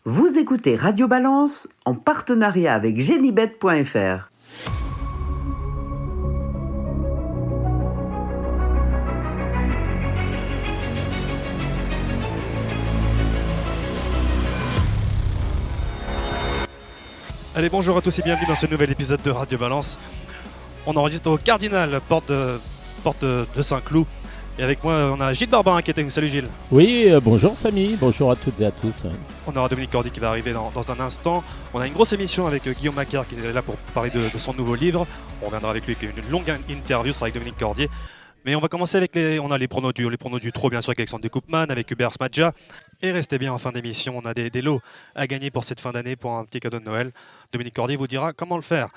Vous écoutez Radio Balance en partenariat avec Genibet.fr. Allez, bonjour à tous et bienvenue dans ce nouvel épisode de Radio Balance. On enregistre au Cardinal, porte de Saint-Cloud. Et avec moi, on a Gilles Barbarin qui était. Salut Gilles. Oui, bonjour Samy, bonjour à toutes et à tous. On aura Dominique Cordy qui va arriver dans un instant. On a une grosse émission avec Guillaume Macaire qui est là pour parler de son nouveau livre. On reviendra avec lui avec une longue interview, ce sera avec Dominique Cordier. Mais on va commencer avec les pronos du trot, bien sûr, avec Alexandre Decoupman, avec Hubert Smadja. Et restez bien en fin d'émission, on a des lots à gagner pour cette fin d'année, pour un petit cadeau de Noël. Dominique Cordier vous dira comment le faire.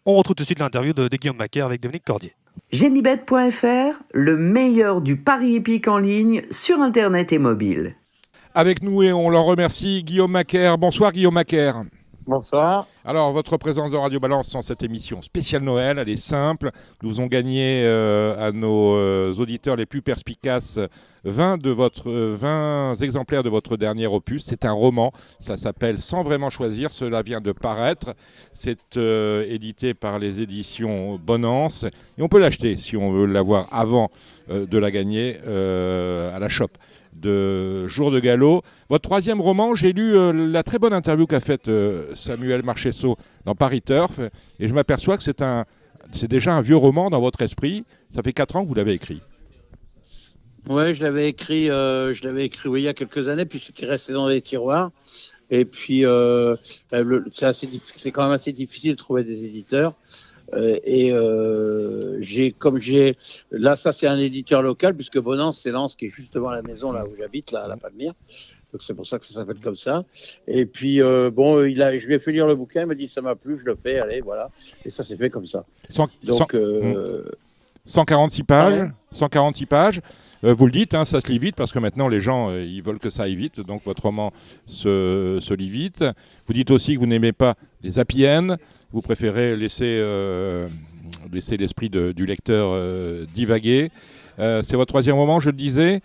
On retrouve tout de suite l'interview de Guillaume Macaire avec Dominique Cordier. Genibet.fr, le meilleur du pari hippique en ligne sur Internet et mobile. Avec nous, et on l'en remercie, Guillaume Macaire. Bonsoir Guillaume Macaire. Bonsoir. Alors, votre présence dans Radio Balance dans cette émission spéciale Noël, elle est simple. Nous faisons gagner à nos auditeurs les plus perspicaces 20 exemplaires de votre dernier opus. C'est un roman, ça s'appelle Sans vraiment choisir, cela vient de paraître. C'est édité par les éditions Bonance. Et on peut l'acheter si on veut l'avoir avant de la gagner à la shop de Jour de Galop. Votre troisième roman, j'ai lu la très bonne interview qu'a faite Samuel Marchesso dans Paris Turf, et je m'aperçois que c'est déjà un vieux roman dans votre esprit. Ça fait 4 ans que vous l'avez écrit. Oui, je l'avais écrit oui, il y a quelques années, puis c'était resté dans les tiroirs. Et puis, c'est quand même assez difficile de trouver des éditeurs. Là, ça c'est un éditeur local, puisque Bonance, c'est Lens, qui est juste devant la maison là où j'habite, là à la Palmyre. Donc c'est pour ça que ça s'appelle comme ça. Et puis je lui ai fait lire le bouquin, il m'a dit ça m'a plu, je le fais, allez voilà. Et ça s'est fait comme ça. 146 pages. 146 pages. Vous le dites, ça se lit vite parce que maintenant les gens ils veulent que ça aille vite, donc votre roman se lit vite. Vous dites aussi que vous n'aimez pas les happy end, vous préférez laisser l'esprit du lecteur divaguer. C'est votre troisième roman, je le disais.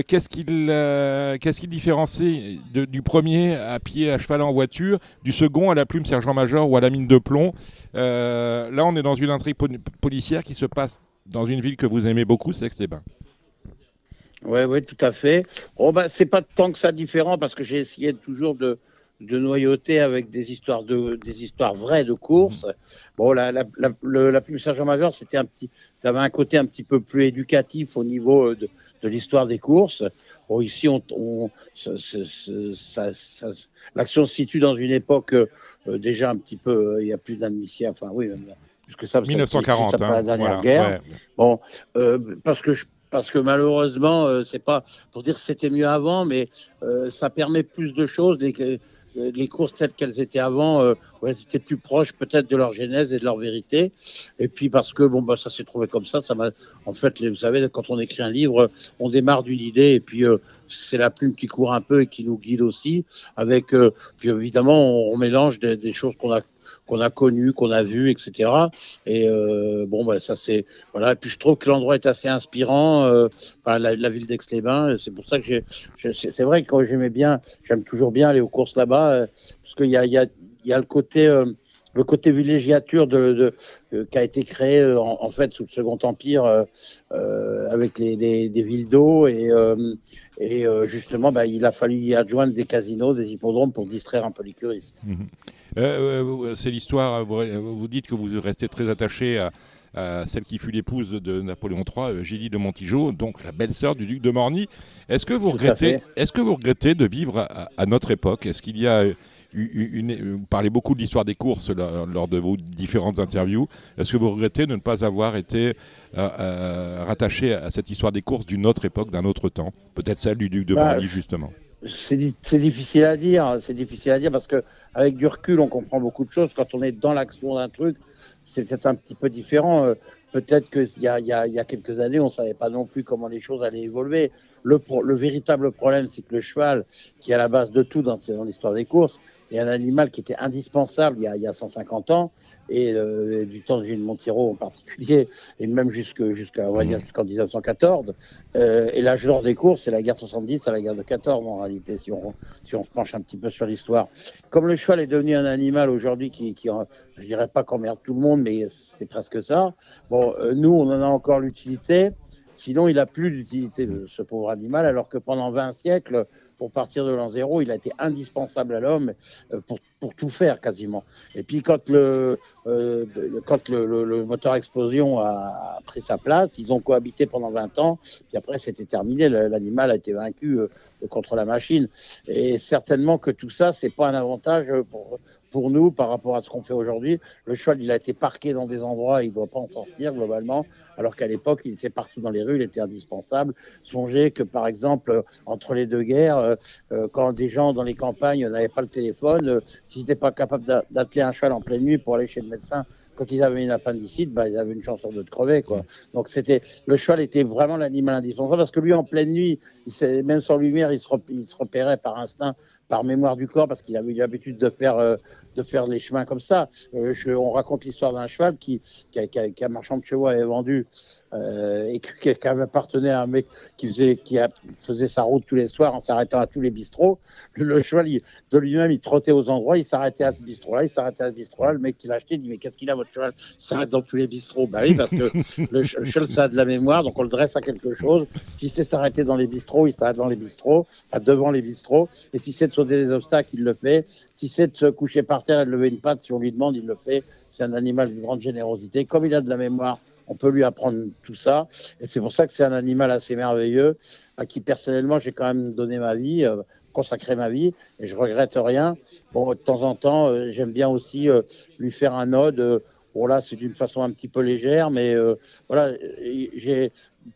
Qu'est-ce qu'il différencie du premier à pied, à cheval, en voiture, du second à la plume sergent-major ou à la mine de plomb? Là, on est dans une intrigue policière qui se passe dans une ville que vous aimez beaucoup, c'est Aix-les-Bains. Oui, tout à fait. C'est pas tant que ça différent, parce que j'ai essayé toujours de noyauter avec des histoires vraies de course. Bon, la plume sergent-major, ça avait un côté un petit peu plus éducatif au niveau de l'histoire des courses. Bon, ici, l'action se situe dans une époque déjà un petit peu, il y a plus d'admission, enfin oui, puisque ça 1940, ça la dernière guerre. Ouais. Bon, parce que malheureusement, c'est pas pour dire que c'était mieux avant, mais ça permet plus de choses. Les courses telles qu'elles étaient avant, elles étaient plus proches peut-être de leur genèse et de leur vérité. Et puis parce que ça s'est trouvé comme ça. En fait, vous savez, quand on écrit un livre, on démarre d'une idée et puis c'est la plume qui court un peu et qui nous guide aussi. Puis évidemment, on mélange des choses qu'on a connues, qu'on a vues, etc. Et ça c'est voilà. Et puis je trouve que l'endroit est assez inspirant. La ville d'Aix-les-Bains. C'est pour ça que c'est vrai que j'aime toujours bien aller aux courses là-bas, parce qu'il y a le côté villégiature qui a été créé en fait sous le Second Empire avec des villes d'eau et justement il a fallu y adjoindre des casinos, des hippodromes pour distraire un peu les curistes. C'est l'histoire, vous dites que vous restez très attaché à celle qui fut l'épouse de Napoléon III, Julie de Montijo, donc la belle-sœur du duc de Morny. Est-ce que vous regrettez de vivre à notre époque? Est-ce qu'il y a vous parlez beaucoup de l'histoire des courses lors de vos différentes interviews. Est-ce que vous regrettez de ne pas avoir été rattaché à cette histoire des courses d'une autre époque, d'un autre temps? Peut-être celle du duc de Morny, justement. C'est difficile à dire. C'est difficile à dire parce que avec du recul, on comprend beaucoup de choses. Quand on est dans l'action d'un truc, c'est peut-être un petit peu différent. Peut-être qu'il y a quelques années, on ne savait pas non plus comment les choses allaient évoluer. le véritable problème, c'est que le cheval, qui est à la base de tout dans l'histoire des courses, est un animal qui était indispensable il y a 150 ans, et du temps de Gilles Montiro en particulier, et même on va dire jusqu'en 1914. Et l'âge d'or des courses, c'est la guerre de 70 à la guerre de 14, en réalité, si on se penche un petit peu sur l'histoire. Comme le cheval est devenu un animal aujourd'hui qui je dirais pas qu'emmerde tout le monde, mais c'est presque ça. Bon, nous, on en a encore l'utilité. Sinon, il n'a plus d'utilité, ce pauvre animal, alors que pendant 20 siècles, pour partir de l'an zéro, il a été indispensable à l'homme pour tout faire quasiment. Et puis quand le moteur explosion a pris sa place, ils ont cohabité pendant 20 ans, puis après c'était terminé, l'animal a été vaincu contre la machine. Et certainement que tout ça, c'est pas un avantage pour nous par rapport à ce qu'on fait aujourd'hui. Le cheval, il a été parqué dans des endroits, il ne doit pas en sortir globalement, alors qu'à l'époque, il était partout dans les rues, il était indispensable. Songez que par exemple, entre les deux guerres, quand des gens dans les campagnes n'avaient pas le téléphone, s'ils n'étaient pas capables d'atteler un cheval en pleine nuit pour aller chez le médecin, quand ils avaient une appendicite, ils avaient une chance sur deux de crever, quoi. Donc le cheval était vraiment l'animal indispensable, parce que lui, en pleine nuit, même sans lumière, il se repérait par instinct, par mémoire du corps, parce qu'il avait eu l'habitude de faire les chemins comme ça. On raconte l'histoire d'un cheval qu'un marchand de chevaux avait vendu et qui avait appartenait à un mec qui faisait sa route tous les soirs en s'arrêtant à tous les bistrots. Le cheval, de lui-même, il trottait aux endroits, il s'arrêtait à ce bistrot-là, il s'arrêtait à ce bistrot-là. Le mec qui l'a acheté dit: mais qu'est-ce qu'il a, votre cheval? Il s'arrête dans tous les bistrots. Bah oui, parce que le cheval, ça a de la mémoire, donc on le dresse à quelque chose. Si c'est s'arrêter dans les bistrots, il s'arrête dans les bistrots, devant les bistrots. Et si c'est de sauter les obstacles, il le fait. Si c'est de se coucher par terre et de lever une patte, si on lui demande, il le fait. C'est un animal d'une grande générosité. Comme il a de la mémoire, on peut lui apprendre tout ça. Et c'est pour ça que c'est un animal assez merveilleux, à qui personnellement j'ai quand même donné ma vie, consacré ma vie, et je regrette rien. Bon, de temps en temps, j'aime bien aussi lui faire un ode. Bon, là, c'est d'une façon un petit peu légère, mais voilà,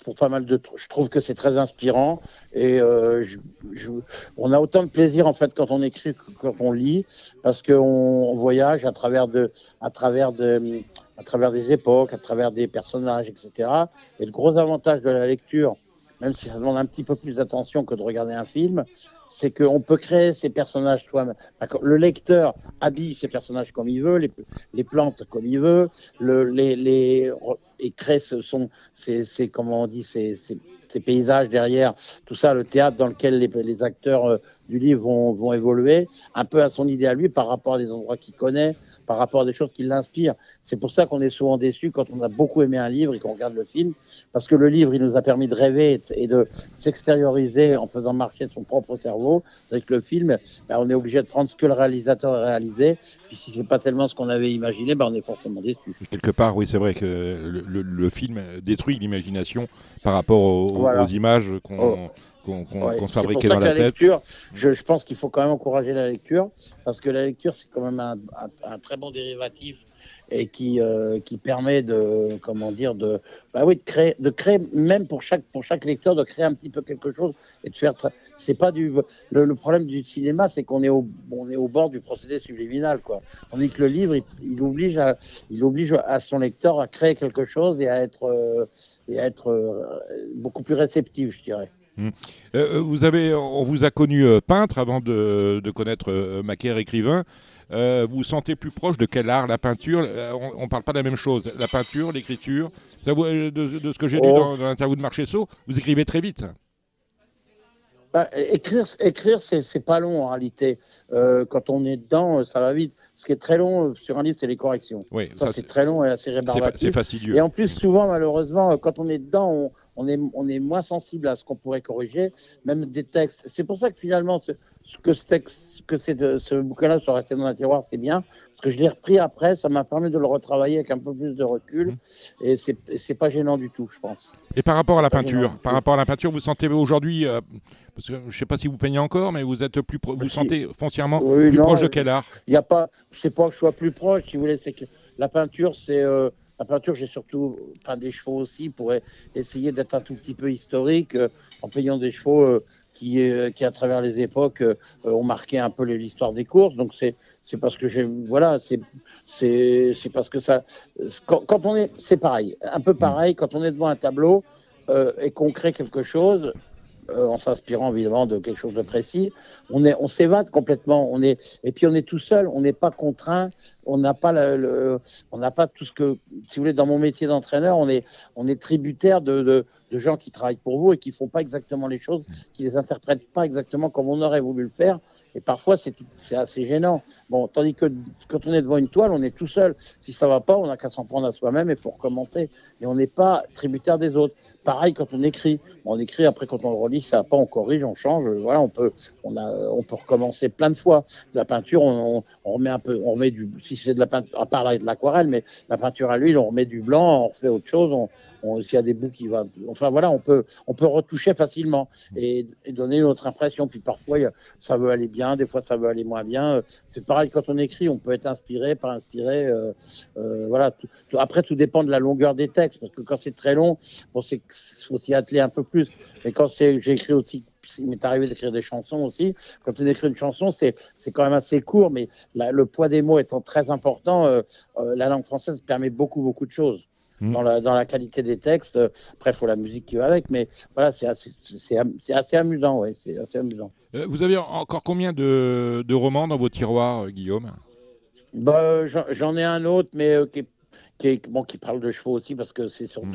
pour pas mal je trouve que c'est très inspirant, et on a autant de plaisir en fait quand on écrit que quand on lit, parce qu'on voyage à travers des époques, à travers des personnages, etc. Et le gros avantage de la lecture, même si ça demande un petit peu plus d'attention que de regarder un film, c'est qu'on peut créer ces personnages soi-même. Le lecteur habille ces personnages comme il veut, les plantes comme il veut, et crée comment on dit, ces paysages derrière, tout ça, le théâtre dans lequel les acteurs du livre vont évoluer, un peu à son idée à lui, par rapport à des endroits qu'il connaît, par rapport à des choses qui l'inspirent. C'est pour ça qu'on est souvent déçu quand on a beaucoup aimé un livre et qu'on regarde le film, parce que le livre, il nous a permis de rêver et de s'extérioriser en faisant marcher son propre cerveau. Avec le film, on est obligé de prendre ce que le réalisateur a réalisé, puis si c'est pas tellement ce qu'on avait imaginé, on est forcément déçu. Quelque part, oui, c'est vrai que le film détruit l'imagination par rapport aux images qu'on se fabriquait dans la tête. Lecture, je pense qu'il faut quand même encourager la lecture, parce que la lecture, c'est quand même un très bon dérivatif, et qui permet de créer même pour chaque lecteur, de créer un petit peu quelque chose et de faire. C'est pas le problème du cinéma, c'est qu'on est au bord du procédé subliminal, quoi. Tandis que le livre, il oblige à son lecteur à créer quelque chose et à être beaucoup plus réceptif, je dirais. On vous a connu peintre avant de connaître Macaire écrivain. Vous vous sentez plus proche de quel art? La peinture, on ne parle pas de la même chose. La peinture, l'écriture, de ce que j'ai lu dans l'interview de Marchesso, vous écrivez très vite. Écrire, c'est pas long en réalité. Quand on est dedans, ça va vite. Ce qui est très long sur un livre, c'est les corrections. Oui, ça c'est très long et assez rébarbatif. C'est fastidieux. Et en plus, souvent, malheureusement, quand on est dedans, on est moins sensible à ce qu'on pourrait corriger, même des textes. C'est pour ça que finalement, ce bouquin-là soit resté dans un tiroir, c'est bien, parce que je l'ai repris après, ça m'a permis de le retravailler avec un peu plus de recul, et c'est pas gênant du tout, je pense. Et par rapport à la peinture, vous sentez aujourd'hui, parce que je ne sais pas si vous peignez encore, mais vous êtes vous sentez foncièrement plus proche de quel art? Je ne sais pas que je sois plus proche, si vous voulez, c'est que la peinture, j'ai surtout peint des chevaux aussi pour essayer d'être un tout petit peu historique, en peignant des chevaux qui, à travers les époques, ont marqué un peu l'histoire des courses. Donc c'est parce que c'est parce que ça, quand c'est pareil, un peu pareil, quand on est devant un tableau et qu'on crée quelque chose, en s'inspirant évidemment de quelque chose de précis. On s'évade complètement. Et puis on est tout seul. On n'est pas contraint. On n'a pas on n'a pas tout ce que, si vous voulez, dans mon métier d'entraîneur, on est tributaire de gens qui travaillent pour vous et qui font pas exactement les choses, qui les interprètent pas exactement comme on aurait voulu le faire. Et parfois, c'est assez gênant. Bon, tandis que quand on est devant une toile, on est tout seul. Si ça va pas, on n'a qu'à s'en prendre à soi-même et pour recommencer. Et on n'est pas tributaire des autres. Pareil quand on écrit. On écrit, après quand on le relit, ça va pas, on corrige, on change. Voilà, on peut recommencer plein de fois. La peinture, on remet un peu, on remet si c'est de la peinture, à part de l'aquarelle, mais la peinture à l'huile, on remet du blanc, on refait autre chose. S'il y a des bouts qui va, enfin voilà, on peut retoucher facilement et donner une autre impression. Puis parfois, ça veut aller bien, des fois ça veut aller moins bien. C'est pareil quand on écrit, on peut être inspiré, pas inspiré. Voilà. Après, tout dépend de la longueur des textes, parce que quand c'est très long, bon, faut s'y atteler un peu plus. Mais quand j'ai écrit aussi, il m'est arrivé d'écrire des chansons aussi. Quand on écrit une chanson, c'est quand même assez court, mais le poids des mots étant très important, la langue française permet beaucoup de choses. Dans la qualité des textes. Après, il faut la musique qui va avec, mais voilà, c'est assez amusant, ouais, c'est assez amusant. Vous avez encore combien de romans dans vos tiroirs, Guillaume ? J'en ai un autre, mais qui parle de chevaux aussi, parce que c'est sur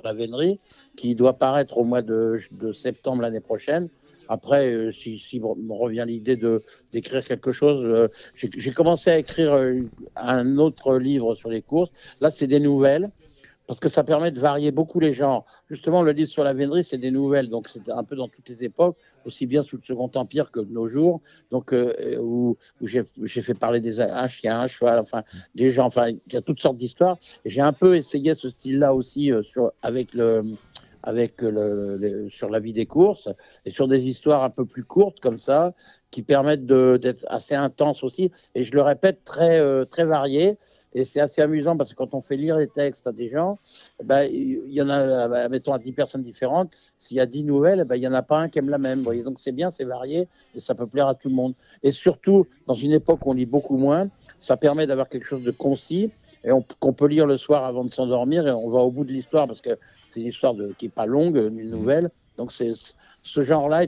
la vénerie, qui doit paraître au mois de septembre l'année prochaine. Après, si me revient l'idée d'écrire quelque chose, j'ai commencé à écrire un autre livre sur les courses. Là, c'est des nouvelles, parce que ça permet de varier beaucoup les genres. Justement, le livre sur la vénerie, c'est des nouvelles, donc c'est un peu dans toutes les époques, aussi bien sous le Second Empire que de nos jours, donc où j'ai fait parler un chien, un cheval, enfin des gens, enfin il y a toutes sortes d'histoires. Et j'ai un peu essayé ce style-là aussi sur la vie des courses et sur des histoires un peu plus courtes comme ça, qui permettent d'être assez intenses aussi, et je le répète, très variées. Et c'est assez amusant parce que quand on fait lire les textes à des gens, il y en a, mettons, à 10 personnes différentes. S'il y a 10 nouvelles, il n'y en a pas un qui aime la même. Vous voyez, donc c'est bien, c'est varié et ça peut plaire à tout le monde. Et surtout, dans une époque où on lit beaucoup moins, ça permet d'avoir quelque chose de concis et qu'on peut lire le soir avant de s'endormir, et on va au bout de l'histoire parce que c'est une histoire qui n'est pas longue, une nouvelle. Donc ce genre-là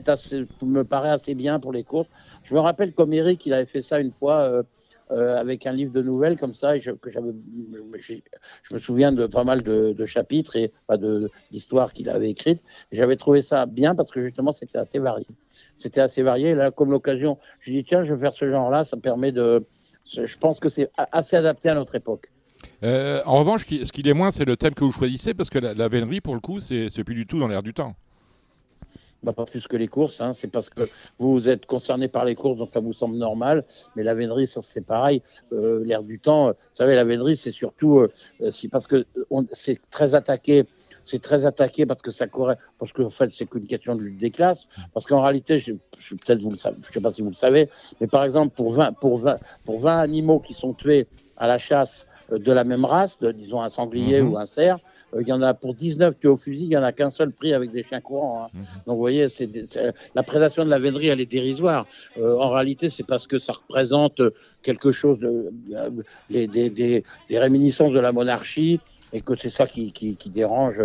me paraît assez bien pour les courses. Je me rappelle qu'Oméric, il avait fait ça une fois avec un livre de nouvelles comme ça, et je me souviens de pas mal de chapitres et d'histoires qu'il avait écrites. J'avais trouvé ça bien parce que justement c'était assez varié. C'était assez varié. Et là, comme l'occasion, je dis tiens, je vais faire ce genre-là. Ça permet je pense que c'est assez adapté à notre époque. En revanche, ce qu'il est moins, c'est le thème que vous choisissez, parce que la vénerie, pour le coup, c'est plus du tout dans l'air du temps. Pas plus que les courses, hein. C'est parce que vous êtes concerné par les courses, donc ça vous semble normal. Mais la vénerie, ça c'est pareil. L'air du temps, vous savez, la vénerie, c'est surtout parce que c'est très attaqué. C'est très attaqué parce que parce qu'en fait, c'est qu'une question de lutte des classes. Parce qu'en réalité, peut-être vous le savez, je sais pas si vous le savez, mais par exemple, pour 20 animaux qui sont tués à la chasse de la même race, disons un sanglier ou un cerf, il y en a pour 19 tués au fusil, il n'y en a qu'un seul pris avec des chiens courants. Hein. Donc vous voyez, la prédation de la vénerie, elle est dérisoire. En réalité, c'est parce que ça représente quelque chose des réminiscences de la monarchie, et que c'est ça qui dérange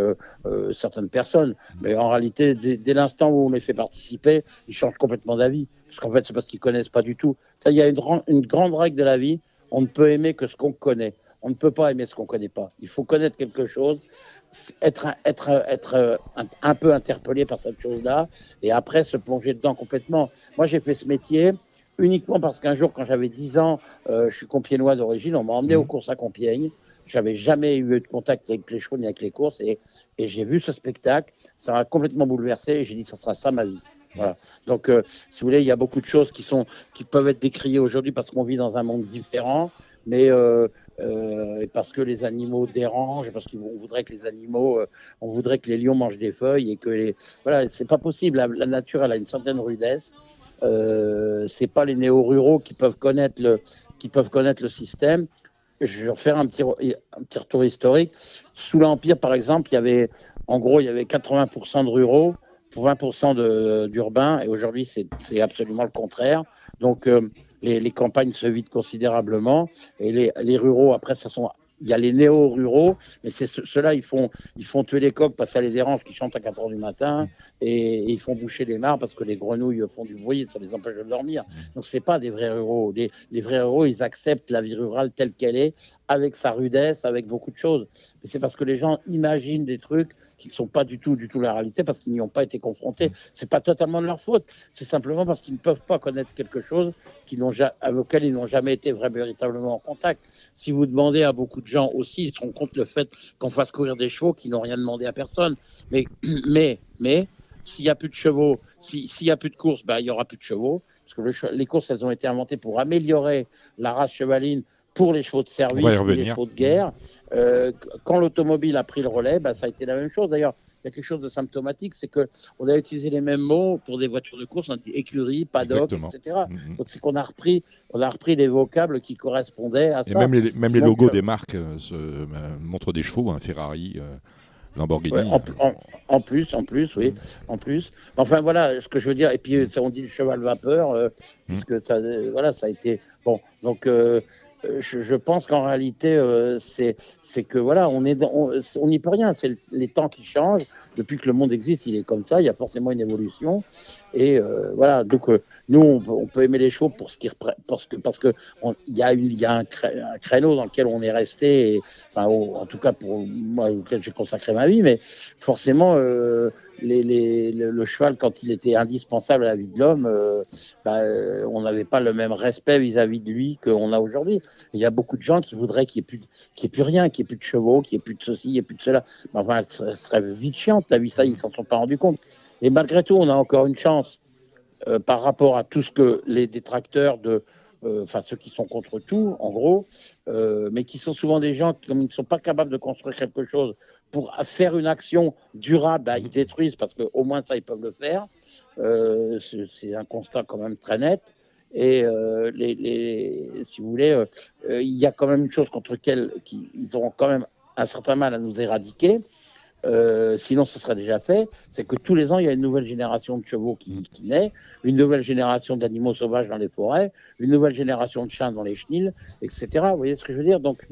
certaines personnes. Mais en réalité, dès l'instant où on les fait participer, ils changent complètement d'avis. Parce qu'en fait, c'est parce qu'ils ne connaissent pas du tout. Ça, il y a une grande règle de la vie, on ne peut aimer que ce qu'on connaît. On ne peut pas aimer ce qu'on ne connaît pas. Il faut connaître quelque chose, être un peu interpellé par cette chose-là, et après se plonger dedans complètement. Moi, j'ai fait ce métier uniquement parce qu'un jour, quand j'avais 10 ans, je suis compiègnois d'origine, on m'a emmené aux courses à Compiègne. J'avais jamais eu de contact avec les chevaux ni avec les courses, et j'ai vu ce spectacle. Ça m'a complètement bouleversé, et j'ai dit, ça sera ça ma vie. Voilà. Donc, si vous voulez, il y a beaucoup de choses qui peuvent être décriées aujourd'hui parce qu'on vit dans un monde différent, mais parce que les animaux dérangent, parce qu'on voudrait que les animaux, on voudrait que les lions mangent des feuilles, et que voilà, c'est pas possible. La nature, elle a une certaine rudesse. C'est pas les néo-ruraux qui peuvent connaître le système. Je vais refaire un petit retour historique. Sous l'Empire, par exemple, il y avait 80% de ruraux pour 20% d'urbains, et aujourd'hui, c'est absolument le contraire. Donc, les campagnes se vident considérablement, et les ruraux, après, ça sont il y a les néo-ruraux, mais ceux-là, ils font tuer les coqs parce que ça les dérange, qu'ils chantent à 4 heures du matin, et ils font boucher les mares parce que les grenouilles font du bruit et ça les empêche de dormir. Donc, c'est pas des vrais ruraux. Les vrais ruraux, ils acceptent la vie rurale telle qu'elle est, avec sa rudesse, avec beaucoup de choses. Mais c'est parce que les gens imaginent des trucs qui ne sont pas du tout la réalité, parce qu'ils n'y ont pas été confrontés. C'est pas totalement de leur faute, c'est simplement parce qu'ils ne peuvent pas connaître quelque chose auquel ils n'ont jamais été véritablement en contact. Si vous demandez à beaucoup de gens aussi, ils se rendent compte le fait qu'on fasse courir des chevaux qui n'ont rien demandé à personne. Mais s'il n'y a plus de chevaux, s'il n'y a plus de courses, il n'y aura plus de chevaux, parce que les courses, elles ont été inventées pour améliorer la race chevaline pour les chevaux de service, pour les chevaux de guerre. Quand l'automobile a pris le relais, ça a été la même chose. D'ailleurs, il y a quelque chose de symptomatique, c'est qu'on a utilisé les mêmes mots pour des voitures de course, on a dit écurie, paddock, etc. Donc c'est qu'on a repris les vocables qui correspondaient à ça. Et même les logos des marques montrent des chevaux, Ferrari, Lamborghini. Ouais, en plus, oui, en plus. Enfin voilà, ce que je veux dire. Et puis on dit le cheval vapeur, puisque ça a été bon. Donc je pense qu'en réalité, c'est que voilà, on n'y peut rien. C'est les temps qui changent. Depuis que le monde existe, il est comme ça. Il y a forcément une évolution. Et voilà. Donc nous, on peut aimer les chevaux parce que il y a un créneau dans lequel on est resté. En tout cas pour moi, auquel j'ai consacré ma vie. Mais forcément. Le cheval, quand il était indispensable à la vie de l'homme, on n'avait pas le même respect vis-à-vis de lui qu'on a aujourd'hui. Il y a beaucoup de gens qui voudraient qu'il n'y ait plus rien, qu'il n'y ait plus de chevaux, qu'il n'y ait plus de ceci, qu'il n'y ait plus de cela. Enfin, ce serait vite chiante, la vie, ça, ils ne s'en sont pas rendus compte. Et malgré tout, on a encore une chance par rapport à tout ce que les détracteurs ceux qui sont contre tout, en gros, mais qui sont souvent des gens qui, comme ils ne sont pas capables de construire quelque chose pour faire une action durable, ils détruisent parce qu'au moins ça, ils peuvent le faire. C'est un constat quand même très net. Et si vous voulez, il y a quand même une chose contre laquelle ils auront quand même un certain mal à nous éradiquer. Sinon ce serait déjà fait, c'est que tous les ans il y a une nouvelle génération de chevaux qui naît, une nouvelle génération d'animaux sauvages dans les forêts, une nouvelle génération de chiens dans les chenils, etc. Vous voyez ce que je veux dire? Donc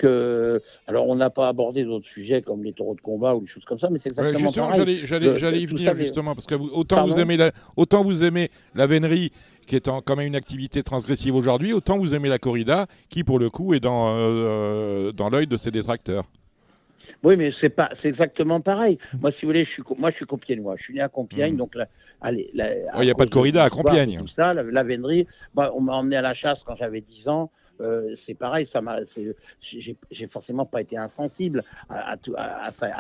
alors on n'a pas abordé d'autres sujets comme les taureaux de combat ou des choses comme ça, mais c'est exactement pareil. J'allais y venir justement, parce que autant vous aimez la vénerie qui est quand même une activité transgressive aujourd'hui, autant vous aimez la corrida qui pour le coup est dans l'œil de ses détracteurs. Oui, mais c'est exactement pareil. Moi, si vous voulez, je suis compiègnois. Je suis né à Compiègne, donc il n'y a pas de corrida à Compiègne. Tout ça, la vénerie. On m'a emmené à la chasse quand j'avais 10 ans. C'est pareil, j'ai forcément pas été insensible à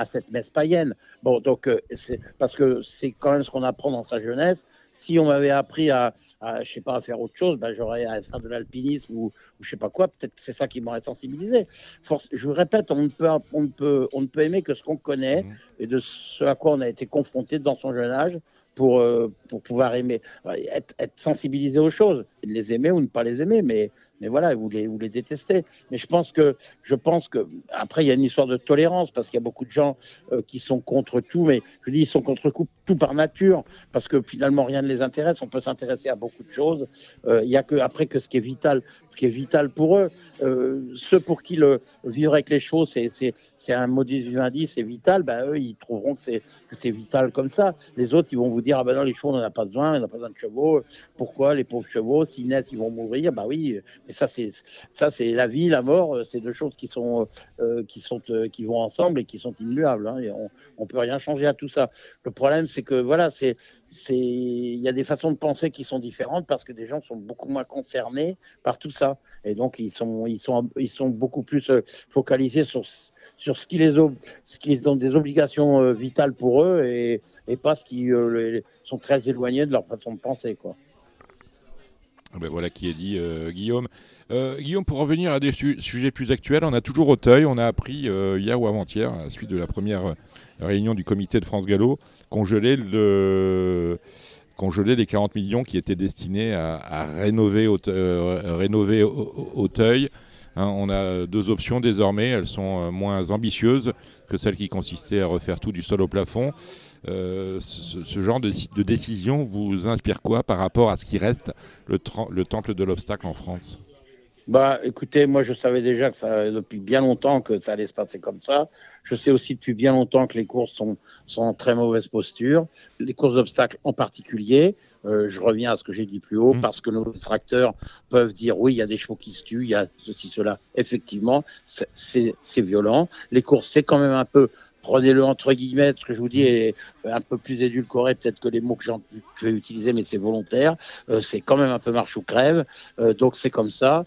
cette messe païenne. Bon, donc c'est parce que c'est quand même ce qu'on apprend dans sa jeunesse. Si on m'avait appris à faire autre chose, j'aurais à faire de l'alpinisme ou je sais pas quoi. Peut-être que c'est ça qui m'aurait sensibilisé. Je vous répète, on ne peut aimer que ce qu'on connaît et de ce à quoi on a été confronté dans son jeune âge. Pour pouvoir aimer, être sensibilisé aux choses, les aimer ou ne pas les aimer, mais voilà, ou les détester. Mais je pense que après il y a une histoire de tolérance parce qu'il y a beaucoup de gens qui sont contre tout, mais je dis ils sont contre tout par nature parce que finalement rien ne les intéresse. On peut s'intéresser à beaucoup de choses. Il y a que après que ce qui est vital pour eux, ceux pour qui le vivre avec les chevaux c'est un modus vivendi, c'est vital. Eux ils trouveront que c'est vital comme ça. Les autres ils vont vous dire ah non les chevaux on n'en a pas besoin, on n'a pas besoin de chevaux. Pourquoi les pauvres chevaux s'ils naissent ils vont mourir? Oui, mais ça c'est la vie, la mort, c'est deux choses qui vont ensemble et qui sont immuables. Et on peut rien changer à tout ça. Le problème c'est que voilà il y a des façons de penser qui sont différentes parce que des gens sont beaucoup moins concernés par tout ça et donc ils sont beaucoup plus focalisés sur ce qui ont des obligations vitales pour eux et pas ce qui sont très éloignés de leur façon de penser, quoi. Voilà qui est dit, Guillaume. Guillaume, pour revenir à des sujets plus actuels, on a toujours Auteuil, on a appris hier ou avant-hier, à la suite de la première réunion du comité de France Gallo, qu'on gelait les 40 millions qui étaient destinés à rénover Auteuil. On a deux options désormais, elles sont moins ambitieuses que celles qui consistaient à refaire tout du sol au plafond. Ce genre de décision vous inspire quoi par rapport à ce qui reste le temple de l'obstacle en France ? Bah, écoutez, moi, je savais déjà que ça, depuis bien longtemps que ça allait se passer comme ça. Je sais aussi depuis bien longtemps que les courses sont en très mauvaise posture, les courses d'obstacles en particulier. Je reviens à ce que j'ai dit plus haut, parce que nos tracteurs peuvent dire oui, il y a des chevaux qui se tuent, il y a ceci, cela. Effectivement, c'est violent. Les courses, c'est quand même un peu, prenez-le entre guillemets, ce que je vous dis est un peu plus édulcoré peut-être que les mots que je vais utiliser, mais c'est volontaire. C'est quand même un peu marche ou crève, donc c'est comme ça.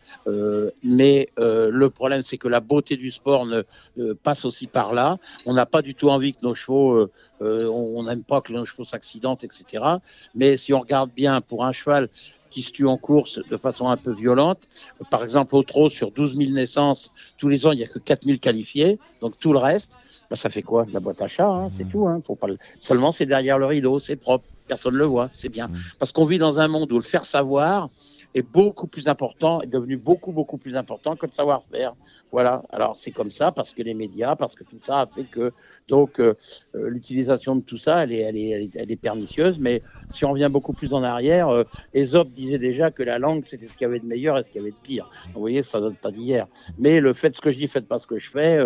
Mais le problème, c'est que la beauté du sport passe aussi par là. On n'a pas du tout envie que nos chevaux, on n'aime pas que nos chevaux s'accidentent, etc. Mais si on regarde bien, pour un cheval qui se tue en course de façon un peu violente. Par exemple, au trot, sur 12 000 naissances, tous les ans, il n'y a que 4 000 qualifiés. Donc tout le reste, bah, ça fait quoi? La boîte à chat, hein, c'est tout. Hein. Faut pas Seulement, c'est derrière le rideau, c'est propre. Personne ne le voit, c'est bien. Parce qu'on vit dans un monde où le faire savoir est beaucoup plus important, est devenu beaucoup plus important que le savoir-faire. Voilà. Alors c'est comme ça parce que les médias, parce que tout ça a fait que donc l'utilisation de tout ça, elle est pernicieuse. Mais si on revient beaucoup plus en arrière, Ésope disait déjà que la langue c'était ce qu'il y avait de meilleur et ce qu'il y avait de pire. Vous voyez, ça date pas d'hier. Mais le fait ce que je dis, faites pas ce que je fais,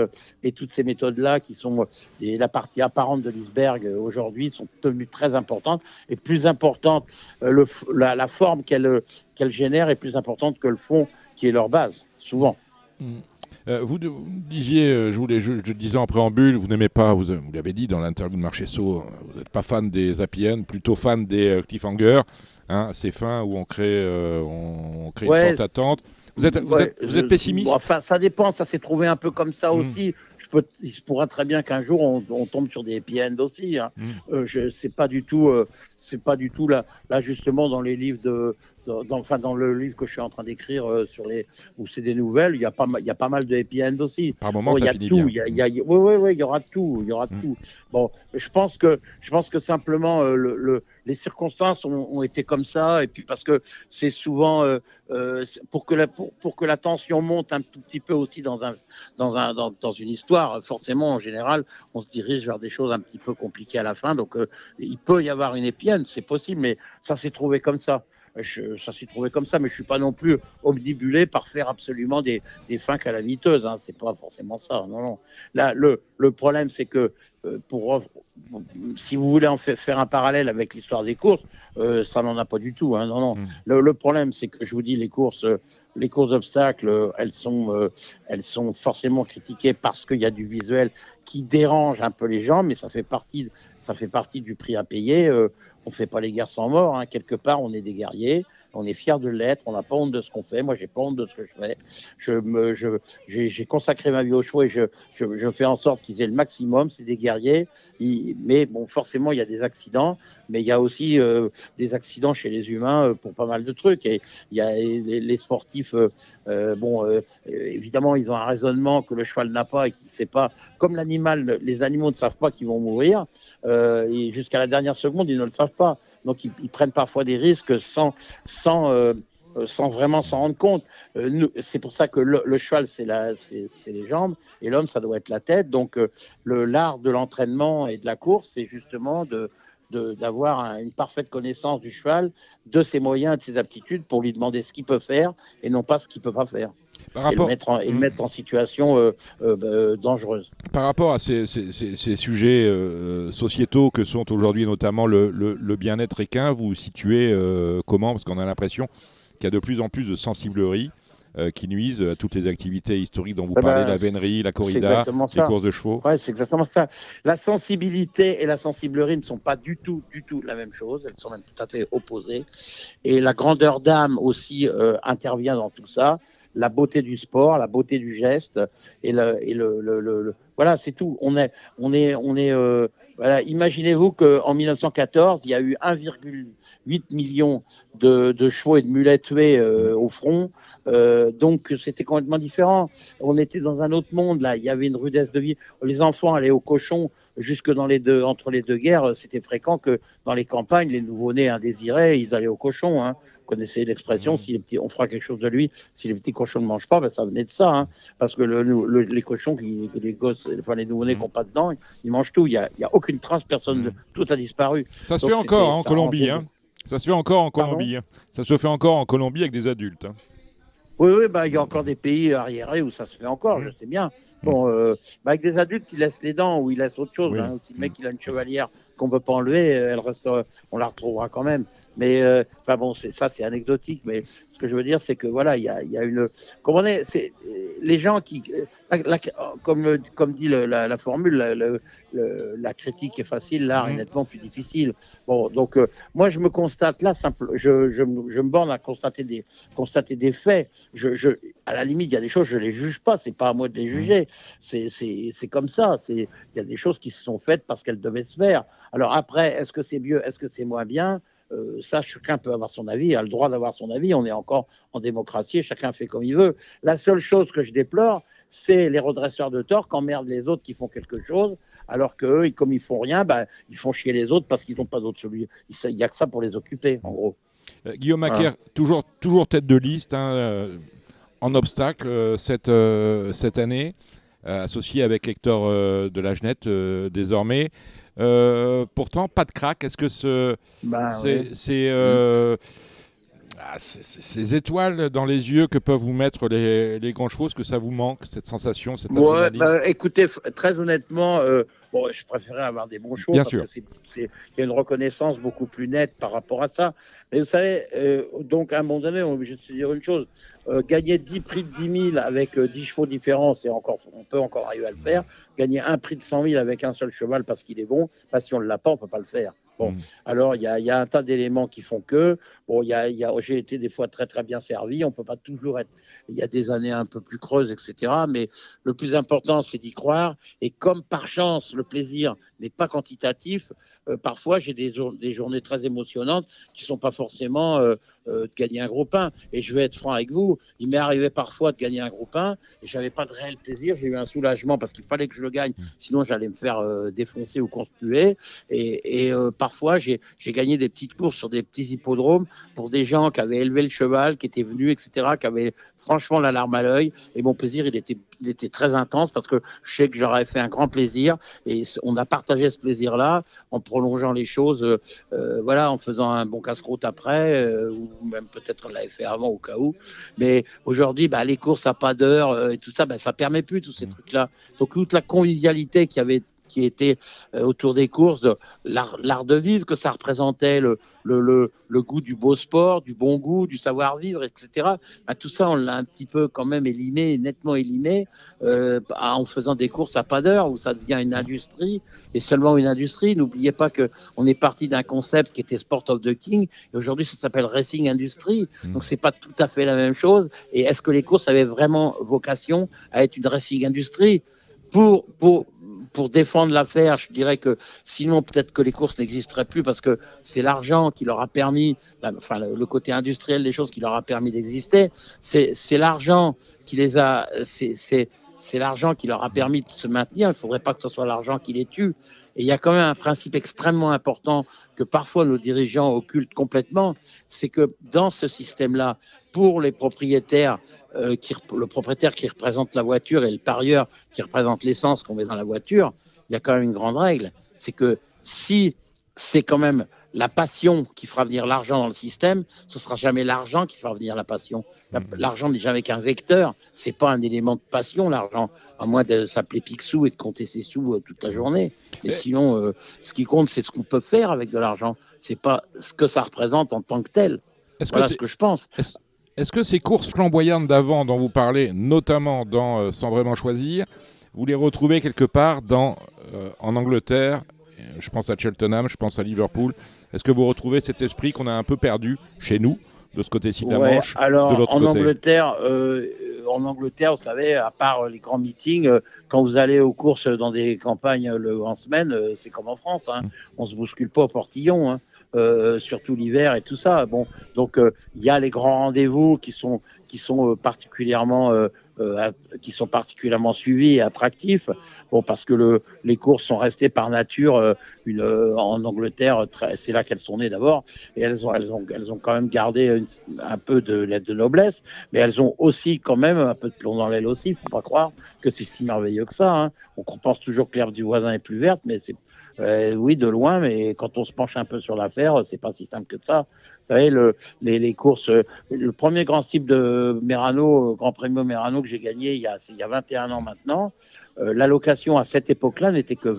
et toutes ces méthodes-là qui sont la partie apparente de l'iceberg aujourd'hui sont devenues très importantes et plus importantes. La forme qu'elle génère est plus importante que le fond qui est leur base, souvent. Vous disiez, je disais en préambule, vous n'aimez pas, vous l'avez dit dans l'interview de Marchesso, vous n'êtes pas fan des APN, plutôt fan des cliffhangers, hein, ces fins où on crée une forte attente. Vous êtes pessimiste? Enfin, ça dépend, ça s'est trouvé un peu comme ça aussi. Il se pourra très bien qu'un jour on tombe sur des happy end aussi. Hein. C'est pas du tout là justement dans les livres dans le livre que je suis en train d'écrire où c'est des nouvelles, il y a pas mal de happy end aussi. Par moment, ça finit bien. Oui, il y aura tout, Bon, je pense que simplement les circonstances ont été comme ça, et puis parce que c'est souvent pour que la tension monte un tout petit peu aussi dans une histoire. Forcément, en général, on se dirige vers des choses un petit peu compliquées à la fin. Donc, il peut y avoir une épienne, c'est possible, mais ça s'est trouvé comme ça. Mais je suis pas non plus omnibulé par faire absolument des fins calamiteuses. Hein. C'est pas forcément ça. Non. Là, le problème, c'est que si vous voulez en faire un parallèle avec l'histoire des courses, ça n'en a pas du tout. Hein. Non. Le problème, c'est que je vous dis, les courses d'obstacles, elles sont forcément critiquées parce qu'il y a du visuel qui dérange un peu les gens, mais ça fait partie du prix à payer. On fait pas les guerres sans mort. Hein. Quelque part, on est des guerriers, on est fiers de l'être, on n'a pas honte de ce qu'on fait. Moi, j'ai pas honte de ce que je fais. J'ai consacré ma vie aux chevaux et je fais en sorte qu'ils aient le maximum. C'est des guerriers, mais bon, forcément, il y a des accidents, mais il y a aussi des accidents chez les humains pour pas mal de trucs. Et il y a les sportifs. Évidemment, ils ont un raisonnement que le cheval n'a pas et qui sait pas. Comme les animaux ne savent pas qu'ils vont mourir, et jusqu'à la dernière seconde, ils ne le savent pas. Donc, ils prennent parfois des risques sans vraiment s'en rendre compte. C'est pour ça que le cheval, c'est les jambes, et l'homme, ça doit être la tête. Donc, l'art de l'entraînement et de la course, c'est justement d'avoir une parfaite connaissance du cheval, de ses moyens, de ses aptitudes, pour lui demander ce qu'il peut faire et non pas ce qu'il peut pas faire. Le mettre en situation dangereuse. Par rapport à ces sujets sociétaux que sont aujourd'hui notamment le bien-être équin, vous vous situez comment? Parce qu'on a l'impression qu'il y a de plus en plus de sensibleries qui nuisent à toutes les activités historiques dont vous parlez, la vénerie, la corrida, les courses de chevaux. Ouais, c'est exactement ça. La sensibilité et la sensiblerie ne sont pas du tout la même chose. Elles sont même tout à fait opposées. Et la grandeur d'âme aussi intervient dans tout ça. La beauté du sport, la beauté du geste, voilà, c'est tout. Voilà, imaginez-vous qu'en 1914, il y a eu 1,8 million de chevaux et de mulets tués au front. Donc c'était complètement différent. On était dans un autre monde là. Il y avait une rudesse de vie. Les enfants allaient aux cochons jusque entre les deux guerres. C'était fréquent que dans les campagnes, les nouveau-nés indésirés, ils allaient aux cochons. Hein. Vous connaissez l'expression, si les petits, on fera quelque chose de lui. Si les petits cochons ne mangent pas, ben ça venait de ça. Hein. Parce que les cochons, les gosses, enfin les nouveau-nés qui n'ont pas de dents, ils mangent tout. Il y a aucune trace, tout a disparu. Ça se fait encore en Colombie. Hein. Ça se fait encore en Colombie. Ça se fait encore en Colombie avec des adultes. Hein. Oui, oui, bah, il y a encore des pays arriérés où ça se fait encore, je sais bien. Bon, bah, avec des adultes qui laissent les dents ou ils laissent autre chose. Oui. Hein. Si le mec il a une chevalière qu'on ne peut pas enlever, elle reste, on la retrouvera quand même. Mais enfin bon, c'est anecdotique. Mais ce que je veux dire, c'est que voilà, il y a une. Comment on est, c'est les gens qui, comme dit la formule, la critique est facile, l'art est nettement plus difficile. Bon, donc moi je me constate là, je me borne à constater des faits. À la limite, il y a des choses, je les juge pas, c'est pas à moi de les juger. C'est comme ça. Il y a des choses qui se sont faites parce qu'elles devaient se faire. Alors après, est-ce que c'est mieux, est-ce que c'est moins bien? Ça, chacun peut avoir son avis, a le droit d'avoir son avis. On est encore en démocratie, chacun fait comme il veut. La seule chose que je déplore, c'est les redresseurs de tort qui emmerdent les autres qui font quelque chose, alors qu'eux, comme ils font rien, bah, ils font chier les autres parce qu'ils n'ont pas d'autre solution. Il n'y a que ça pour les occuper, en gros. Guillaume Macaire, toujours tête de liste en obstacle cette année, associé avec Hector de la Genette désormais. Pourtant, pas de crack. Est-ce que ces étoiles dans les yeux que peuvent vous mettre les grands chevaux, est-ce que ça vous manque, cette sensation, cette adrénaline? Bah, écoutez, très honnêtement, bon, je préférais avoir des bons chevaux Bien parce sûr. que il y a une reconnaissance beaucoup plus nette par rapport à ça. Mais vous savez, donc à un moment donné, on est obligé de se dire une chose. Gagner 10 prix de 10 000 avec 10 chevaux différents, on peut encore arriver à le faire. Gagner un prix de 100 000 avec un seul cheval parce qu'il est bon, bah, si on ne l'a pas, on ne peut pas le faire. Bon, alors il y a un tas d'éléments qui font que, bon, j'ai été des fois très très bien servi, on peut pas toujours être, il y a des années un peu plus creuses, etc. Mais le plus important, c'est d'y croire. Et comme par chance, le plaisir n'est pas quantitatif, parfois j'ai des journées très émotionnantes qui sont pas forcément de gagner un gros pain. Et je vais être franc avec vous, il m'est arrivé parfois de gagner un gros pain et j'avais pas de réel plaisir, j'ai eu un soulagement parce qu'il fallait que je le gagne, sinon j'allais me faire défoncer ou conspuer. Et parfois, j'ai gagné des petites courses sur des petits hippodromes pour des gens qui avaient élevé le cheval, qui étaient venus, etc., qui avaient franchement la larme à l'œil. Et mon plaisir, il était très intense parce que je sais que j'aurais fait un grand plaisir. Et on a partagé ce plaisir-là en prolongeant les choses, voilà, en faisant un bon casse-croûte après, ou même peut-être on l'avait fait avant au cas où. Mais aujourd'hui, bah, les courses à pas d'heure et tout ça, bah, ça permet plus tous ces trucs-là. Donc toute la convivialité qui était autour des courses, l'art de vivre que ça représentait, le goût du beau sport, du bon goût, du savoir-vivre, etc. Bah, tout ça, on l'a un petit peu quand même nettement éliminé, en faisant des courses à pas d'heure où ça devient une industrie, et seulement une industrie. N'oubliez pas qu'on est parti d'un concept qui était Sport of the King, et aujourd'hui ça s'appelle Racing Industry, donc c'est pas tout à fait la même chose. Et est-ce que les courses avaient vraiment vocation à être une Racing Industry? Pour défendre l'affaire, je dirais que sinon peut-être que les courses n'existeraient plus parce que c'est l'argent qui leur a permis, enfin le côté industriel des choses qui leur a permis d'exister. C'est l'argent qui les a, c'est l'argent qui leur a permis de se maintenir. Il ne faudrait pas que ce soit l'argent qui les tue. Et il y a quand même un principe extrêmement important que parfois nos dirigeants occultent complètement, c'est que dans ce système-là, pour les propriétaires, le propriétaire qui représente la voiture et le parieur qui représente l'essence qu'on met dans la voiture, il y a quand même une grande règle. C'est que si c'est quand même la passion qui fera venir l'argent dans le système, ce sera jamais l'argent qui fera venir la passion. L'argent n'est jamais qu'un vecteur, c'est pas un élément de passion, l'argent, à moins de s'appeler Picsou et de compter ses sous toute la journée. Mais sinon, ce qui compte, c'est ce qu'on peut faire avec de l'argent. C'est pas ce que ça représente en tant que tel. Voilà ce que je pense. Est-ce que ces courses flamboyantes d'avant dont vous parlez, notamment dans Sans vraiment choisir, vous les retrouvez quelque part en Angleterre? Je pense à Cheltenham, je pense à Liverpool. Est-ce que vous retrouvez cet esprit qu'on a un peu perdu chez nous, de ce côté-ci de la Manche, de l'autre côté? En Angleterre, vous savez, à part les grands meetings, quand vous allez aux courses dans des campagnes en semaine, c'est comme en France. Hein. On se bouscule pas au portillon, surtout l'hiver et tout ça. Bon, donc il y a les grands rendez-vous qui sont particulièrement qui sont particulièrement suivis et attractifs. Bon, parce que les courses sont restées par nature en Angleterre, c'est là qu'elles sont nées d'abord, et elles ont quand même gardé un peu de lettre de noblesse, mais elles ont aussi quand même un peu de plomb dans l'aile aussi. Faut pas croire que c'est si merveilleux que ça, hein. On pense toujours que l'herbe du voisin est plus verte, mais c'est oui, de loin, mais quand on se penche un peu sur l'affaire, c'est pas si simple que ça. Vous savez, les courses, le premier grand type de Merano, Grand Premio Merano que j'ai gagné il y a 21 ans maintenant, l'allocation à cette époque-là n'était que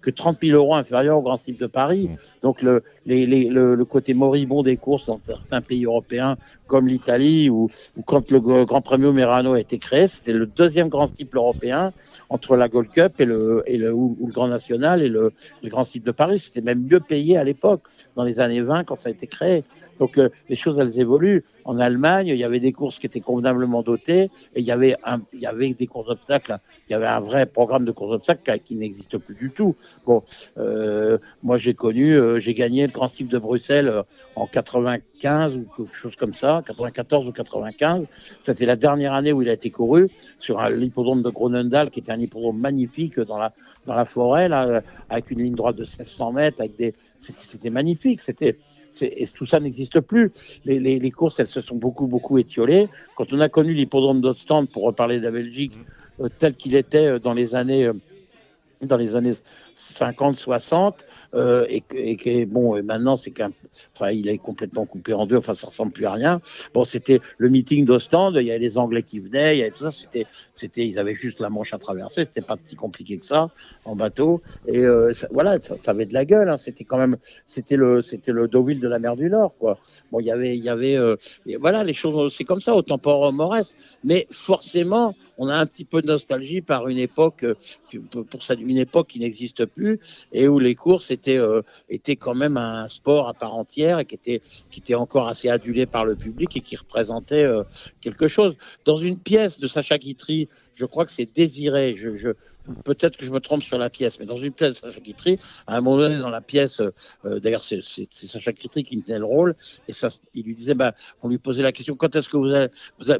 30 000 euros inférieur au Grand Type de Paris. Donc le côté moribond des courses dans certains pays européens comme l'Italie, ou quand le Grand Premio Merano a été créé, c'était le deuxième Grand Type européen entre la Gold Cup ou le Grand National et le Grand Type de Paris. C'était même mieux payé à l'époque, dans les années 20 quand ça a été créé. Donc les choses, elles évoluent. En Allemagne, il y avait des courses qui étaient convenablement dotées, et il y avait des courses d'obstacles. Il y avait un vrai programme de courses d'obstacles qui n'existe plus du tout. Bon, moi j'ai gagné le Grand Type de Bruxelles en 95 ou quelque chose comme ça, 94 ou 95. C'était la dernière année où il a été couru sur l'hippodrome de Groenendael, qui était un hippodrome magnifique dans la forêt, là, avec une ligne droite de 1600 mètres, c'était magnifique. Et tout ça n'existe plus. Les courses, elles se sont beaucoup étiolées. Quand on a connu l'hippodrome d'Ostende, pour reparler de la Belgique, tel qu'il était dans les années 50-60, et bon, maintenant il est complètement coupé en deux, enfin ça ressemble plus à rien. Bon, c'était le meeting d'Ostende, il y avait les Anglais qui venaient, il y avait tout ça, ils avaient juste la Manche à traverser, c'était pas si compliqué que ça en bateau, et voilà, ça avait de la gueule, hein. C'était le Deauville de la mer du Nord, quoi. Bon, il y avait voilà, les choses, c'est comme ça, au tempore Morès, mais forcément on a un petit peu de nostalgie par une époque, une époque qui n'existe plus, et où les courses étaient quand même un sport à part entière, et qui était encore assez adulé par le public, et qui représentait quelque chose. Dans une pièce de Sacha Guitry, je crois que c'est Désiré, peut-être que je me trompe sur la pièce, mais dans une pièce de Sacha Guitry, à un moment donné dans la pièce, d'ailleurs c'est Sacha Guitry qui me tenait le rôle, et il lui disait, on lui posait la question, quand est-ce que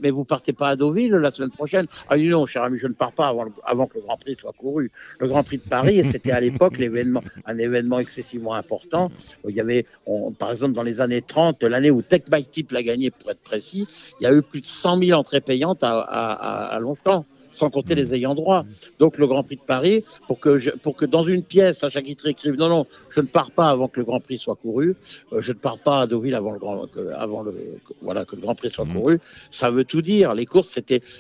mais vous partez pas à Deauville la semaine prochaine? Ah, il dit non, cher ami, je ne pars pas avant que le Grand Prix soit couru. Le Grand Prix de Paris, et c'était à l'époque un événement excessivement important. Il y avait, par exemple, dans les années 30, l'année où Tech by Tip l'a gagné, pour être précis, il y a eu plus de 100 000 entrées payantes à Longchamp, sans compter les ayants droit. Donc le Grand Prix de Paris, pour que dans une pièce, Sacha Guitry écrive non, je ne pars pas avant que le Grand Prix soit couru, je ne pars pas à Deauville que le Grand Prix soit couru, ça veut tout dire. Les courses,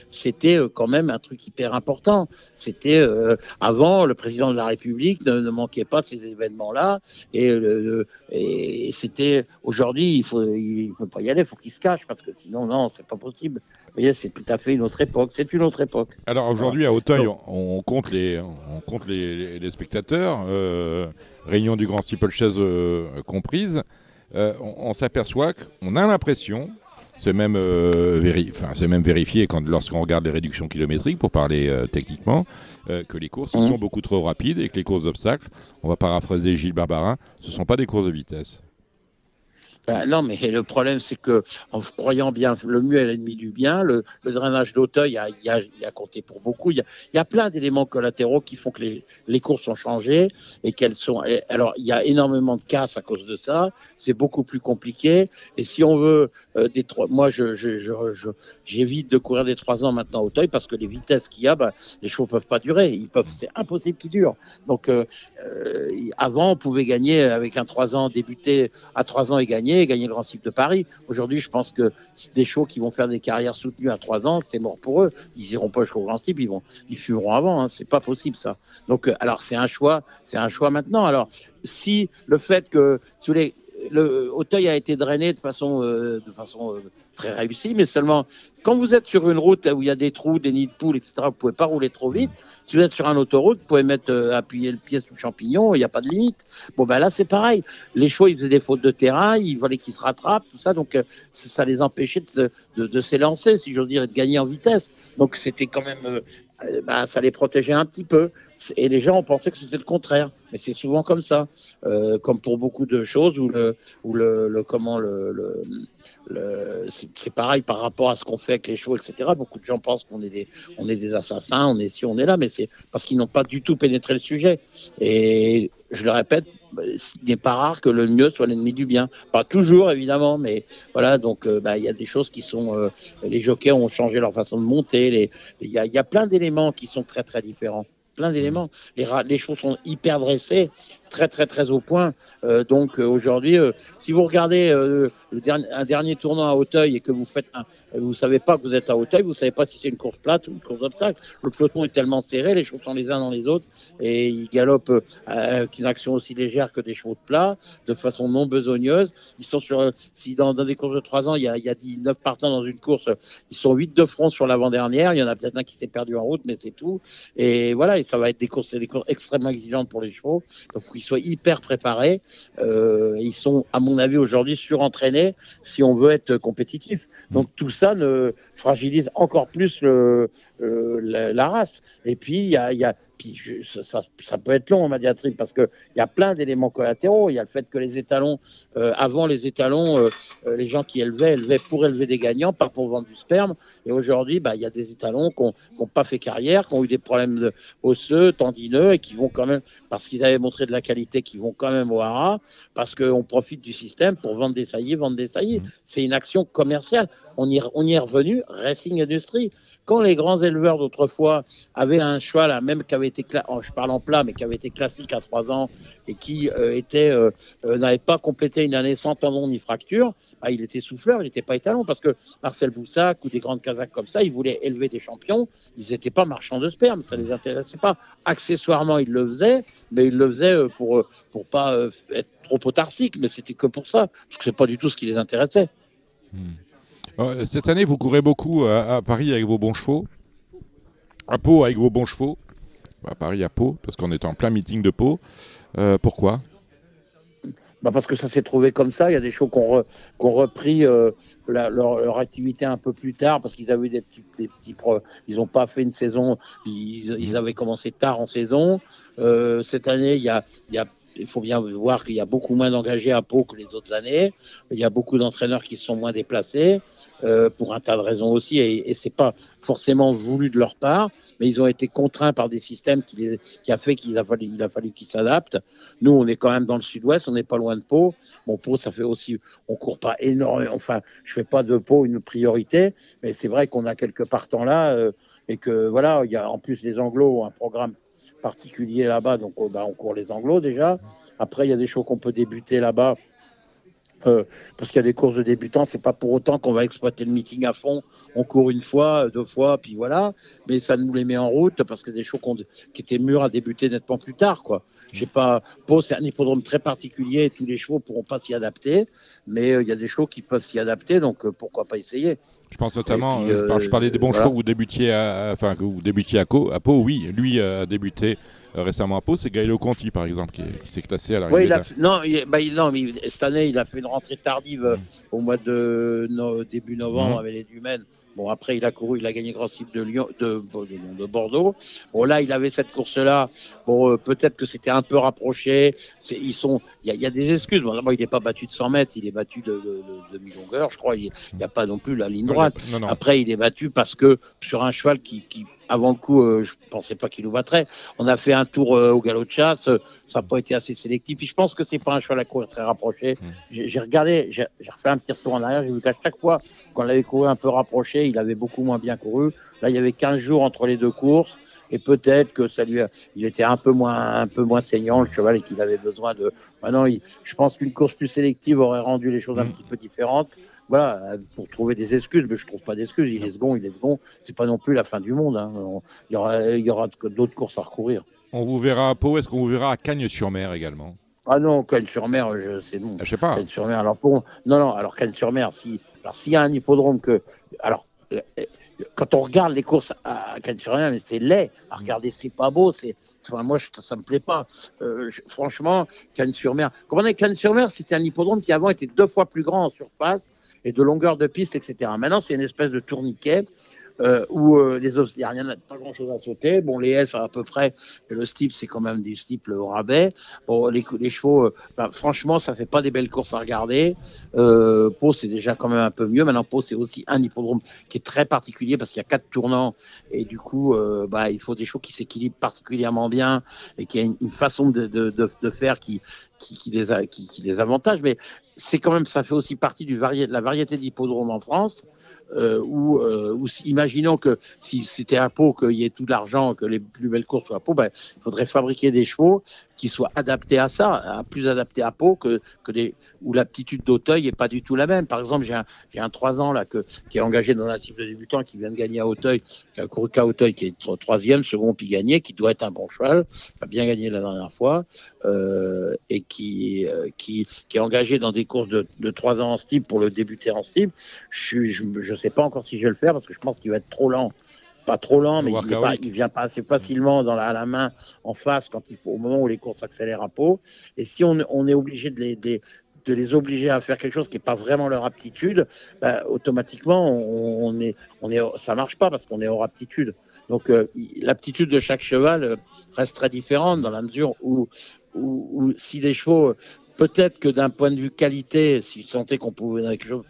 c'était quand même un truc hyper important. C'était avant, le président de la République ne manquait pas de ces événements-là, et c'était aujourd'hui, il peut pas y aller, il faut qu'il se cache, parce que sinon, non, c'est pas possible. Vous voyez, c'est tout à fait une autre époque. C'est une autre époque. Alors aujourd'hui, à Auteuil, on compte les spectateurs, réunion du Grand Steeplechase comprise. On s'aperçoit qu'on a l'impression, c'est même vérifié lorsqu'on regarde les réductions kilométriques, pour parler techniquement, que les courses sont beaucoup trop rapides, et que les courses d'obstacles, on va paraphraser Gilles Barbarin, ce ne sont pas des courses de vitesse. Non, mais le problème, c'est que, en croyant bien, le mieux est l'ennemi du bien. Le drainage d'Auteuil a compté pour beaucoup. Il y a plein d'éléments collatéraux qui font que les courses ont changé, et qu'elles sont. Alors, il y a énormément de casse à cause de ça. C'est beaucoup plus compliqué. Et si on veut moi, j'évite de courir des 3 ans maintenant à Auteuil, parce que les vitesses qu'il y a, les chevaux peuvent pas durer. C'est impossible qu'ils durent. Donc, avant, on pouvait gagner avec un 3 ans, débuter à 3 ans et gagner le Grand Cycle de Paris. Aujourd'hui, je pense que c'est des chevaux qui vont faire des carrières soutenues à 3 ans, c'est mort pour eux. Ils iront pas jusqu'au Grand Cycle, ils fumeront avant, hein. C'est pas possible, ça. Donc, alors, c'est un choix maintenant. Alors, si le fait que, si vous voulez, Auteuil a été drainé de façon très réussie, mais seulement quand vous êtes sur une route où il y a des trous, des nids de poules, etc., vous pouvez pas rouler trop vite. Si vous êtes sur une autoroute, vous pouvez appuyer le pied sous le champignon, il n'y a pas de limite. Bon, là, c'est pareil. Les chevaux, ils faisaient des fautes de terrain, il fallait qu'ils se rattrapent, tout ça, donc ça les empêchait de s'élancer, si j'ose dire, et de gagner en vitesse. Donc, c'était quand même ça les protégeait un petit peu. Et les gens ont pensé que c'était le contraire. Mais c'est souvent comme ça, comme pour beaucoup de choses où c'est pareil par rapport à ce qu'on fait avec les chevaux, etc. Beaucoup de gens pensent qu'on est des assassins, on est ci, on est là, mais c'est parce qu'ils n'ont pas du tout pénétré le sujet. Et je le répète, il n'est pas rare que le mieux soit l'ennemi du bien. Pas toujours, évidemment, mais voilà, donc il y a des choses qui sont... les jockeys ont changé leur façon de monter, il y a plein d'éléments qui sont très, très différents. Plein d'éléments. Les chevaux sont hyper dressés, très, très, très au point. Donc aujourd'hui, si vous regardez un dernier tournoi à Hauteuil et que vous savez pas que vous êtes à Hauteuil, vous savez pas si c'est une course plate ou une course d'obstacle. Le peloton est tellement serré, les chevaux sont les uns dans les autres et ils galopent avec une action aussi légère que des chevaux de plat, de façon non besogneuse. Ils sont si dans des courses de 3 ans, il y a 9 partants dans une course, ils sont 8 de front sur l'avant-dernière. Il y en a peut-être un qui s'est perdu en route, mais c'est tout. Et voilà, et ça va être des courses extrêmement exigeantes pour les chevaux. Donc ils soient hyper préparés. Ils sont, à mon avis, aujourd'hui surentraînés si on veut être compétitif. Donc tout ça ne fragilise encore plus la race. Et puis ça peut être long en diatribe parce qu'il y a plein d'éléments collatéraux. Il y a le fait que les étalons, avant les étalons, les gens qui élevaient pour élever des gagnants, pas pour vendre du sperme. Et aujourd'hui, il y a des étalons qui n'ont pas fait carrière, qui ont eu des problèmes osseux, tendineux et qui vont quand même, parce qu'ils avaient montré de la qualité, qui vont quand même au haras, parce qu'on profite du système pour vendre des saillies. C'est une action commerciale. On y est revenu, Racing Industry. Quand les grands éleveurs d'autrefois avaient un cheval, même qui avait été, je parle en plat, mais qui avait été classique à 3 ans et qui n'avait pas complété une année sans tendon ni fracture, il était souffleur, il n'était pas étalon, parce que Marcel Boussac ou des grandes Kazakhs comme ça, ils voulaient élever des champions, ils n'étaient pas marchands de sperme, ça les intéressait pas. Accessoirement, ils le faisaient, mais ils le faisaient pour pas être trop autarcique, mais c'était que pour ça, parce que c'est pas du tout ce qui les intéressait. Cette année, vous courez beaucoup à Paris avec vos bons chevaux, à Pau avec vos bons chevaux, à Paris à Pau, parce qu'on est en plein meeting de Pau. Pourquoi ? Parce que ça s'est trouvé comme ça. Il y a des chevaux qui ont repris leur activité un peu plus tard parce qu'ils avaient eu ils n'ont pas fait une saison. Ils avaient commencé tard en saison. Cette année, il faut bien voir qu'il y a beaucoup moins d'engagés à Pau que les autres années. Il y a beaucoup d'entraîneurs qui se sont moins déplacés pour un tas de raisons aussi. Et c'est pas forcément voulu de leur part, mais ils ont été contraints par des systèmes qui a fait il a fallu qu'ils s'adaptent. Nous, on est quand même dans le sud-ouest, on n'est pas loin de Pau. Bon, Pau, ça fait aussi, on court pas énormément. Enfin, je fais pas de Pau une priorité, mais c'est vrai qu'on a quelques partants là et que voilà, il y a en plus les Anglos ont un programme particulier là-bas, donc on court les Anglos déjà. Après, il y a des chevaux qu'on peut débuter là-bas parce qu'il y a des courses de débutants, c'est pas pour autant qu'on va exploiter le meeting à fond. On court une fois, 2 fois, puis voilà. Mais ça nous les met en route parce que des chevaux qui étaient mûrs à débuter nettement plus tard, quoi. Pau, c'est un hippodrome très particulier et tous les chevaux pourront pas s'y adapter, mais il y a des chevaux qui peuvent s'y adapter, donc pourquoi pas essayer. Je pense notamment, je parlais des bons chevaux que vous débutiez à Pau. Oui, lui a débuté récemment à Pau. C'est Gaëlo Conti, par exemple, qui s'est classé à l'arrivée. Mais cette année, il a fait une rentrée tardive au mois de début novembre avec les Dumènes. Bon, après, il a gagné Grand Cycle de Bordeaux. Bon, là, il avait cette course-là. Bon, peut-être que c'était un peu rapproché. Il y a des excuses. Bon, d'abord, il n'est pas battu de 100 mètres. Il est battu de mi-longueur, je crois. Il n'y a pas non plus la ligne droite. Non. Après, il est battu parce que sur un cheval qui avant le coup, je pensais pas qu'il nous battrait. On a fait un tour au galop de chasse. Ça n'a pas été assez sélectif. Et je pense que c'est pas un cheval à courir très rapproché. J'ai regardé, j'ai refait un petit retour en arrière. J'ai vu qu'à chaque fois qu'on l'avait couru un peu rapproché, il avait beaucoup moins bien couru. Là, il y avait 15 jours entre les deux courses. Et peut-être que il était un peu moins saignant, le cheval, et qu'il avait besoin de... Maintenant, je pense qu'une course plus sélective aurait rendu les choses un petit peu différentes. Voilà, pour trouver des excuses, mais je trouve pas d'excuses. Il est second. C'est pas non plus la fin du monde. Hein. Il y aura d'autres courses à recourir. On vous verra à Pau. Est-ce qu'on vous verra à Cagnes-sur-Mer également ? Ah non, Cagnes-sur-Mer, c'est non. Je sais pas. Cagnes-sur-Mer, alors Cagnes-sur-mer, s'il y a un hippodrome quand on regarde les courses à Cagnes-sur-Mer, c'est laid. À regarder, c'est pas beau. Moi, ça me plaît pas. Franchement, Cagnes-sur-Mer. Comprenez, Cagnes-sur-Mer, c'était un hippodrome qui avant était 2 fois plus grand en surface et de longueur de piste, etc. Maintenant, c'est une espèce de tourniquet où les obstacles, il n'y a pas grand-chose à sauter. Bon, les S à peu près, le steeple, c'est quand même du steeple au rabais. Bon, les chevaux, franchement, ça fait pas des belles courses à regarder. Pau, c'est déjà quand même un peu mieux. Maintenant, Pau, c'est aussi un hippodrome qui est très particulier parce qu'il y a 4 tournants et du coup, il faut des chevaux qui s'équilibrent particulièrement bien et qui a une façon de faire qui les avantage. Mais c'est quand même, ça fait aussi partie de la variété d'hippodromes en France, où imaginons que si c'était à Pau, qu'il y ait tout l'argent, que les plus belles courses soient à Pau, il faudrait fabriquer des chevaux qui soient adaptés à ça, plus adaptés à Pau où l'aptitude d'Auteuil n'est pas du tout la même. Par exemple, j'ai un 3 ans là, qui est engagé dans un type de débutant, qui vient de gagner à Auteuil, qui a couru qu'à Auteuil, qui est 3e, second, puis gagné, qui doit être un bon cheval, qui a bien gagné la dernière fois, et qui est engagé dans des courses de 3 ans en steeple pour le débuter en steeple. Je sais pas encore si je vais le faire parce que je pense qu'il va être trop lent. Pas trop lent, mais il vient pas assez facilement à la main en face au moment où les courses s'accélèrent à Pau. Et si on est obligé de les obliger à faire quelque chose qui n'est pas vraiment leur aptitude, automatiquement, ça marche pas parce qu'on est hors aptitude. Donc, l'aptitude de chaque cheval reste très différente dans la mesure où si des chevaux, peut-être que d'un point de vue qualité, s'ils sentaient qu'on pouvait donner quelque chose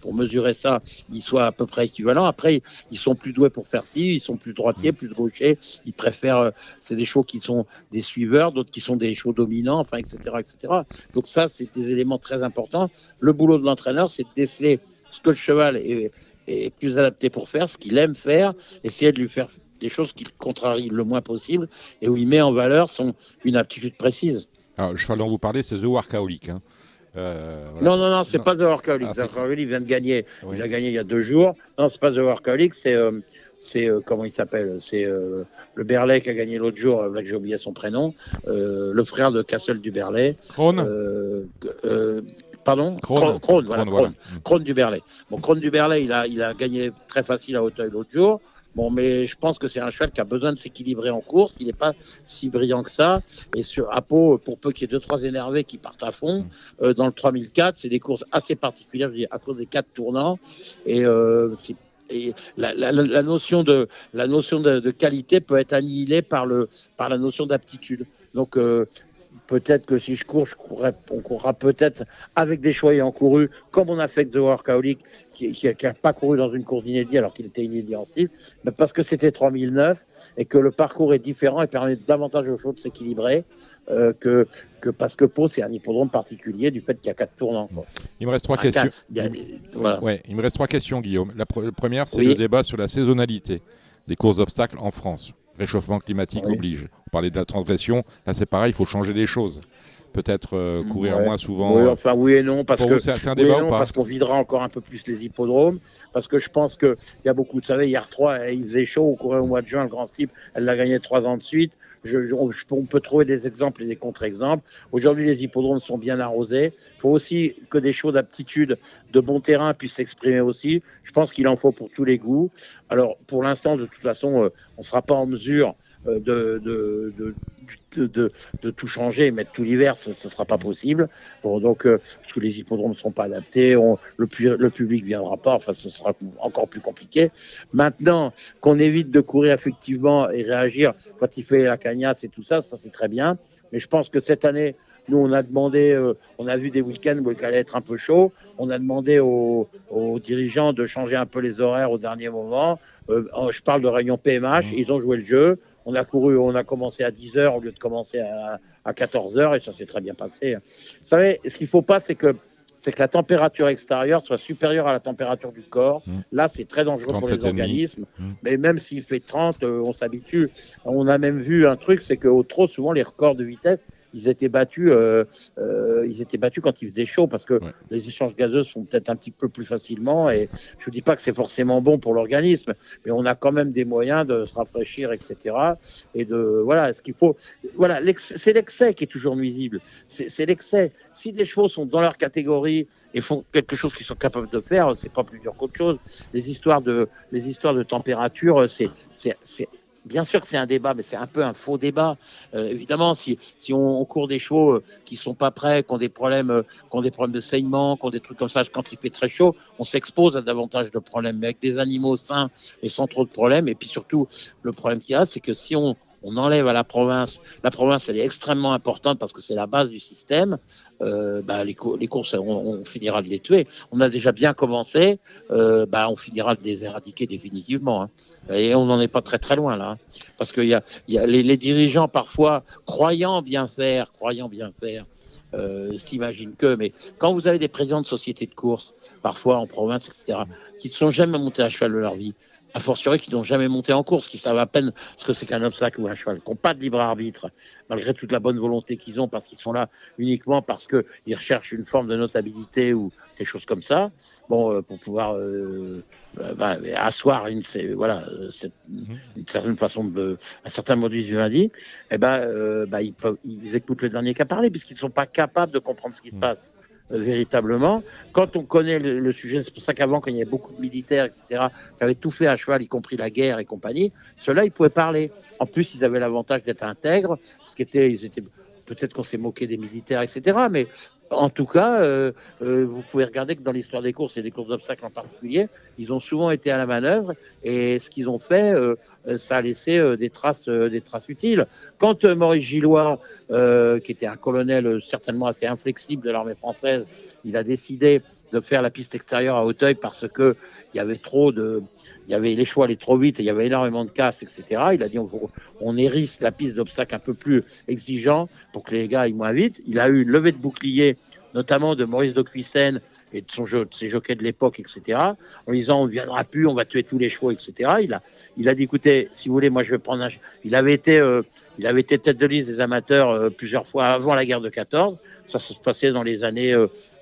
pour mesurer ça, ils soient à peu près équivalents. Après, ils sont plus doués pour faire ci, ils sont plus droitiers, plus gauchers. Ils préfèrent, c'est des chevaux qui sont des suiveurs, d'autres qui sont des chevaux dominants, enfin, etc., etc. Donc ça, c'est des éléments très importants. Le boulot de l'entraîneur, c'est de déceler ce que le cheval est plus adapté pour faire, ce qu'il aime faire, essayer de lui faire des choses qui le contrarient le moins possible et où il met en valeur une aptitude précise. Alors, le cheval dont vous parlez, c'est The Workaholic. Voilà. Non, c'est pas The Workaholic. The Workaholic vient de gagner. Oui. Il a gagné il y a 2 jours. Non, c'est pas The Workaholic. C'est comment il s'appelle ? C'est le Berlay qui a gagné l'autre jour. Là que j'ai oublié son prénom. Le frère de Castle du Berlay. Krone. Pardon ? Krone, voilà. Krone du Berlay. Bon, Krone du Berlay, il a gagné très facile à Auteuil l'autre jour. Bon, mais je pense que c'est un cheval qui a besoin de s'équilibrer en course. Il n'est pas si brillant que ça. Et à Pau, pour peu qu'il y ait 2-3 énervés qui partent à fond, dans le 3004, c'est des courses assez particulières à cause des 4 tournants. Et la notion de qualité peut être annihilée par la notion d'aptitude. Donc, peut-être que si on courra peut-être avec des chevaux ayant couru, comme on a fait avec The Workaholic, qui n'a pas couru dans une course d'inédit alors qu'il était inédit en style, mais parce que c'était 3009 et que le parcours est différent et permet davantage aux chevaux de s'équilibrer que parce que Pau, c'est un hippodrome particulier du fait qu'il y a 4 tournants. Il me reste 3 questions. Voilà. Ouais, il me reste 3 questions, Guillaume. La première, c'est le débat sur la saisonnalité des courses d'obstacles en France. Réchauffement climatique oblige. On parlait de la transgression. Là, c'est pareil, il faut changer les choses. Peut-être courir moins souvent. Oui et non, parce que c'est un débat ou pas ? Parce qu'on videra encore un peu plus les hippodromes. Parce que je pense qu'il y a beaucoup de... Vous savez, hier 3, il faisait chaud, on courait au mois de juin, le Grand Steeple, elle l'a gagné 3 ans de suite. On peut trouver des exemples et des contre-exemples. Aujourd'hui, les hippodromes sont bien arrosés. Il faut aussi que des chevaux d'aptitude, de bon terrain puissent s'exprimer aussi. Je pense qu'il en faut pour tous les goûts. Alors, pour l'instant, de toute façon, on ne sera pas en mesure de tout changer et mettre tout l'hiver, ce ne sera pas possible. Bon, donc, parce que les hippodromes ne seront pas adaptés, le public ne viendra pas, enfin, ce sera encore plus compliqué. Maintenant, qu'on évite de courir effectivement et réagir quand il fait la cagnasse et tout ça, c'est très bien. Mais je pense que cette année, nous, on a demandé, on a vu des week-ends où il allait être un peu chaud. On a demandé aux dirigeants de changer un peu les horaires au dernier moment. Je parle de réunion PMH. Ils ont joué le jeu. On a commencé à 10h au lieu de commencer à 14h et ça s'est très bien passé. Vous savez, ce qu'il ne faut pas, c'est que la température extérieure soit supérieure à la température du corps. Là, c'est très dangereux pour les organismes. Mais même s'il fait 30, on s'habitue. On a même vu un truc, c'est que trop souvent, les records de vitesse, ils étaient battus quand il faisait chaud parce que les échanges gazeux se font peut-être un petit peu plus facilement. Et je ne dis pas que c'est forcément bon pour l'organisme, mais on a quand même des moyens de se rafraîchir, etc. Et ce qu'il faut. Voilà, c'est l'excès qui est toujours nuisible. C'est l'excès. Si les chevaux sont dans leur catégorie et font quelque chose qu'ils sont capables de faire, c'est pas plus dur qu'autre chose. Les histoires de température, c'est bien sûr que c'est un débat, mais c'est un peu un faux débat. Évidemment, si on court des chevaux qui sont pas prêts, qui ont des problèmes de saignement, qui ont des trucs comme ça, quand il fait très chaud, on s'expose à davantage de problèmes. Mais avec des animaux sains et sans trop de problèmes, et puis surtout, le problème qu'il y a, c'est que si on enlève à la province elle est extrêmement importante parce que c'est la base du système, les courses, on finira de les tuer. On a déjà bien commencé, on finira de les éradiquer définitivement. Hein. Et on n'en est pas très très loin là. Hein. Parce qu'il y a les dirigeants parfois, croyant bien faire, s'imaginent que, mais quand vous avez des présidents de sociétés de course, parfois en province, etc., qui ne sont jamais montés à cheval de leur vie, a fortiori qui n'ont jamais monté en course, qui savent à peine ce que c'est qu'un obstacle ou un cheval, qui n'ont pas de libre arbitre, malgré toute la bonne volonté qu'ils ont, parce qu'ils sont là uniquement parce qu'ils recherchent une forme de notabilité ou quelque chose comme ça, pour pouvoir asseoir une certaine façon un certain modus vivendi, ils écoutent le dernier qu'à parler, puisqu'ils ne sont pas capables de comprendre ce qui se passe. Véritablement. Quand on connaît le sujet, c'est pour ça qu'avant, quand il y avait beaucoup de militaires, etc., qui avaient tout fait à cheval, y compris la guerre et compagnie, ceux-là, ils pouvaient parler. En plus, ils avaient l'avantage d'être intègres, peut-être qu'on s'est moqué des militaires, etc., mais en tout cas, vous pouvez regarder que dans l'histoire des courses et des courses d'obstacles en particulier, ils ont souvent été à la manœuvre et ce qu'ils ont fait, ça a laissé des traces utiles. Quand Maurice Gillois, qui était un colonel certainement assez inflexible de l'armée française, il a décidé de faire la piste extérieure à Auteuil parce que les chevaux allaient trop vite et il y avait énormément de casse, etc. Il a dit on hérisse la piste d'obstacles un peu plus exigeant pour que les gars aillent moins vite. Il a eu une levée de bouclier, notamment de Maurice de Cuissène et de ses jockeys de l'époque, etc. En disant on ne viendra plus, on va tuer tous les chevaux, etc. Il a dit écoutez, si vous voulez, moi je vais prendre Il avait été tête de liste des amateurs plusieurs fois avant la guerre de 14. Ça se passait dans les années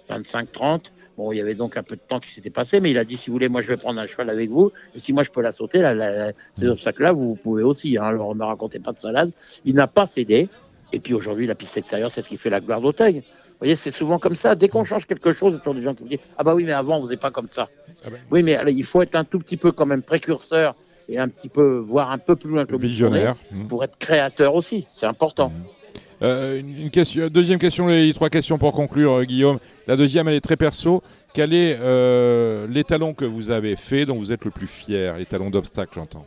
25-30. Bon, il y avait donc un peu de temps qui s'était passé, mais il a dit si vous voulez, moi je vais prendre un cheval avec vous. Et si moi je peux la sauter, ces obstacles-là, vous pouvez aussi. Hein, alors ne me racontez pas de salade. Il n'a pas cédé. Et puis aujourd'hui, la piste extérieure, c'est ce qui fait la gloire d'Auteuil. Vous voyez, c'est souvent comme ça. Dès qu'on change quelque chose, autour des gens qui me disent ah bah oui, mais avant on faisait pas comme ça. Oui, mais il faut être un tout petit peu quand même précurseur et voir un peu plus loin que le visionnaire pour être créateur aussi. C'est important. Deuxième question, les 3 questions pour conclure, Guillaume. La deuxième, elle est très perso. Quel est l'étalon que vous avez fait dont vous êtes le plus fier? L'étalon d'obstacle, j'entends.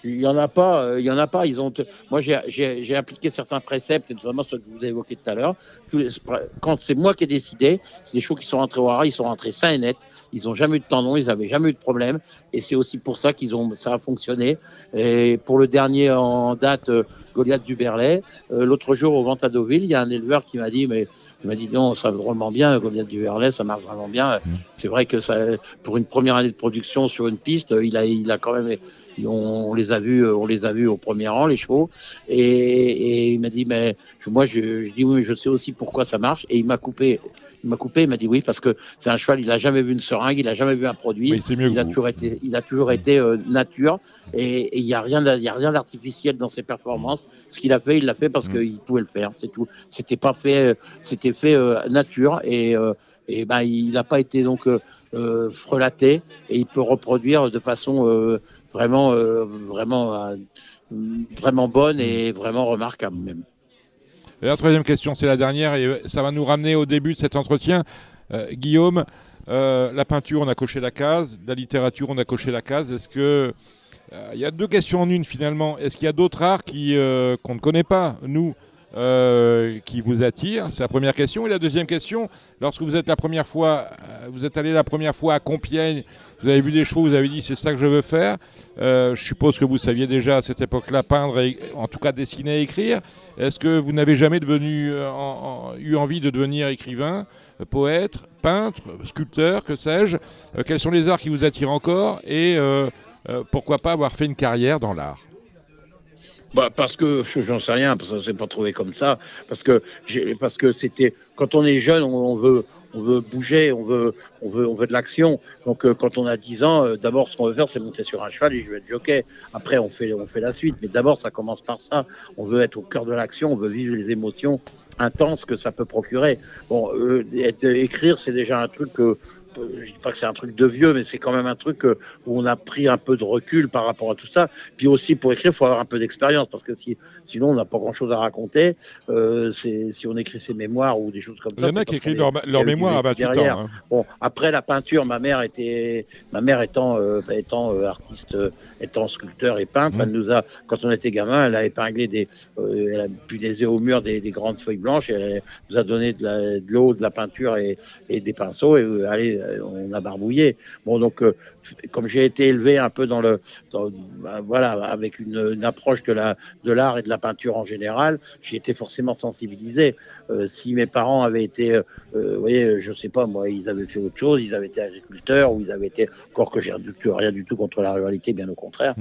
Il y en a pas. Moi, j'ai appliqué certains préceptes, et notamment ceux que vous avez évoqués tout à l'heure. Quand c'est moi qui ai décidé, c'est des chevaux qui sont rentrés au haras, ils sont rentrés sains et nets. Ils n'ont jamais eu de tendon, ils n'avaient jamais eu de problème. Et c'est aussi pour ça ça a fonctionné. Et pour le dernier en date, Goliath du Berlay, l'autre jour au Ventes à Deauville, il y a un éleveur qui m'a dit non, ça va drôlement bien, Goliath du Berlay, ça marche vraiment bien. C'est vrai que ça, pour une première année de production sur une piste, il a quand même, on les a vus au premier rang, les chevaux. Et il m'a dit, mais moi, je dis oui, mais je sais aussi pourquoi ça marche. Et il m'a coupé, il m'a dit oui, parce que c'est un cheval, il n'a jamais vu une seringue, il n'a jamais vu un produit. Oui, c'est mieux il a toujours été nature. Et il n'y a rien d'artificiel dans ses performances. Ce qu'il a fait, il l'a fait parce qu'il pouvait le faire, c'est tout. C'était fait nature et il n'a pas été donc frelaté et il peut reproduire de façon vraiment bonne et vraiment remarquable même. Et la troisième question, c'est la dernière et ça va nous ramener au début de cet entretien. Guillaume, la peinture, on a coché la case, la littérature, on a coché la case. Est-ce que il y a 2 questions en une finalement. Est-ce qu'il y a d'autres arts qu'on ne connaît pas, nous, qui vous attirent? C'est la première question. Et la deuxième question, lorsque vous êtes allé la première fois à Compiègne, vous avez vu des chevaux, vous avez dit c'est ça que je veux faire. Je suppose que vous saviez déjà à cette époque-là peindre, en tout cas dessiner et écrire. Est-ce que vous n'avez jamais eu envie de devenir écrivain, poète, peintre, sculpteur, que sais-je? Quels sont les arts qui vous attirent encore et pourquoi pas avoir fait une carrière dans l'art? Parce que j'en sais rien, parce que ça s'est pas trouvé comme ça. Parce que c'était quand on est jeune, on veut bouger, on veut de l'action. Donc quand on a 10 ans, d'abord ce qu'on veut faire, c'est monter sur un cheval et je vais être jockey. Après on fait la suite, mais d'abord ça commence par ça. On veut être au cœur de l'action, on veut vivre les émotions intense que ça peut procurer. Bon, écrire, c'est déjà un truc que je dis pas que c'est un truc de vieux, mais c'est quand même un truc où on a pris un peu de recul par rapport à tout ça. Puis aussi, pour écrire, il faut avoir un peu d'expérience, parce que sinon, on n'a pas grand-chose à raconter. Si on écrit ses mémoires ou des choses comme ça. Il y en a qui écrivent leur mémoire à 28 ans. Hein. Bon, après la peinture, ma mère étant artiste, étant sculpteur et peintre, elle nous a, quand on était gamin, elle a épinglé elle a punaisé au mur des grandes feuilles blanches, et elle nous a donné de l'eau, de la peinture et des pinceaux, et on a barbouillé. Bon, donc, comme j'ai été élevé un peu avec une approche de l'art et de la peinture en général, j'ai été forcément sensibilisé. Si mes parents avaient été, vous voyez, je sais pas, moi, ils avaient fait autre chose, ils avaient été agriculteurs, ou ils avaient été, encore que j'ai rien du tout contre la ruralité, bien au contraire,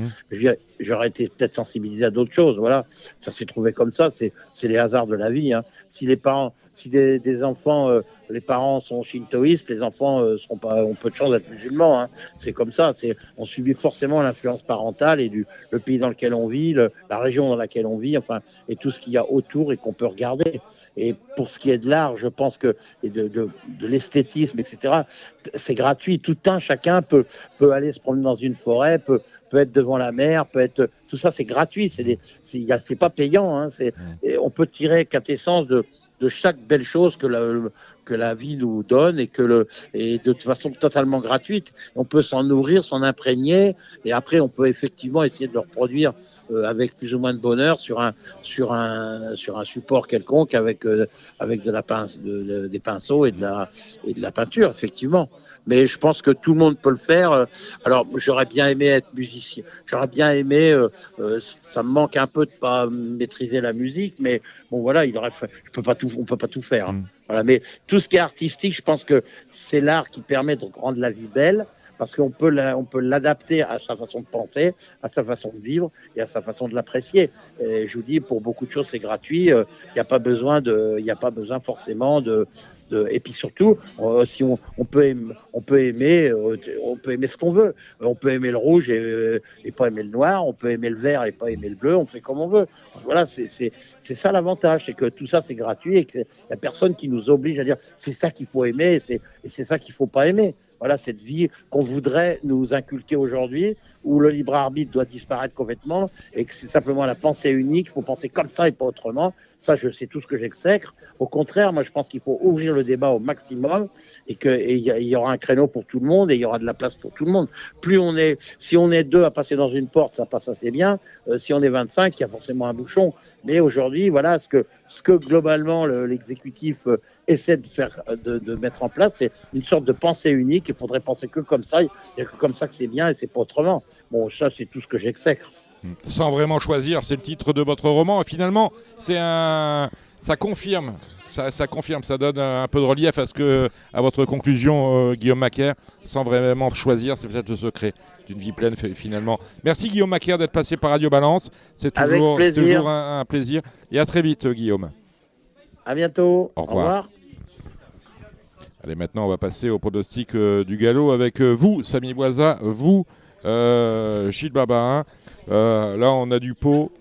j'aurais été peut-être sensibilisé à d'autres choses. Voilà, ça s'est trouvé comme ça, c'est les hasards de la vie. Hein. Si des enfants, les parents sont shintoïstes, les enfants ont peu de chance d'être musulmans. Hein. C'est comme ça. On subit forcément l'influence parentale et le pays dans lequel on vit, la région dans laquelle on vit, enfin, et tout ce qu'il y a autour et qu'on peut regarder. Et pour ce qui est de l'art, je pense que et de l'esthétisme, etc., c'est gratuit. Chacun peut aller se promener dans une forêt, peut être devant la mer, tout ça, c'est gratuit. C'est pas payant. Hein. On peut tirer quintessence de chaque belle chose que la vie nous donne, et de toute façon totalement gratuite. On peut s'en nourrir, s'en imprégner, et après on peut effectivement essayer de le reproduire avec plus ou moins de bonheur sur un support quelconque avec des pinceaux et de la peinture, effectivement. Mais je pense que tout le monde peut le faire. Alors, j'aurais bien aimé être musicien. J'aurais bien aimé. Ça me manque un peu de pas maîtriser la musique, mais bon, voilà, on peut pas tout faire. Hein. Voilà, mais tout ce qui est artistique, je pense que c'est l'art qui permet de rendre la vie belle, parce qu'on peut l'adapter à sa façon de penser, à sa façon de vivre et à sa façon de l'apprécier. Et je vous dis, pour beaucoup de choses, c'est gratuit. Il n'y a pas besoin forcément et puis surtout, si on peut aimer ce qu'on veut. On peut aimer le rouge et pas aimer le noir. On peut aimer le vert et pas aimer le bleu. On fait comme on veut. Voilà, c'est ça l'avantage, c'est que tout ça c'est gratuit et qu'il n'y a personne qui nous oblige à dire c'est ça qu'il faut aimer et c'est ça qu'il faut pas aimer. Voilà, cette vie qu'on voudrait nous inculquer aujourd'hui, où le libre arbitre doit disparaître complètement et que c'est simplement la pensée unique. Il faut penser comme ça et pas autrement. Ça, c'est tout ce que j'exècre. Au contraire, moi, je pense qu'il faut ouvrir le débat au maximum et qu'il y aura un créneau pour tout le monde et il y aura de la place pour tout le monde. Si on est 2 à passer dans une porte, ça passe assez bien. Si on est 25, il y a forcément un bouchon. Mais aujourd'hui, voilà, ce que globalement l'exécutif essaie de mettre en place, c'est une sorte de pensée unique. Il faudrait penser que comme ça. Il n'y a que comme ça que c'est bien et c'est pas autrement. Bon, ça, c'est tout ce que j'exècre. Sans vraiment choisir, c'est le titre de votre roman. Et finalement, ça confirme, ça donne un peu de relief à votre conclusion, Guillaume Macaire. Sans vraiment choisir, c'est peut-être le secret d'une vie pleine finalement. Merci Guillaume Macaire d'être passé par Radio Balance. C'est toujours un plaisir. Et à très vite, Guillaume. À bientôt. Au revoir. Allez, maintenant on va passer au pronostic du galop avec vous, Samy Boisa, vous, Gilles Barbarin. Là, on a du pot,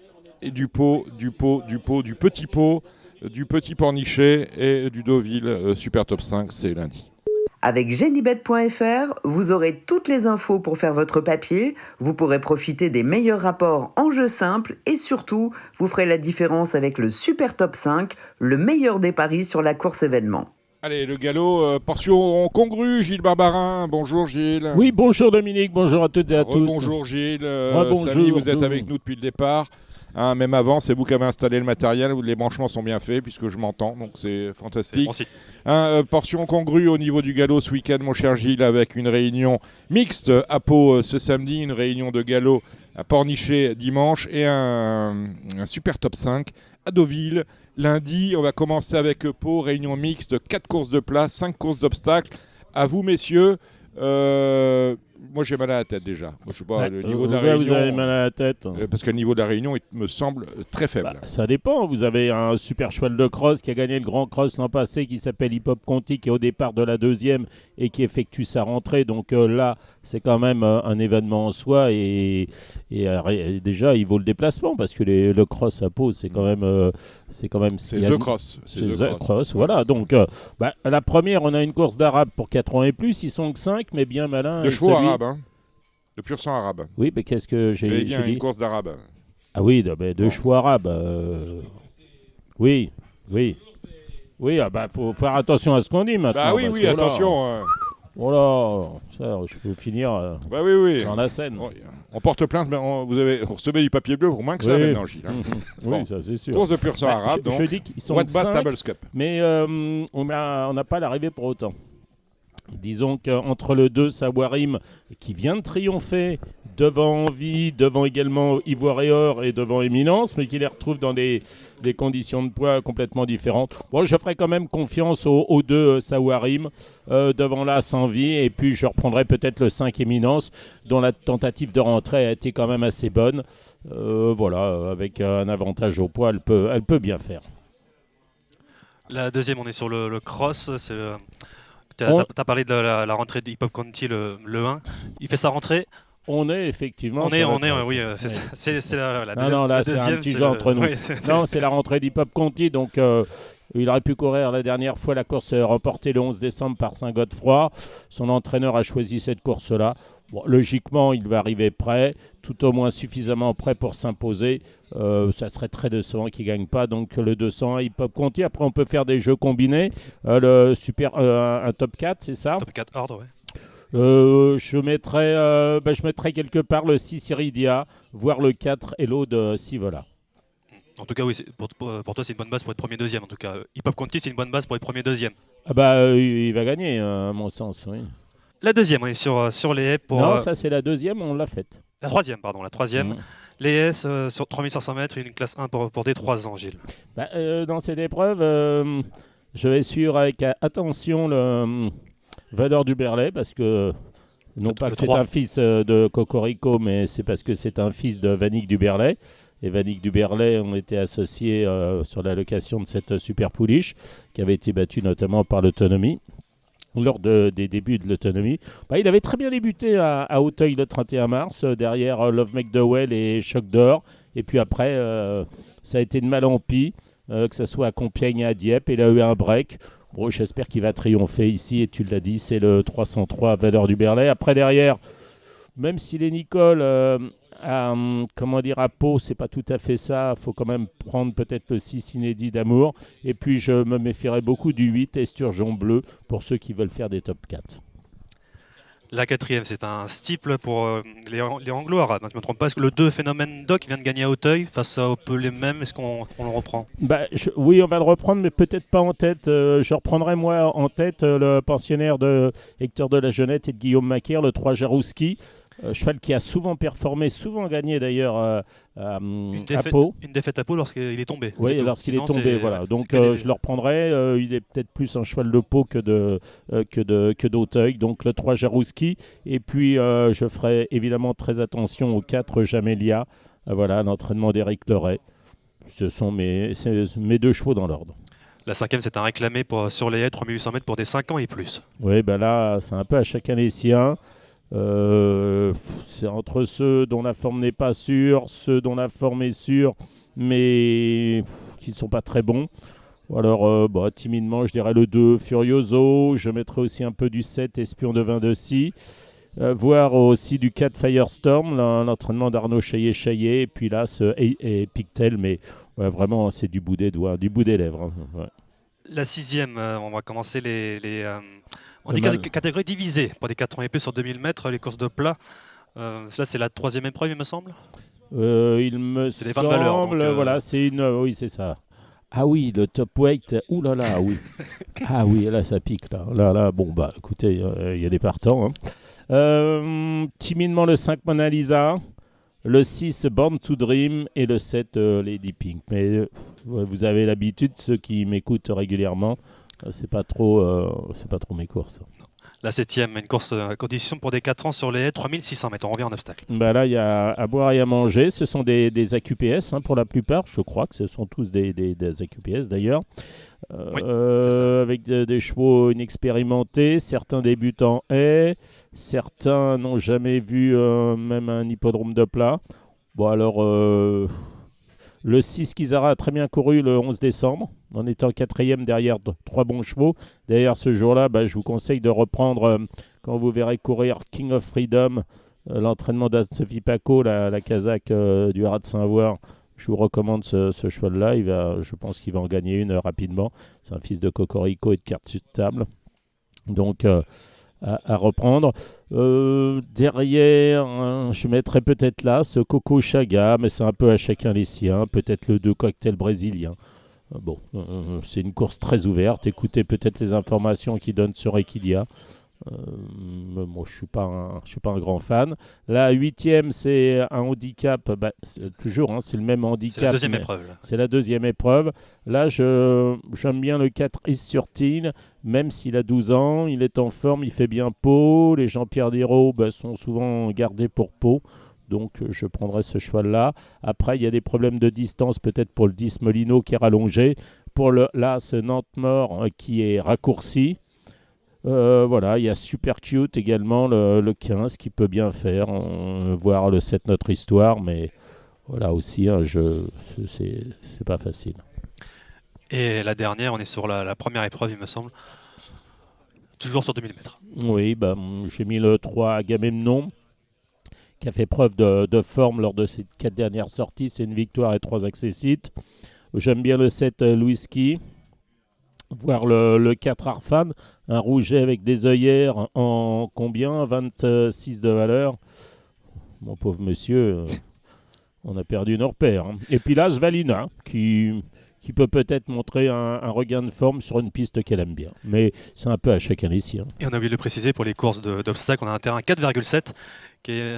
et du petit pot, du petit pornichet et du Deauville. Super Top 5, c'est lundi. Avec Genibet.fr, vous aurez toutes les infos pour faire votre papier, vous pourrez profiter des meilleurs rapports en jeu simple et surtout, vous ferez la différence avec le Super Top 5, le meilleur des paris sur la course événement. Allez, le galop, portion congrue, Gilles Barbarin. Bonjour Gilles. Oui, bonjour Dominique, bonjour à toutes et à tous. Bonjour Gilles. Bonjour, Samy, vous êtes avec nous depuis le départ. Hein, même avant, c'est vous qui avez installé le matériel, les branchements sont bien faits puisque je m'entends, donc c'est fantastique. Portion congrue au niveau du galop ce week-end, mon cher Gilles, avec une réunion mixte à Pau ce samedi, une réunion de galop à Pornichet dimanche et un super top 5 à Deauville. Lundi, on va commencer avec Pau, réunion mixte, 4 courses de place, 5 courses d'obstacles. À vous, messieurs, Moi, j'ai mal à la tête déjà. Moi, je sais pas, Ouais, le niveau de la vous Réunion. avez mal à la tête. Parce que le niveau de la Réunion, il me semble très faible. Bah, ça dépend. Vous avez un super cheval de cross qui a gagné le Grand Cross l'an passé, qui s'appelle Hip Hop Conti, qui est au départ de la deuxième et qui effectue sa rentrée. Donc là, c'est quand même un événement en soi. Et déjà, il vaut le déplacement parce que le cross à Pau, c'est quand même. C'est il y a- The Cross. C'est The Cross, voilà. Donc, la première, on a une course d'arabe pour 4 ans et plus. Ils sont que 5, mais bien malin. De chevaux arabes, hein. De pur sang arabe. Oui, mais qu'est-ce que Il y a j'ai bien dit une course d'arabe. Ah oui, deux chevaux arabes. Oui. Oui, faut faire attention à ce qu'on dit maintenant. Bah oui, parce que, attention. Oh là, ça, je peux finir Bah oui. dans la scène. On porte plainte, mais vous recevez du papier bleu pour moins que ça maintenant, Gilles. Hein. Oui, ça c'est sûr. Course de pur sang arabe, donc. Je dis qu'ils sont What Bass 5, Stables Cup. mais on n'a pas l'arrivée pour autant. Disons qu'entre le 2 Sawarim qui vient de triompher devant Envie, devant également Ivoire et Or et devant Éminence, mais qui les retrouve dans des conditions de poids complètement différentes. Bon, je ferai quand même confiance aux 2 Sawarim devant l'As Envie, et puis je reprendrai peut-être le 5 Éminence dont la tentative de rentrée a été quand même assez bonne. Avec un avantage au poids, elle peut bien faire. La deuxième, on est sur le cross. T'as parlé de la rentrée de Hip Hop Conti, le 1. Il fait sa rentrée. On est effectivement. Oui, c'est ça. C'est la deuxième. Non, là, la c'est deuxième, un petit jeu entre nous. Oui. Non, c'est la rentrée d'Hip Hop Conti. Donc, il aurait pu courir la dernière fois la course remportée le 11 décembre par Saint-Godefroy. Son entraîneur a choisi cette course-là. Bon, logiquement, il va arriver prêt, tout au moins suffisamment prêt pour s'imposer. Ça serait très décevant qu'il ne gagne pas. Donc, le 200 Hip Hop Conti. Après, on peut faire des jeux combinés. Un top 4, c'est ça? Top 4 ordre, ouais. Je mettrais quelque part le 6 Iridia, voire le 4 Hello de Sivola. En tout cas, oui, pour toi, c'est une bonne base pour être premier-deuxième. En tout cas, Hip Hop Conti, c'est une bonne base pour être premier-deuxième. Il va gagner, à mon sens, oui. La deuxième, on est sur les haies pour... Non, ça c'est la deuxième, on l'a faite. La troisième, pardon, la troisième. Les haies sur 3500 mètres, une classe 1 pour des 3 ans, Gilles. Dans cette épreuve, je vais suivre avec attention le Valeur du Berlay, parce que non pas que c'est un fils de Cocorico, mais c'est parce que c'est un fils de Vanik du Berlay. Et Vanik du Berlay ont été associés sur la location de cette super pouliche, qui avait été battue notamment par l'Autonomie. Lors des débuts de l'Autonomie. Il avait très bien débuté à Auteuil le 31 mars, derrière Love McDowell et Choc d'Or. Et puis après, ça a été de mal en pis, que ce soit à Compiègne et à Dieppe. Et il a eu un break. Bon, j'espère qu'il va triompher ici. Et tu l'as dit, c'est le 303 Valeur du Berlay. Après, derrière, même si les Nicole... à Pau, c'est pas tout à fait ça. Il faut quand même prendre peut-être le 6 inédit d'Amour. Et puis, je me méfierais beaucoup du 8 Esturgeon Bleu pour ceux qui veulent faire des top 4. La quatrième, c'est un steeple pour les Anglo-Arabes. Je ne me trompe pas. Est-ce que le 2 Phénomène Doc vient de gagner à Auteuil face à peu les mêmes? Est-ce qu'on le reprend? Oui, on va le reprendre, mais peut-être pas en tête. Je reprendrai moi en tête le pensionnaire de Hector de la Jeunette et de Guillaume Macaire, le 3 Jarouski. Cheval qui a souvent performé, souvent gagné d'ailleurs à Pau. Une défaite à Pau lorsqu'il est tombé. Oui, lorsqu'il est tombé, voilà. Donc je le reprendrai. Il est peut-être plus un cheval de Pau que d'Auteuil. Donc le 3 Jarouski. Et puis je ferai évidemment très attention au 4 Jamélia. Voilà, l'entraînement d'Éric Leray. Ce sont mes 2 chevaux dans l'ordre. La cinquième, c'est un réclamé sur les haies, 3800 mètres pour des 5 ans et plus. Oui, là, c'est un peu à chacun les siens. C'est entre ceux dont la forme n'est pas sûre, ceux dont la forme est sûre, mais qui ne sont pas très bons. Ou alors, timidement, je dirais le 2, Furioso. Je mettrai aussi un peu du 7, Espion de Vin-de-Scie. Voire aussi du 4, Firestorm, l'entraînement d'Arnaud Chaillet. Et puis là, et Pictel, mais vraiment, c'est du bout des doigts, du bout des lèvres. Hein. Ouais. La sixième, on va commencer on dit catégorie divisée pour des 4 ans et plus sur 2000 mètres, les courses de plat. Là, c'est la troisième épreuve, il me semble. Il me c'est semble, des valeurs, donc, voilà, c'est une... oui, c'est ça. Ah oui, le top weight, ouh là là, oui. Ah oui, là, ça pique, là. Là, bon, écoutez, il y a des partants. Hein. Timidement, le 5 Mona Lisa, le 6 Born to Dream et le 7 Lady Pink. Mais vous avez l'habitude, ceux qui m'écoutent régulièrement, c'est pas trop mes courses. La 7e, une course à condition pour des 4 ans sur les haies, 3600 mètres. On revient en obstacle. Bah là, il y a à boire et à manger. Ce sont des AQPS pour la plupart. Je crois que ce sont tous des AQPS d'ailleurs. Oui, c'est ça. Avec des chevaux inexpérimentés, certains débutent en haie, certains n'ont jamais vu même un hippodrome de plat. Bon alors, le 6 Kizara a très bien couru le 11 décembre, en étant 4e derrière 3 bons chevaux. D'ailleurs, ce jour-là, je vous conseille de reprendre, quand vous verrez courir King of Freedom, l'entraînement d'Anne-Sophie Paco, la Kazakh du Haras de Saint-Voir. Je vous recommande ce cheval-là. Je pense qu'il va en gagner une rapidement. C'est un fils de Cocorico et de carte sur table. Donc, à reprendre. Derrière, je mettrais peut-être là ce Coco Chaga, mais c'est un peu à chacun les siens. Peut-être le 2 Cocktail brésilien. Bon, c'est une course très ouverte. Écoutez peut-être les informations qu'ils donnent sur Equidia. Moi, je suis pas un grand fan. La 8e, c'est un handicap. Toujours, c'est le même handicap. C'est la deuxième épreuve. Là. C'est la deuxième épreuve. Là, j'aime bien le 4 Is sur Teen, même s'il a 12 ans. Il est en forme, il fait bien Pau. Les Jean-Pierre Diraud sont souvent gardés pour Pau. Donc, je prendrai ce cheval-là. Après, il y a des problèmes de distance, peut-être pour le 10 Molino qui est rallongé. Pour l'As Nantes-Mort qui est raccourci. Voilà, il y a Super Cute également, le 15 qui peut bien faire, voir le 7 Notre Histoire, mais voilà aussi, c'est pas facile. Et la dernière, on est sur la première épreuve, il me semble. Toujours sur 2000 mètres. Oui, j'ai mis le 3 Agamemnon, qui a fait preuve de forme lors de ses 4 dernières sorties. C'est une victoire et 3 accessites. J'aime bien le 7 Louiski. Voir le 4 Arfan, un rouget avec des œillères en combien 26 de valeur. Mon pauvre monsieur, on a perdu nos repères. Et puis là, Svalina, qui peut peut-être montrer un regain de forme sur une piste qu'elle aime bien. Mais c'est un peu à chacun les siens. Et on a oublié de le préciser, pour les courses d'obstacles, on a un terrain 4,7.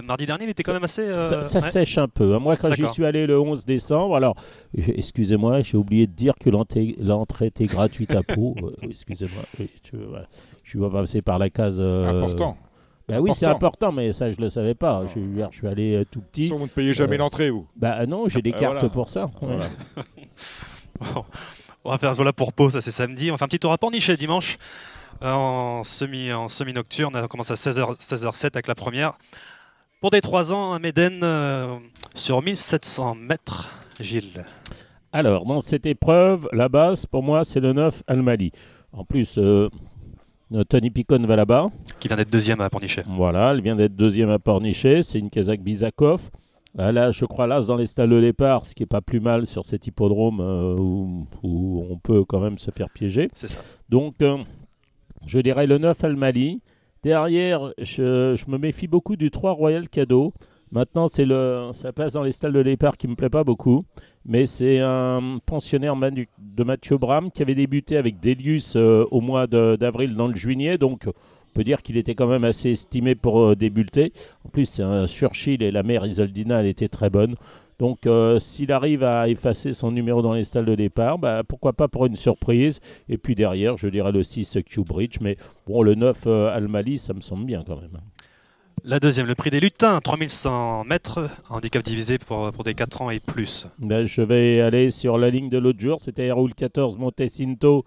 Mardi dernier, il était quand même assez... Ça sèche un peu. Moi, quand j'y suis allé le 11 décembre, alors, excusez-moi, j'ai oublié de dire que l'entrée était gratuite à Pau. Excusez-moi, je vais passer par la case... Important. Oui, c'est important, mais ça, je ne le savais pas. Je suis allé tout petit. Vous ne payez jamais l'entrée, vous Non, j'ai des cartes pour ça. Voilà. Bon, on va faire pour Pau, ça c'est samedi. On va faire un petit tour à Pornichet dimanche. En semi-nocturne, on commence à 16h07 avec la première. Pour des 3 ans, un Méden sur 1700 mètres, Gilles. Alors, dans cette épreuve, la base, pour moi, c'est le 9 Almali. En plus, Tony Picon va là-bas. Qui vient d'être deuxième à Pornichet. Voilà, elle vient d'être deuxième à Pornichet. C'est une Kazakh Bizakov. Là, je crois, là, dans les stalles de départ, ce qui n'est pas plus mal sur cet hippodrome où on peut quand même se faire piéger. C'est ça. Donc, je dirais le 9 Almali. Derrière, je me méfie beaucoup du 3 Royal Cadeau. Maintenant, c'est la place dans les stalles de départ qui ne me plaît pas beaucoup. Mais c'est un pensionnaire de Mathieu Bram qui avait débuté avec Delius au mois d'avril dans le juillet. Donc, on peut dire qu'il était quand même assez estimé pour débuter. En plus, c'est un surchil et la mère Isoldina, elle était très bonne. Donc, s'il arrive à effacer son numéro dans les stalles de départ, pourquoi pas pour une surprise. Et puis derrière, je dirais le 6 Q-Bridge. Mais bon, le 9 Almali, ça me semble bien quand même. La deuxième, le prix des lutins, 3100 mètres, handicap divisé pour des 4 ans et plus. Je vais aller sur la ligne de l'autre jour. C'était Raoul 14, Montecinto,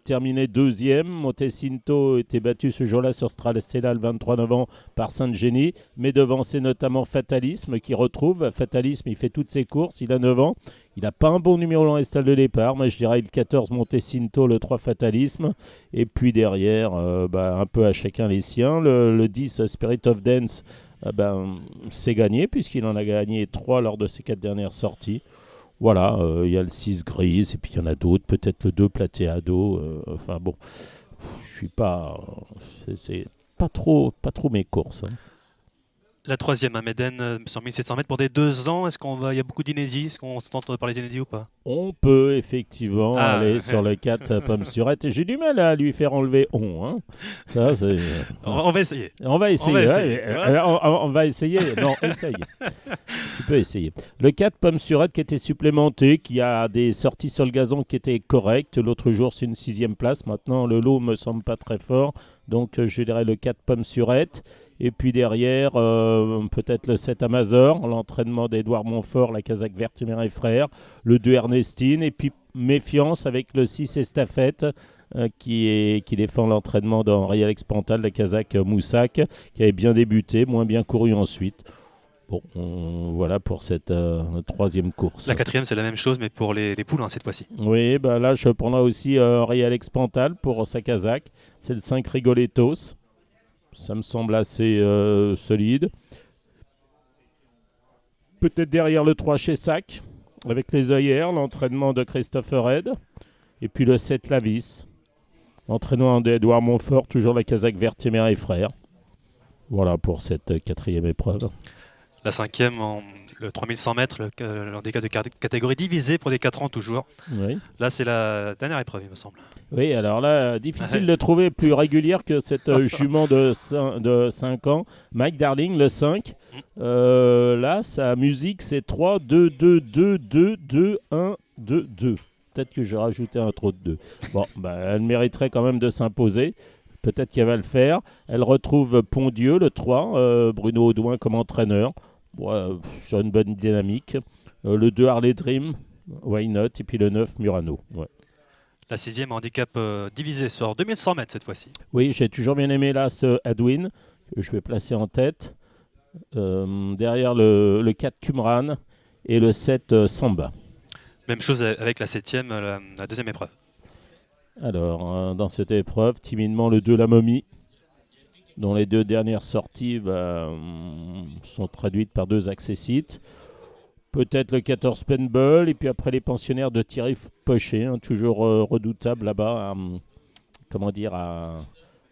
terminé deuxième. Montecinto était battu ce jour-là sur Stracella le 23 novembre par Saint-Génie, mais devancé notamment Fatalisme qui retrouve. Fatalisme, il fait toutes ses courses, il a 9 ans. Il n'a pas un bon numéro dans les stalles de départ. Moi, je dirais le 14 Montecinto, le 3 Fatalisme. Et puis derrière, un peu à chacun les siens. Le 10 Spirit of Dance, c'est gagné puisqu'il en a gagné 3 lors de ses 4 dernières sorties. Voilà, il y a le 6 Grise et puis il y en a d'autres. Peut-être le 2 Plateado. Enfin bon, je suis pas... c'est pas trop mes courses. La troisième, un Méden sur 1700 mètres pour des 2 ans. Il y a beaucoup d'inédits? Est-ce qu'on se tente par les inédits ou pas? On peut effectivement aller sur le 4 Pomme Surette. J'ai du mal à lui faire enlever on. Ça, c'est... On va essayer. On va essayer. On va essayer. Non, essaye. Tu peux essayer. Le 4 Pomme Surette qui était supplémenté, qui a des sorties sur le gazon qui étaient correctes. L'autre jour, c'est une 6e place. Maintenant, le lot me semble pas très fort. Donc je dirais le 4 Pomme-Surette. Et puis derrière, peut-être le 7 Amazor, l'entraînement d'Edouard Montfort, la casaque Vertimer et frères, le 2 Ernestine, et puis méfiance avec le 6 Estafette, qui défend l'entraînement d'Henri Alex Pantal, la casaque Moussac, qui avait bien débuté, moins bien couru ensuite. Bon, voilà pour cette troisième course. La quatrième, c'est la même chose, mais pour les poules, cette fois-ci. Oui, là, je prendrai aussi Henri Alex Pantal pour sa casaque. C'est le 5 Rigolettos. Ça me semble assez solide. Peut-être derrière le 3 Chessac, avec les œillères, l'entraînement de Christopher Red. Et puis le 7 Lavis, l'entraînement d'Edouard Montfort, toujours la casaque Vertimer et frères. Voilà pour cette quatrième épreuve. La cinquième, le 3100 mètres, l'handicap de catégorie divisée pour des 4 ans toujours. Oui. Là, c'est la dernière épreuve, il me semble. Oui, alors là, difficile de trouver plus régulière que cette jument de 5 ans. Mike Darling, le 5. Là, sa musique, c'est 3, 2, 2, 2, 2, 2, 1, 2, 2. Peut-être que j'ai rajouté un trop de 2. Bon, elle mériterait quand même de s'imposer. Peut-être qu'elle va le faire. Elle retrouve Pondieu, le 3, Bruno Audouin comme entraîneur. Sur une bonne dynamique. Le 2, Harley Dream, Why Not, et puis le 9, Murano. Ouais. La sixième, handicap divisé sur 2100 mètres cette fois-ci. Oui, j'ai toujours bien aimé l'As Adwin, que je vais placer en tête. Derrière le 4, Cumran, et le 7, Samba. Même chose avec la septième, la deuxième épreuve. Alors, dans cette épreuve, timidement le 2, La Momie, dont les 2 dernières sorties sont traduites par 2 accessites. Peut-être le 14 Penball, et puis après les pensionnaires de Thierry Pochet, toujours redoutable là-bas,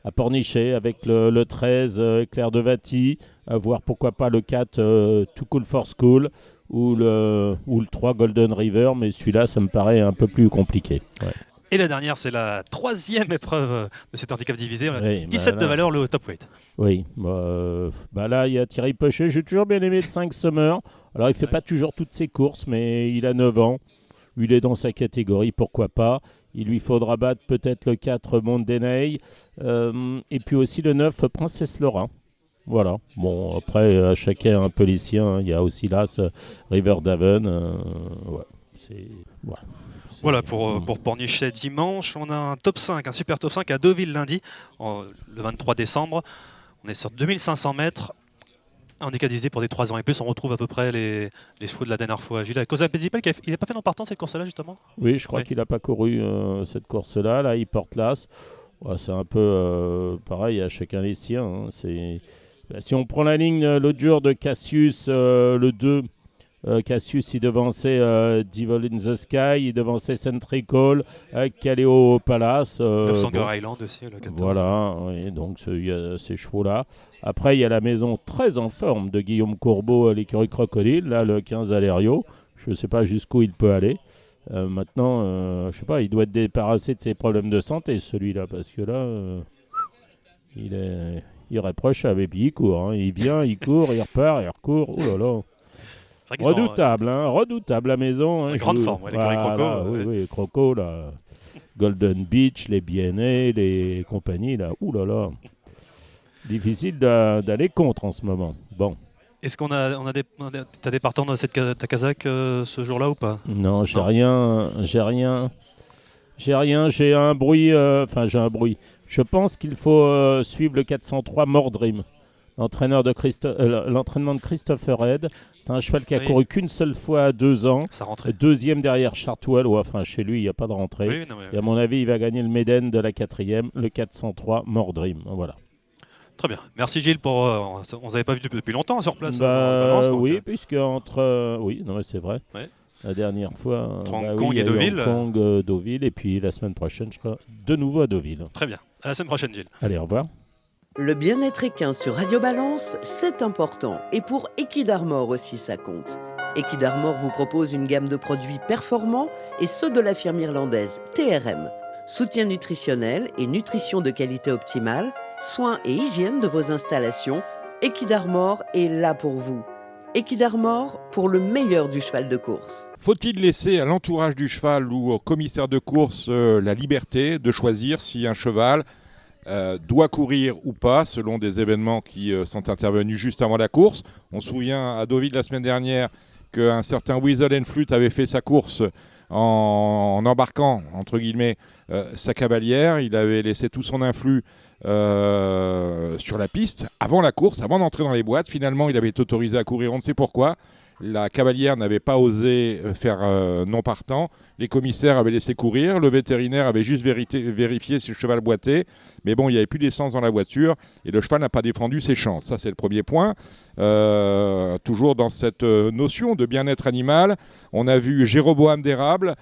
à Pornichet, avec le 13 Claire de Vati, à voir pourquoi pas le 4 Too Cool for School, ou le 3 Golden River, mais celui-là, ça me paraît un peu plus compliqué. Ouais. Et la dernière, c'est la troisième épreuve de cet handicap divisé. Oui, 17 de valeur, le top weight. Oui, là, il y a Thierry Pochet. J'ai toujours bien aimé le 5 Summer. Alors, il ne fait pas toujours toutes ses courses, mais il a 9 ans. Il est dans sa catégorie, pourquoi pas. Il lui faudra battre peut-être le 4 Mondenay. Et puis aussi le 9 Princesse Laura. Voilà. Bon, après, chacun un peu les siens. Il y a aussi l'As River Daven. Voilà. Voilà, pour Pornichet dimanche, on a un top 5, un super top 5 à Deauville lundi, le 23 décembre. On est sur 2500 mètres, handicap divisé pour des 3 ans et plus. On retrouve à peu près les chevaux de la dernière fois. Gilles, Cosa Pedipel, il n'a pas fait non partant cette course-là justement? Oui, je crois qu'il n'a pas couru cette course-là. Là, il porte l'As. Ouais, c'est un peu pareil, à chacun les siens. Hein. Si on prend la ligne l'autre jour de Cassius, le 2, Cassius, il devançait Devil in the Sky, il devançait Century Call, Caleo Palace. 900 Island aussi, le 14. Voilà, oui, donc il y a ces chevaux-là. Après, il y a la maison très en forme de Guillaume Courbeau à l'écurie Crocodile, là, le 15 Alerio. Je ne sais pas jusqu'où il peut aller. Maintenant, je sais pas, il doit être débarrassé de ses problèmes de santé, celui-là, parce que là, il est irréprochable. Et puis il court, hein. Il vient, il court, il repart, il recourt. Oh là là. Redoutable, redoutable la maison. Hein, grande forme, ouais, l'écurie Croco. Oui, Croco, là. Golden Beach, les BNA, les compagnies, là. Ouh là là. Difficile d'aller contre en ce moment. Bon. Est-ce qu'on t'as des partants dans ta casaque ce jour-là ou pas? Non, j'ai rien. J'ai un bruit. J'ai un bruit. Je pense qu'il faut suivre le 403 Mordrim. L'entraînement de Christopher Red. C'est un cheval qui a couru qu'une seule fois à 2 ans. Ça rentrait. Deuxième derrière Chartwell. Chez lui, il n'y a pas de rentrée. Oui, non, Et à mon avis, il va gagner le Méden de la 4e, le 403 Mordrim. Voilà. Très bien. Merci Gilles pour. On ne vous avait pas vu depuis longtemps sur place. Oui, puisque entre. C'est vrai. Ouais. La dernière fois. Entre Hong Kong et Deauville. Hong Kong, Deauville. Et puis la semaine prochaine, je crois, de nouveau à Deauville. Très bien. À la semaine prochaine, Gilles. Allez, au revoir. Le bien-être équin sur Radio Balance, c'est important. Et pour Equidarmor aussi, ça compte. Equidarmor vous propose une gamme de produits performants et ceux de la firme irlandaise TRM. Soutien nutritionnel et nutrition de qualité optimale, soins et hygiène de vos installations, Equidarmor est là pour vous. Equidarmor pour le meilleur du cheval de course. Faut-il laisser à l'entourage du cheval ou au commissaire de course la liberté de choisir si un cheval doit courir ou pas selon des événements qui sont intervenus juste avant la course. On se souvient à Deauville la semaine dernière qu'un certain Weasel Flute avait fait sa course en embarquant, entre guillemets, sa cavalière. Il avait laissé tout son influx sur la piste avant la course, avant d'entrer dans les boîtes. Finalement, il avait été autorisé à courir, on ne sait pourquoi. La cavalière n'avait pas osé faire non partant. Les commissaires avaient laissé courir. Le vétérinaire avait juste vérifié si le cheval boitait. Mais bon, il n'y avait plus d'essence dans la voiture et le cheval n'a pas défendu ses chances. Ça, c'est le premier point. Toujours dans cette notion de bien-être animal, on a vu Jéroboam d'Érable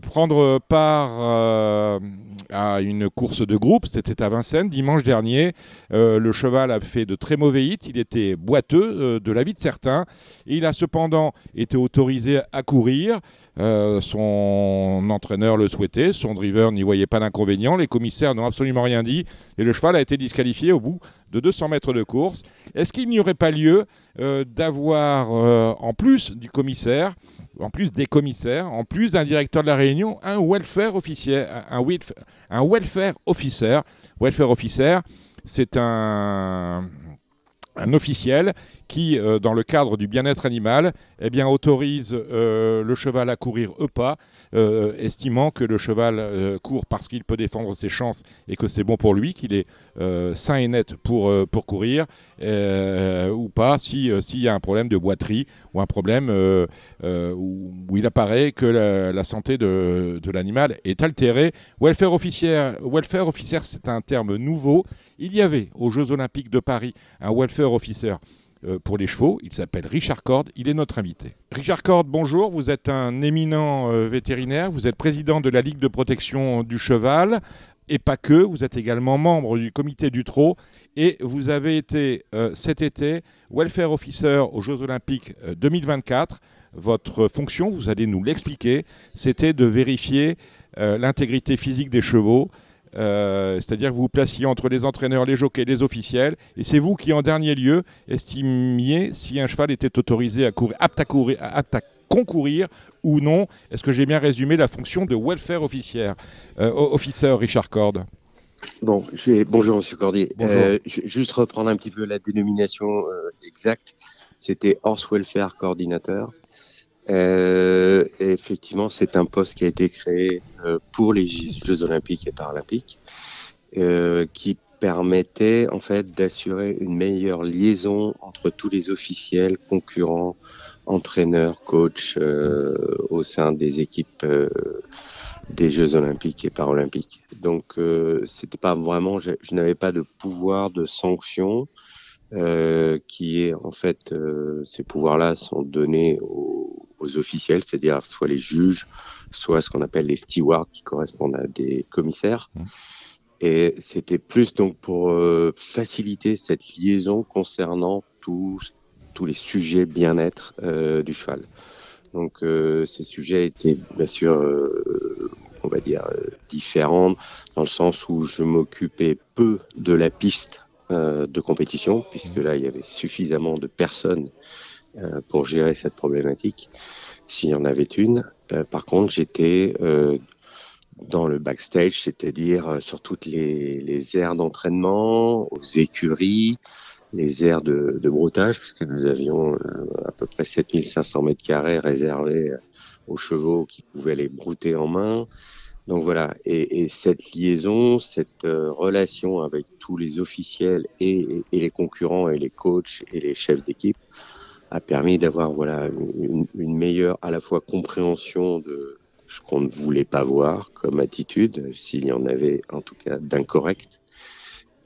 prendre part à une course de groupe. C'était à Vincennes dimanche dernier. Le cheval a fait de très mauvais hits. Il était boiteux de l'avis de certains. Et il a cependant été autorisé à courir. Son entraîneur le souhaitait, son driver n'y voyait pas d'inconvénient, les commissaires n'ont absolument rien dit et le cheval a été disqualifié au bout de 200 mètres de course. Est-ce qu'il n'y aurait pas lieu d'avoir, en plus du commissaire, en plus des commissaires, en plus d'un directeur de la Réunion, un welfare officer, un welfare officer. Welfare officer, c'est un officiel qui, dans le cadre du bien-être animal, autorise le cheval à courir pas, estimant que le cheval court parce qu'il peut défendre ses chances et que c'est bon pour lui, qu'il est sain et net pour courir, ou pas, s'il y a un problème de boiterie ou un problème où il apparaît que la santé de l'animal est altérée. Welfare officer, c'est un terme nouveau. Il y avait aux Jeux Olympiques de Paris un welfare officer pour les chevaux. Il s'appelle Richard Cord. Il est notre invité. Richard Cord, bonjour. Vous êtes un éminent vétérinaire. Vous êtes président de la Ligue de protection du cheval. Et pas que. Vous êtes également membre du comité du trot. Et vous avez été cet été welfare officer aux Jeux Olympiques 2024. Votre fonction, vous allez nous l'expliquer, c'était de vérifier l'intégrité physique des chevaux. C'est-à-dire que vous vous placiez entre les entraîneurs, les jockeys, les officiels, et c'est vous qui, en dernier lieu, estimiez si un cheval était autorisé à courir, apte à concourir ou non. Est-ce que j'ai bien résumé la fonction de welfare officer, Richard Cord? Bonjour M. Cordier. Juste reprendre un petit peu la dénomination exacte. C'était Horse Welfare Coordinator. Effectivement, c'est un poste qui a été créé pour les Jeux Olympiques et Paralympiques, qui permettait en fait d'assurer une meilleure liaison entre tous les officiels, concurrents, entraîneurs, coachs au sein des équipes des Jeux Olympiques et Paralympiques. Donc, c'était pas vraiment, je n'avais pas de pouvoir de sanction. Qui est en fait, ces pouvoirs-là sont donnés aux officiels, c'est-à-dire soit les juges, soit ce qu'on appelle les stewards qui correspondent à des commissaires. Et c'était plus donc pour faciliter cette liaison concernant tous les sujets bien-être du cheval. Donc ces sujets étaient bien sûr, on va dire, différents dans le sens où je m'occupais peu de la piste de compétition, puisque là, il y avait suffisamment de personnes pour gérer cette problématique, s'il y en avait une. Par contre, j'étais dans le backstage, c'est-à-dire sur toutes les aires d'entraînement, aux écuries, les aires de broutage, puisque nous avions à peu près 7500 mètres carrés réservés aux chevaux qui pouvaient les brouter en main. Donc voilà, et cette liaison, cette relation avec tous les officiels et les concurrents et les coachs et les chefs d'équipe a permis d'avoir une meilleure à la fois compréhension de ce qu'on ne voulait pas voir comme attitude, s'il y en avait en tout cas d'incorrect,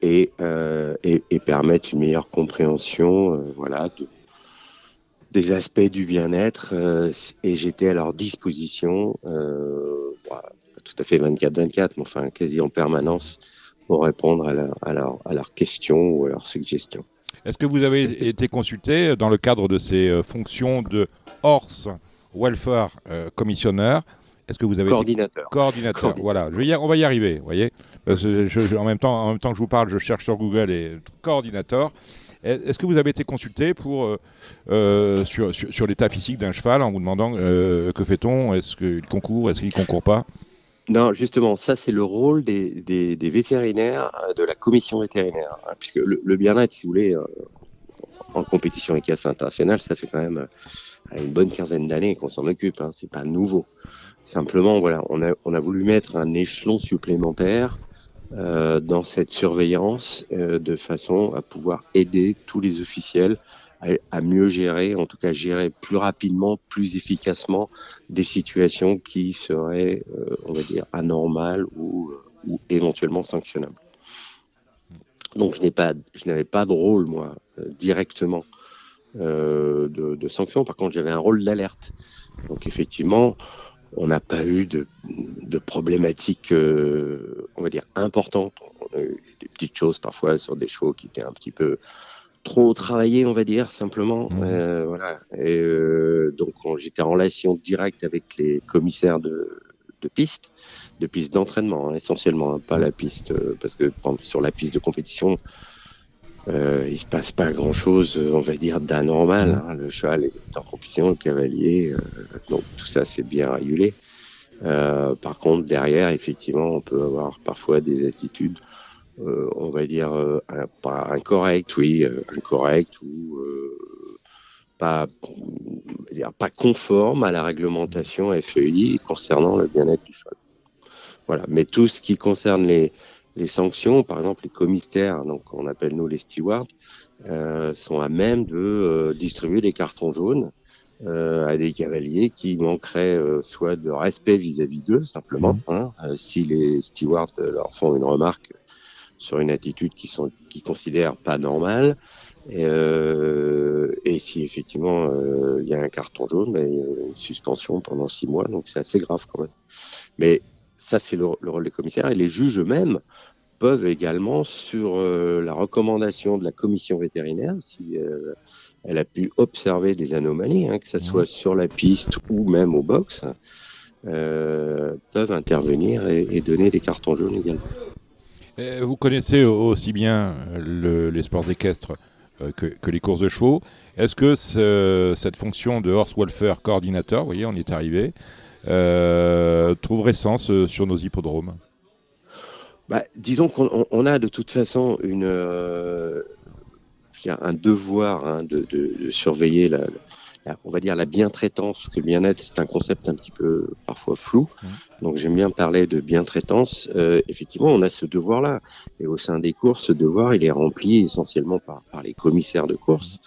et permettre une meilleure compréhension des aspects du bien-être, et j'étais à leur disposition tout à fait 24/24, mais enfin quasi en permanence pour répondre à leurs questions ou à leurs suggestions. Est-ce que vous avez été consulté dans le cadre de ces fonctions de Horse Welfare Commissioner? Est-ce que vous avez Coordinateur. Voilà, on va y arriver, vous voyez. En même temps que je vous parle, je cherche sur Google et coordinateur. Est-ce que vous avez été consulté sur l'état physique d'un cheval en vous demandant que fait-on? Est-ce qu'il concourt? Est-ce qu'il ne concourt pas? Non, justement, ça c'est le rôle des vétérinaires, de la commission vétérinaire, hein, puisque le bien-être, si vous voulez, en compétition équestre internationale, ça fait quand même une bonne quinzaine d'années qu'on s'en occupe, hein, c'est pas nouveau. Simplement, voilà, on a voulu mettre un échelon supplémentaire dans cette surveillance de façon à pouvoir aider tous les officiels à mieux gérer, en tout cas gérer plus rapidement, plus efficacement des situations qui seraient, on va dire, anormales ou éventuellement sanctionnables. Donc je n'avais pas de rôle, moi, directement de sanction. Par contre, j'avais un rôle d'alerte. Donc effectivement, on n'a pas eu de problématiques, on va dire, importantes. On a eu des petites choses parfois sur des chevaux qui étaient un petit peu trop travaillés, on va dire, simplement. Voilà. Et donc, j'étais en relation directe avec les commissaires de piste d'entraînement, hein, essentiellement, hein, pas la piste, parce que sur la piste de compétition, il se passe pas grand-chose, on va dire, d'anormal. Hein. Le cheval est en compétition, le cavalier, donc tout ça c'est bien régulé. Par contre, derrière, effectivement, on peut avoir parfois des attitudes, on va dire, pas incorrectes, oui, incorrectes ou pas conformes à la réglementation FEI concernant le bien-être du cheval. Voilà. Mais tout ce qui concerne les sanctions, par exemple les commissaires, donc on appelle nous les stewards, sont à même de distribuer des cartons jaunes à des cavaliers qui manqueraient soit de respect vis-à-vis d'eux, simplement, hein, si les stewards leur font une remarque sur une attitude qu'ils considèrent pas normale, et si effectivement il y a un carton jaune, il y a une suspension pendant 6 mois, donc c'est assez grave quand même. Mais ça, c'est le rôle des commissaires. Et les juges eux-mêmes peuvent également, sur la recommandation de la commission vétérinaire, si elle a pu observer des anomalies, hein, que ce soit sur la piste ou même au box, peuvent intervenir et donner des cartons jaunes également. Vous connaissez aussi bien les sports équestres que les courses de chevaux. Est-ce que cette fonction de horse welfare coordinateur, vous voyez, on y est arrivé, trouverait sens sur nos hippodromes? Disons qu'on a de toute façon un devoir, hein, de surveiller on va dire la bientraitance, parce que le bien-être c'est un concept un petit peu parfois flou. Donc j'aime bien parler de bientraitance. Effectivement, on a ce devoir-là, et au sein des courses, ce devoir il est rempli essentiellement par les commissaires de course,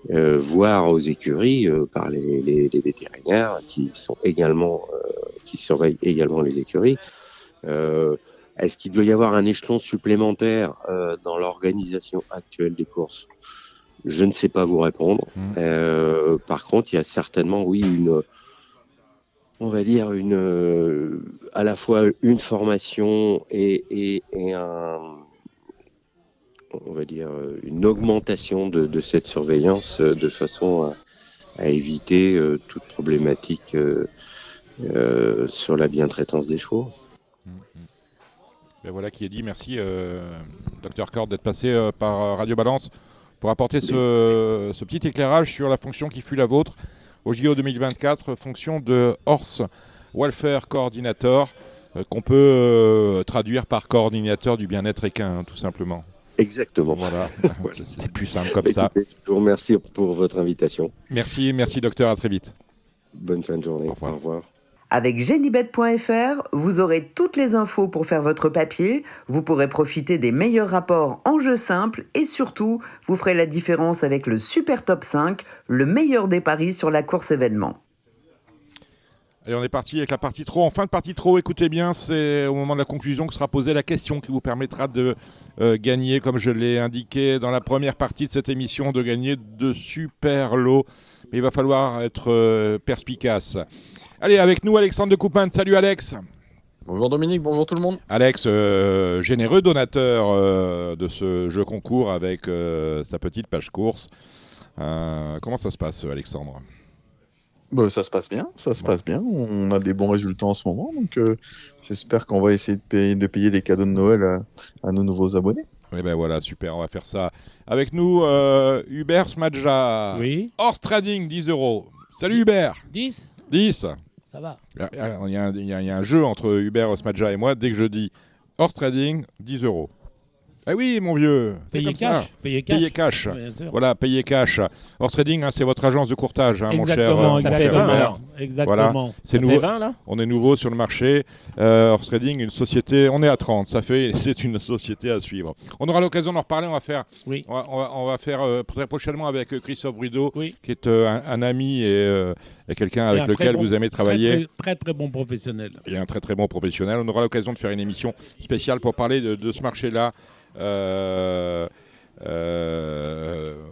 voire aux écuries par les vétérinaires qui sont également qui surveillent également les écuries. Est-ce qu'il doit y avoir un échelon supplémentaire dans l'organisation actuelle des courses? Je ne sais pas vous répondre. Par contre, il y a certainement, oui, on va dire à la fois une formation et on va dire une augmentation de cette surveillance de façon à éviter toute problématique sur la bientraitance des chevaux. Ben voilà qui est dit. Merci, Dr Cord, d'être passé par Radio Balance pour apporter ce petit éclairage sur la fonction qui fut la vôtre au JO 2024, fonction de Horse Welfare Coordinator, qu'on peut traduire par coordinateur du bien-être équin, tout simplement. Exactement. Voilà, c'est plus simple comme ça. Je vous remercie pour votre invitation. Merci docteur, à très vite. Bonne fin de journée. Au revoir. Avec Genibet.fr, vous aurez toutes les infos pour faire votre papier, vous pourrez profiter des meilleurs rapports en jeu simple et surtout, vous ferez la différence avec le Super Top 5, le meilleur des paris sur la course événement. Allez, on est parti avec la partie trop. En fin de partie trop, écoutez bien, c'est au moment de la conclusion que sera posée la question qui vous permettra de gagner, comme je l'ai indiqué dans la première partie de cette émission, de gagner de super lots. Mais il va falloir être perspicace. Allez, avec nous, Alexandre de Coupin. Salut Alex. Bonjour Dominique, bonjour tout le monde. Alex, généreux donateur de ce jeu concours avec sa petite page course. Comment ça se passe, Alexandre ? Ça se passe bien, On a des bons résultats en ce moment, donc j'espère qu'on va essayer de payer les cadeaux de Noël à nos nouveaux abonnés. Et ben voilà, super, on va faire ça. Avec nous, Hubert Smadja. Oui. Horse Trading, 10 €. Salut Hubert. 10 ? 10. ça va. Il y a un jeu entre Hubert Osmadja et moi. Dès que je dis horse trading, 10 euros. Ah oui, mon vieux. Payer cash. Payer cash. Bien sûr. Voilà, payer cash. Horse trading, c'est votre agence de courtage, mon cher. Exactement, ça fait 20 alors. Exactement. Voilà. C'est Ça nouveau. fait 20 là. On est nouveau sur le marché. Horse Trading, une société, on est à 30. C'est une société à suivre. On aura l'occasion d'en reparler. On va faire, on va faire très prochainement avec Christophe Brideau, qui est un ami et quelqu'un avec lequel vous aimez travailler. Très bon professionnel. Il est un très bon professionnel. On aura l'occasion de faire une émission spéciale pour parler de ce marché-là.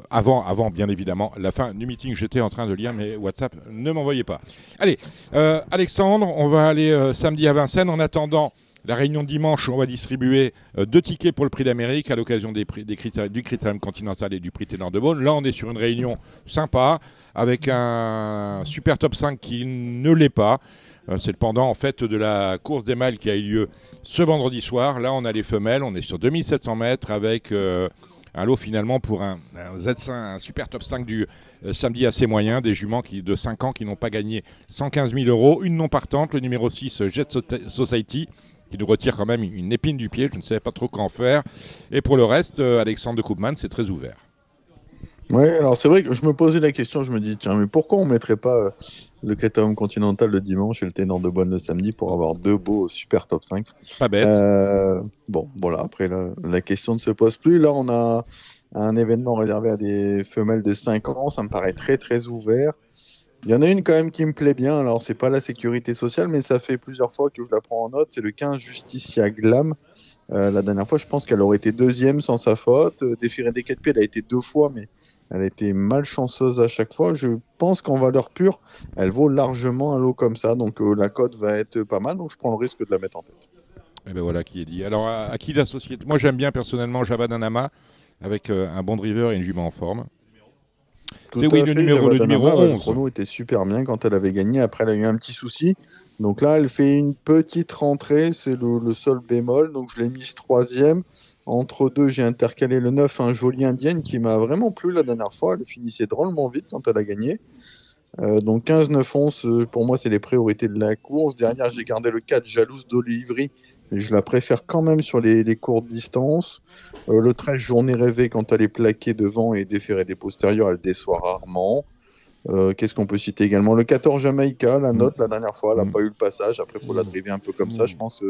Avant, bien évidemment, la fin du meeting. J'étais en train de lire, mais WhatsApp ne m'envoyait pas. Allez, Alexandre, on va aller samedi à Vincennes. En attendant la réunion de dimanche, on va distribuer 2 tickets pour le Prix d'Amérique à l'occasion du Critérium Continental et du Prix Ténor de Beaune. Là, on est sur une réunion sympa avec un super top 5 qui ne l'est pas. C'est le pendant en fait de la course des mâles qui a eu lieu ce vendredi soir. Là, on a les femelles, on est sur 2700 mètres avec un lot finalement pour un Z5, un super top 5 du samedi assez moyen, des juments de 5 ans qui n'ont pas gagné 115 000 €. Une non partante, le numéro 6, Jet Society, qui nous retire quand même une épine du pied. Je ne savais pas trop qu'en faire. Et pour le reste, Alexandre de Koopman, c'est très ouvert. Oui, alors c'est vrai que je me posais la question, je me dis, tiens, mais pourquoi on ne mettrait pas le Critérium Continental le dimanche et le Ténor de Beaune le samedi pour avoir 2 beaux super top 5? Pas bête. Bon, voilà, après la question ne se pose plus. Là, on a un événement réservé à des femelles de 5 ans, ça me paraît très ouvert. Il y en a une quand même qui me plaît bien, alors c'est pas la sécurité sociale, mais ça fait plusieurs fois que je la prends en note, c'est le 15 Justicia Glam. La dernière fois, je pense qu'elle aurait été 2e sans sa faute. Déférée des 4 pieds, elle a été 2 fois, mais elle a été malchanceuse à chaque fois. Je pense qu'en valeur pure, elle vaut largement un lot comme ça. Donc la cote va être pas mal. Donc je prends le risque de la mettre en tête. Et ben voilà qui est dit. Alors à qui la société? Moi j'aime bien personnellement Javadanama avec un bon driver et une jument en forme. C'est oui, le numéro 11. Le chrono était super bien quand elle avait gagné. Après, elle a eu un petit souci. Donc là, elle fait une petite rentrée. C'est le seul bémol. Donc je l'ai mise 3e. Entre deux, j'ai intercalé le 9, un joli indienne qui m'a vraiment plu la dernière fois. Elle finissait drôlement vite quand elle a gagné. Donc 15, 9, 11, pour moi, c'est les priorités de la course. Derrière, j'ai gardé le 4, Jalouse d'Olivry. Mais je la préfère quand même sur les courtes distances. Le 13, Journée rêvée, quand elle est plaquée devant et déférée des postérieurs, elle déçoit rarement. Qu'est-ce qu'on peut citer également? Le 14 Jamaïca, la note la dernière fois, elle n'a pas eu le passage. Après, il faut la driver un peu comme ça, je pense,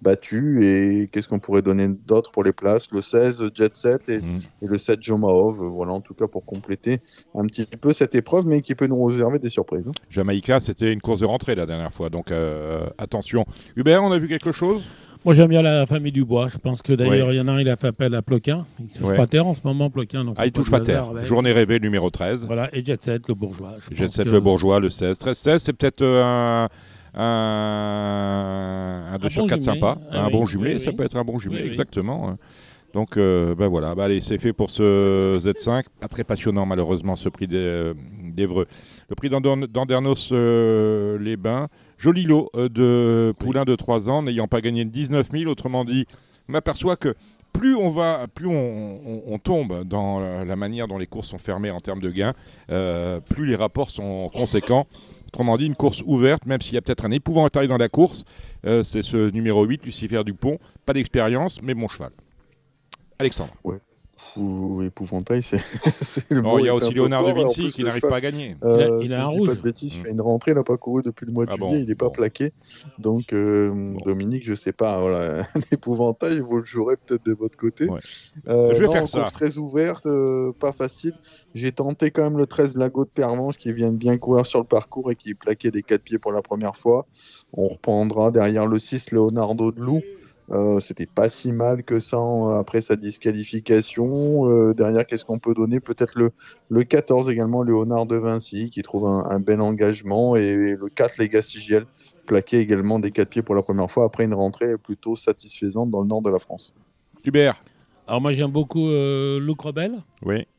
battue. Et qu'est-ce qu'on pourrait donner d'autre pour les places? Le 16 Jet Set et le 7 Jomahov. Voilà, en tout cas, pour compléter un petit peu cette épreuve, mais qui peut nous réserver des surprises. Jamaïca, c'était une course de rentrée la dernière fois, donc attention. Hubert, on a vu quelque chose? Moi, j'aime bien la famille Dubois. Je pense que d'ailleurs, il y en a un, il a fait appel à Ploquin. Il ne touche pas terre en ce moment, Ploquin. Donc il ne touche pas terre. Journée rêvée, numéro 13. Voilà, et Jet Set, le bourgeois. Jet Set, le bourgeois, le 16. 13-16, c'est peut-être un 2 sur 4 sympa. Un bon jumelé, ça peut être un bon jumelé, exactement. Donc, voilà. Allez, c'est fait pour ce Z5. Pas très passionnant, malheureusement, ce prix d'Évreux. Le prix d'Andernos-les-Bains. Joli lot de poulains de 3 ans, n'ayant pas gagné 19 000. Autrement dit, on m'aperçoit que plus on tombe dans la manière dont les courses sont fermées en termes de gains, plus les rapports sont conséquents. Autrement dit, une course ouverte, même s'il y a peut-être un épouvantail dans la course, c'est ce numéro 8, Lucifer Dupont. Pas d'expérience, mais bon cheval. Alexandre. Ouais. Ou épouvantail, c'est le mot. Il y a aussi Léonard de Vinci qui n'arrive pas à gagner. Il a un rouge. Pas de bêtises, il fait une rentrée, il n'a pas couru depuis le mois de juillet, il n'est pas plaqué. Donc, Dominique, je ne sais pas, voilà, un épouvantail, vous le jouerez peut-être de votre côté. Je vais faire ça. Course très ouverte, pas facile. J'ai tenté quand même le 13 Lago de Pervenche qui vient de bien courir sur le parcours et qui est plaqué des 4 pieds pour la première fois. On reprendra derrière le 6 Leonardo de Loup. C'était pas si mal que ça après sa disqualification. Derrière, qu'est-ce qu'on peut donner? Peut-être le 14 également, Léonard de Vinci, qui trouve un bel engagement. Et le 4, les Gastigiel, plaqué également des 4 pieds pour la première fois, après une rentrée plutôt satisfaisante dans le nord de la France. Hubert. Alors moi j'aime beaucoup Luc Rebel,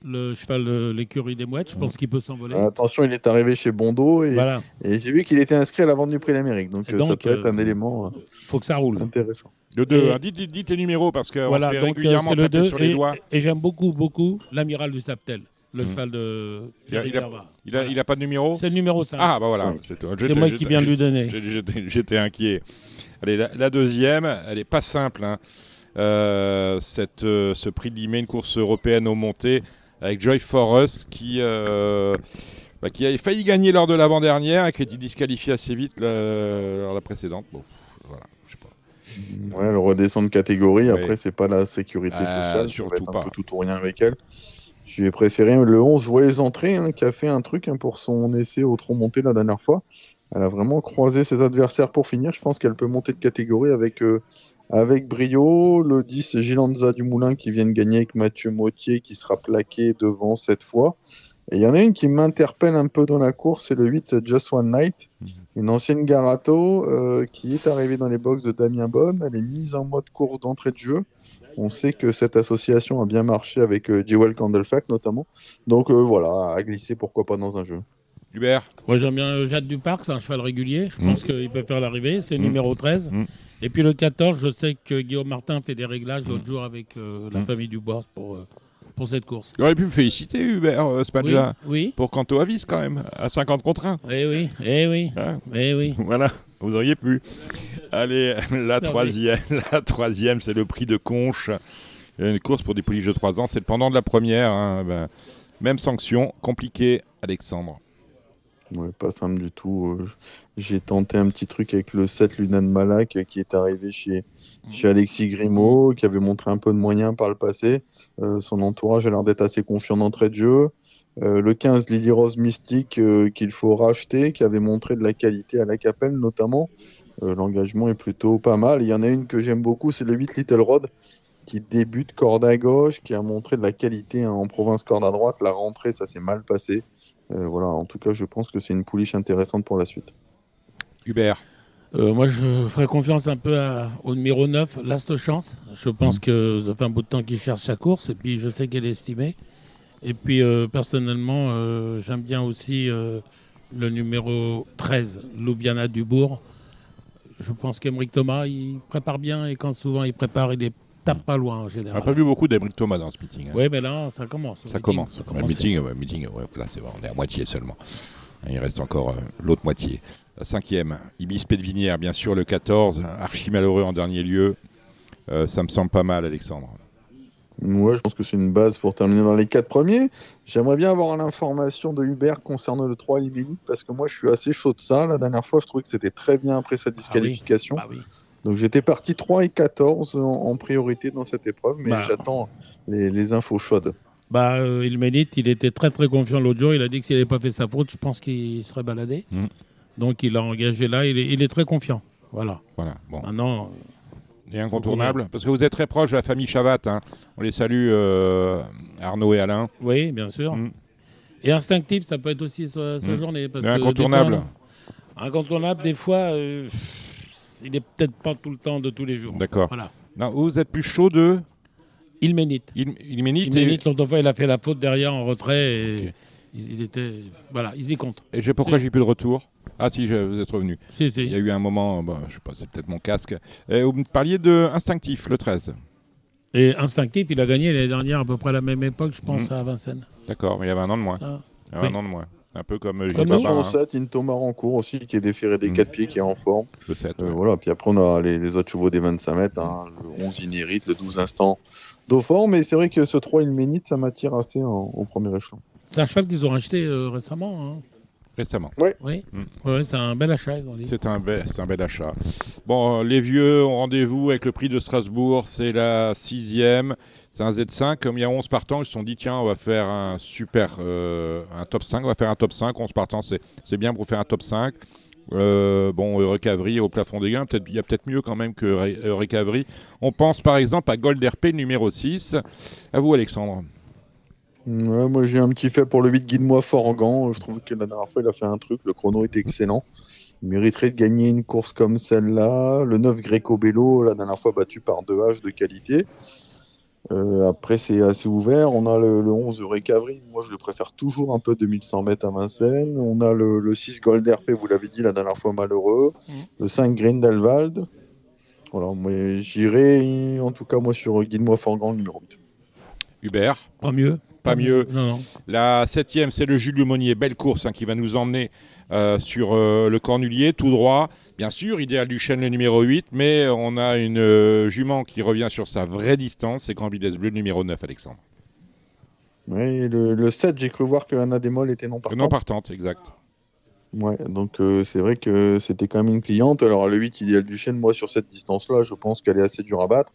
le cheval de l'écurie des Mouettes, je pense qu'il peut s'envoler. Attention, il est arrivé chez Bondo et j'ai vu qu'il était inscrit à la vente du Prix d'Amérique, donc ça peut être un élément faut que ça roule. Intéressant. Le 2, dites les numéros parce qu'on se fait régulièrement taper sur les doigts. Et j'aime beaucoup l'Amiral du Saptel. le cheval de il a pas de numéro? C'est le numéro 5. Ah, bah voilà. C'est moi qui viens de lui donner. J'étais inquiet. Allez, la deuxième, elle n'est pas simple. Hein. Ce prix de Limay, une course européenne au monté, avec Joy for Us, qui avait failli gagner lors de l'avant-dernière et qui a été disqualifié assez vite lors de la précédente. Bon, voilà, je sais pas. Ouais, elle redescend de catégorie. Après, c'est pas la sécurité sociale. Surtout ça va être pas. un peu tout ou rien avec elle. J'ai préféré le 11 Joyeuse Entrée, qui a fait un truc pour son essai au trot monté la dernière fois. Elle a vraiment croisé ses adversaires pour finir. Je pense qu'elle peut monter de catégorie avec brio. Le 10 Gilanza du Moulin qui vient de gagner avec Mathieu Mottier qui sera plaqué devant cette fois. Et il y en a une qui m'interpelle un peu dans la course, c'est le 8 Just One Night, une ancienne Garato qui est arrivée dans les box de Damien Bonne. Elle est mise en mode course d'entrée de jeu. On sait que cette association a bien marché avec Jewel Candlefact notamment. Donc voilà, à glisser pourquoi pas dans un jeu. Hubert? Moi j'aime bien Jade du Parc, c'est un cheval régulier. Je pense qu'il peut faire l'arrivée. C'est numéro 13. Et puis le 14, je sais que Guillaume Martin fait des réglages l'autre jour avec la famille Dubois pour cette course. Il aurait pu me féliciter, Hubert Spadja, oui. pour Canto Avis quand même, à 50 contre 1. Eh oui. Hein, eh oui. Voilà, vous auriez pu. Allez, la troisième, c'est le prix de Conche. Une course pour des pouliches de 3 ans, c'est le pendant de la première. Hein. Même sanction, compliqué, Alexandre. Ouais, pas simple du tout. J'ai tenté un petit truc avec le 7 Lunan Malak qui est arrivé chez Alexis Grimaud, qui avait montré un peu de moyens par le passé. Son entourage a l'air d'être assez confiant d'entrée de jeu. Le 15 Lily Rose Mystique qu'il faut racheter, qui avait montré de la qualité à la Capelle notamment. L'engagement est plutôt pas mal. Il y en a une que j'aime beaucoup, c'est le 8 Little Road qui débute corde à gauche, qui a montré de la qualité en province corde à droite. La rentrée, ça s'est mal passé. Voilà, en tout cas, je pense que c'est une pouliche intéressante pour la suite. Hubert? Moi, je ferais confiance un peu au numéro 9, Last Chance. Je pense que ça fait un bout de temps qu'il cherche sa course, et puis je sais qu'elle est estimée. Et puis, personnellement, j'aime bien aussi le numéro 13, Loubiana Dubourg. Je pense qu'Emeric Thomas, il prépare bien, et quand souvent il prépare, il tape pas loin en général. On n'a pas vu beaucoup d'Emeric Thomas dans ce meeting. Hein. Oui, mais là, ça commence. Ça commence. Le meeting, là, c'est vrai, on est à moitié seulement. Il reste encore l'autre moitié. La 5e, Ibis Pédevinière, bien sûr, le 14, archi malheureux en dernier lieu. Ça me semble pas mal, Alexandre. Ouais, je pense que c'est une base pour terminer dans les 4 premiers. J'aimerais bien avoir l'information de Hubert concernant le 3 Limélite, parce que moi, je suis assez chaud de ça. La dernière fois, je trouvais que c'était très bien après sa disqualification. Oui. Donc j'étais parti 3 et 14 en priorité dans cette épreuve, mais j'attends les infos chaudes. Ilménite, il était très très confiant l'autre jour. Il a dit que s'il n'avait pas fait sa faute, je pense qu'il serait baladé. Donc il a engagé là. Il est très confiant. Voilà. Bon. Maintenant, et incontournable, parce que vous êtes très proche de la famille Chavat. Hein. On les salue, Arnaud et Alain. Oui, bien sûr. Et instinctif, ça peut être aussi sa journée. Parce mais incontournable. Incontournable, des fois, il n'est peut-être pas tout le temps de tous les jours. D'accord. Voilà. Non, vous êtes plus chaud de Ilménite. Ilménite, l'autre fois, il a fait la faute derrière en retrait. Et il était... Voilà, ils y comptent. Et pourquoi j'ai plus de retour? Ah si, vous êtes revenu. Si. Il y a eu un moment, je sais pas, c'est peut-être mon casque. Vous me parliez de Instinctif, le 13. Et Instinctif, il a gagné l'année dernière à peu près à la même époque, je pense, à Vincennes. D'accord, mais il y avait un an de moins. Un an de moins. Un peu comme Gilles Babar. 7, Into Marancourt aussi, qui est déféré des 4 pieds, qui est en forme. Le 7. Voilà, puis après, on a les autres chevaux des 25 mètres, le 11 Inérite, le 12 Instant d'Aufort. Mais c'est vrai que ce 3 Ilménite, ça m'attire assez au premier échelon. C'est un cheval qu'ils ont acheté récemment. Récemment. Oui. Ouais, c'est un bel achat, ils ont dit. C'est un bel achat. Bon, les vieux ont rendez-vous avec le prix de Strasbourg, c'est la 6e. C'est un Z5, comme il y a 11 partants, ils se sont dit tiens, on va faire un top 5, on va faire un top 5, 11 partants, c'est bien pour faire un top 5. Recavry au plafond des gains, il y a peut-être mieux quand même que Recavry. On pense par exemple à Gold RP numéro 6. À vous Alexandre. Ouais, moi j'ai un petit fait pour le 8 Guide-moi Forgan. Je trouve que la dernière fois il a fait un truc, le chrono était excellent. Il mériterait de gagner une course comme celle-là. Le 9 Greco Bello, la dernière fois battu par 2H de qualité. Après c'est assez ouvert. On a le 11 Recavry, moi je le préfère toujours un peu 2100 mètres à Vincennes. On a le 6 Gold RP, vous l'avez dit la dernière fois, malheureux. Le 5 Grindelwald. Voilà, mais j'irai en tout cas moi sur Guide-moi Forgan numéro 8. Hubert. Pas mieux. pas mieux. Non. La 7e, c'est le Jules Monnier, belle course qui va nous emmener sur le Cornulier, tout droit. Bien sûr, Idéal du Chêne, le numéro 8, mais on a une jument qui revient sur sa vraie distance, c'est Grand Vitesse Bleu, le numéro 9, Alexandre. Oui, le 7, j'ai cru voir que Anna Demol était non partante. Non partante, exact. Ouais, donc c'est vrai que c'était quand même une cliente. Alors le 8, Idéal du Chêne, moi sur cette distance-là, je pense qu'elle est assez dure à battre.